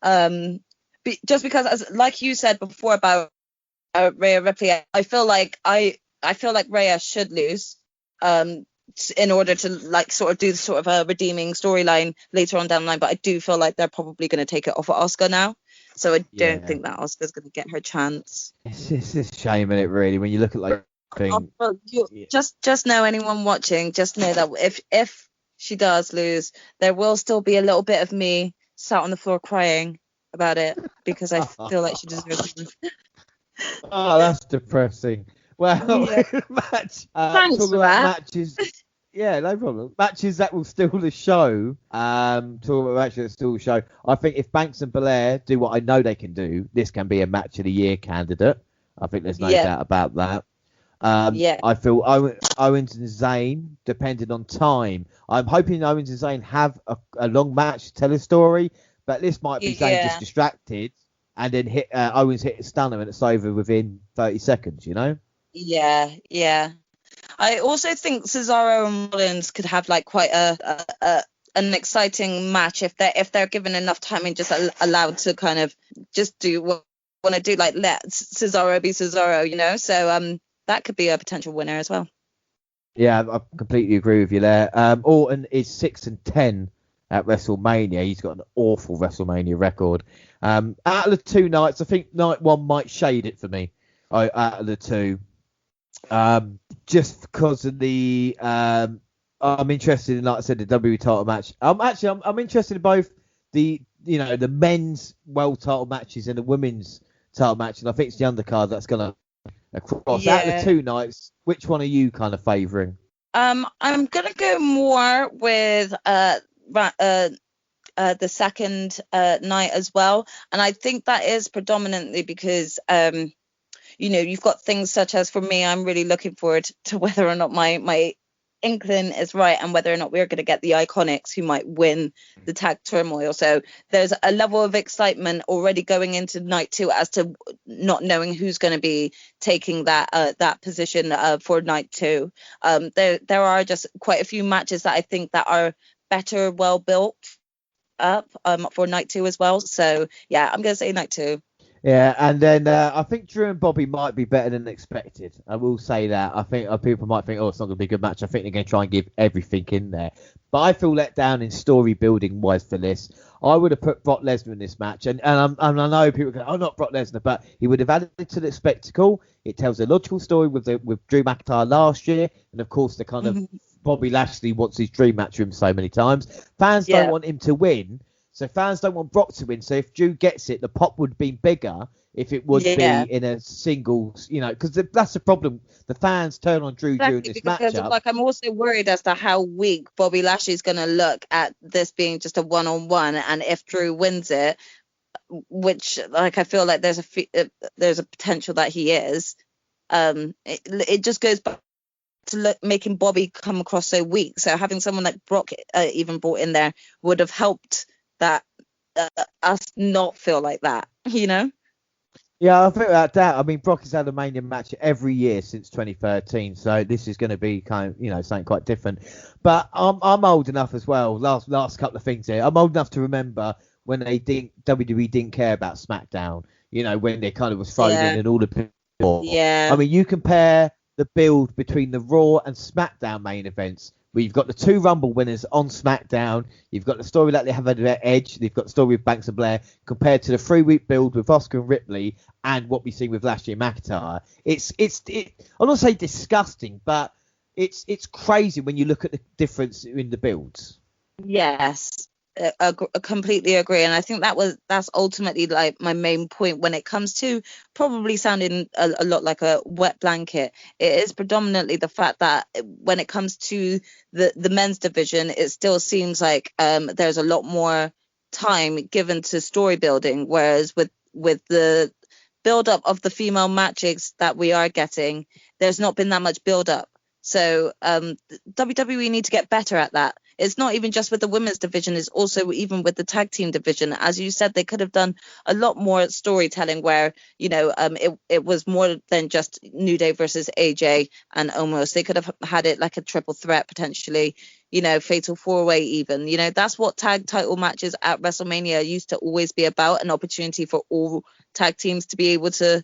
Just because, like you said before about Rhea Ripley, I feel like Rhea should lose in order to like sort of do sort of a redeeming storyline later on down the line. But I do feel like they're probably going to take it off of Oscar now. So I don't think that Oscar's going to get her chance. It's a shame, isn't it, really, when you look at like thing. Just know, anyone watching, just know that if she does lose, there will still be a little bit of me sat on the floor crying about it, because I feel like she deserves it. Oh, that's depressing. Well, Thanks for that. Matches. Yeah, no problem. Matches that will steal the show. Talk about matches that steal the show. I think if Banks and Belair do what I know they can do, this can be a match of the year candidate. I think there's no doubt about that. I feel Owens and Zayn, depending on time. I'm hoping Owens and Zayn have a long match to tell a story, but this might be Zayn just distracted and then Owens hit a stunner and it's over within 30 seconds, you know? Yeah. I also think Cesaro and Rollins could have like quite an exciting match if they're given enough time and just allowed to kind of just do what they want to do, like let Cesaro be Cesaro, you know? So that could be a potential winner as well. Yeah, I completely agree with you there. Orton is 6-10 at WrestleMania. He's got an awful WrestleMania record. Out of the two nights, I think night one might shade it for me. Out of the two, just because of the I'm interested in, like I said, the WWE title match. I'm interested in both the men's world title matches and the women's title match, and I think it's the undercard that's gonna across. Out of the two nights, which one are you kind of favouring? I'm gonna go more with the second night as well, and I think that is predominantly because you've got things such as, for me, I'm really looking forward to whether or not my inkling is right and whether or not we're going to get the Iconics who might win the tag turmoil. So there's a level of excitement already going into night two as to not knowing who's going to be taking that position for night two. There are just quite a few matches that I think that are better, well built up for night two as well. So yeah, I'm going to say night two. Yeah, and then I think Drew and Bobby might be better than expected. I will say that. I think people might think, it's not going to be a good match. I think they're going to try and give everything in there. But I feel let down in story building wise for this. I would have put Brock Lesnar in this match, and I know people go, not Brock Lesnar, but he would have added to the spectacle. It tells a logical story with Drew McIntyre last year, and of course the kind of Bobby Lashley wants his dream match with him so many times. Fans don't want him to win. So fans don't want Brock to win. So if Drew gets it, the pop would be bigger if it would be in a singles, because that's the problem. The fans turn on Drew during this matchup. I'm also worried as to how weak Bobby Lashley's going to look at this being just a one-on-one, and if Drew wins it, which I feel like there's a potential that he is. It just goes back to making Bobby come across so weak. So having someone like Brock even brought in there would have helped that us not feel like that, Yeah, I think without doubt. I mean, Brock has had a Mania match every year since 2013, so this is going to be kind of, something quite different. But I'm old enough as well. Last couple of things here. I'm old enough to remember when WWE didn't care about SmackDown. When they kind of was thrown in and all the people. Yeah. I mean, you compare the build between the Raw and SmackDown main events. Where you've got the two Rumble winners on SmackDown, you've got the story that they have at their Edge, they've got the story with Banks and Blair, compared to the 3-week build with Oscar and Ripley and what we've seen with Lashley and McIntyre. I'll not say disgusting, but it's crazy when you look at the difference in the builds. Yes, I completely agree, and I think that's ultimately like my main point when it comes to probably sounding a lot like a wet blanket. It is predominantly the fact that when it comes to the men's division, it still seems like there's a lot more time given to story building, whereas with the build up of the female matches that we are getting, there's not been that much build up. So WWE need to get better at that. It's not even just with the women's division, it's also even with the tag team division. As you said, they could have done a lot more storytelling where, it was more than just New Day versus AJ and Omos. They could have had it like a triple threat potentially, fatal 4-way even. That's what tag title matches at WrestleMania used to always be about, an opportunity for all tag teams to be able to,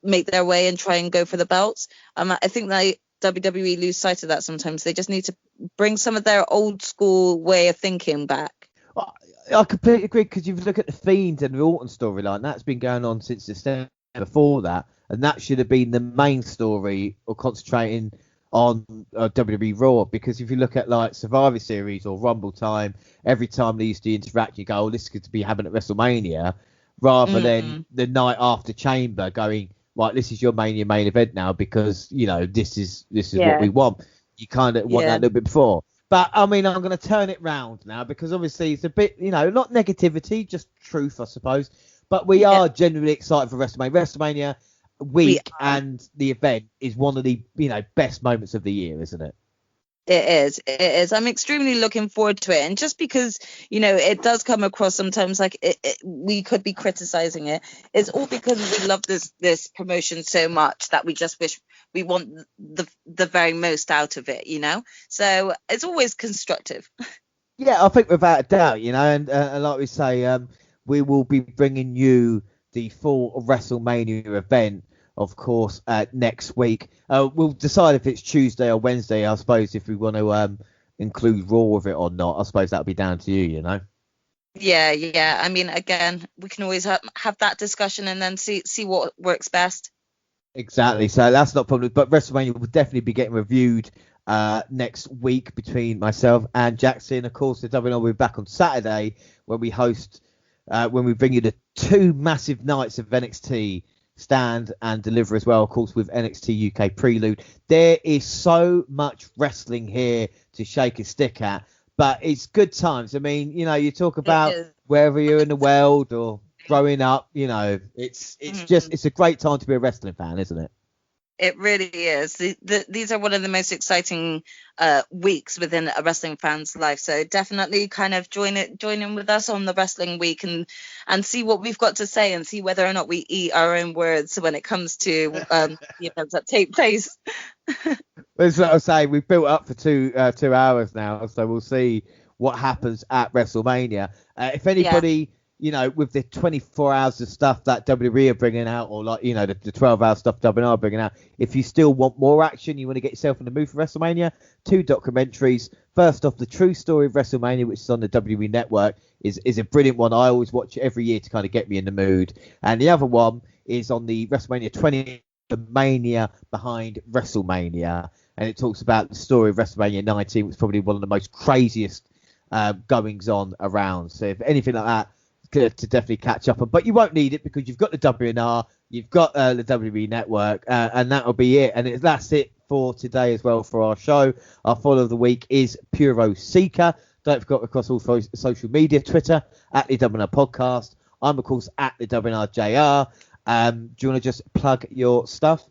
make their way and try and go for the belts. I think that WWE lose sight of that sometimes. They just need to bring some of their old school way of thinking back. I completely agree, because you look at the Fiend and the Orton storyline, that's been going on since December before that, and that should have been the main story, or concentrating on WWE Raw, because if you look at like Survivor Series or Rumble time, every time they used to interact, you go, this could be happening at WrestleMania, rather than the night after Chamber going, right, this is your main event now, because this is what we want. You kind of want that a little bit before. But I mean, I'm going to turn it round now, because obviously it's a bit, not negativity, just truth, I suppose. But we are genuinely excited for WrestleMania. WrestleMania week and the event is one of the best moments of the year, isn't it? It is. I'm extremely looking forward to it. And just because, it does come across sometimes like we could be criticizing it, it's all because we love this promotion so much that we just wish we want the very most out of it, So it's always constructive. Yeah, I think without a doubt, and like we say, we will be bringing you the full WrestleMania event, of course, next week. We'll decide if it's Tuesday or Wednesday, I suppose, if we want to include Raw with it or not, I suppose that'll be down to you, you know. Yeah. I mean, again, we can always have that discussion and then see what works best. Exactly. So that's not a problem. But WrestleMania will definitely be getting reviewed next week between myself and Jaxe. And of course, the WNR will be back on Saturday when we bring you the 2 massive nights of NXT Stand and Deliver as well, of course, with NXT UK Prelude. There is so much wrestling here to shake a stick at, but it's good times. I mean, you know, you talk about wherever you're in the world or growing up, you know, it's just, it's a great time to be a wrestling fan, isn't it? It really is. These are one of the most exciting weeks within a wrestling fan's life. So definitely kind of join in with us on the wrestling week and see what we've got to say and see whether or not we eat our own words when it comes to the events that take place. That's what I was saying. We've built up for 2 hours now, so we'll see what happens at WrestleMania. If anybody, you know, with the 24 hours of stuff that WWE are bringing out, or like, you know, the 12-hour stuff WNR are bringing out, if you still want more action, you want to get yourself in the mood for WrestleMania, 2 documentaries. First off, The True Story of WrestleMania, which is on the WWE Network, is a brilliant one. I always watch it every year to kind of get me in the mood. And the other one is on the WrestleMania 20, the mania behind WrestleMania. And it talks about the story of WrestleMania 19, which is probably one of the most craziest goings on around. So if anything like that, to definitely catch up on, but you won't need it because you've got the WNR, you've got the WWE Network, and that'll be it. And that's it for today as well for our show. Our follow of the week is Puro Seeker. Don't forget, across all social media, Twitter at the WNR Podcast. I'm of course at the WNR JR. Do you want to just plug your stuff?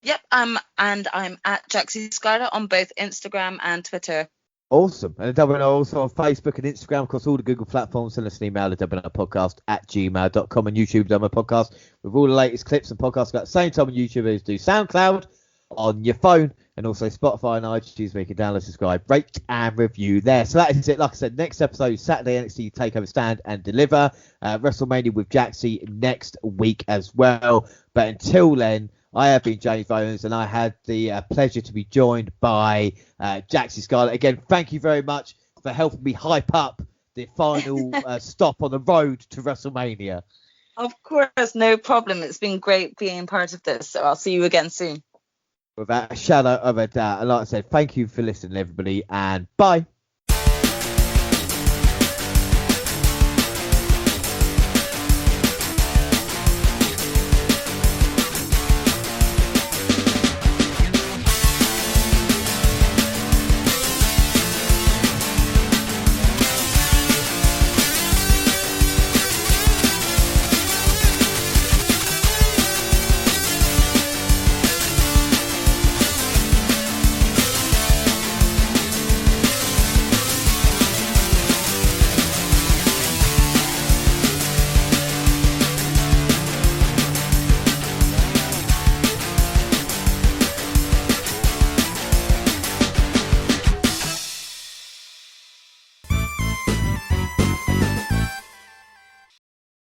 Yep. And I'm at Jaxe Skyler on both Instagram and Twitter. Awesome. And the WNR also on Facebook and Instagram, across all the Google platforms. Send us an email, the WNR Podcast at gmail.com, and YouTube, WNR Podcast, with all the latest clips and podcasts at the same time on YouTube as do SoundCloud on your phone, and also Spotify and iTunes, where you can download, subscribe, rate, and review there. So that is it. Like I said, next episode is Saturday, NXT TakeOver Stand and Deliver. WrestleMania with Jaxe next week as well. But until then, I have been James Owens, and I had the pleasure to be joined by Jaxe Scarlett. Again, thank you very much for helping me hype up the final stop on the road to WrestleMania. Of course, no problem. It's been great being part of this, so I'll see you again soon. Without a shadow of a doubt. And like I said, thank you for listening, everybody, and bye.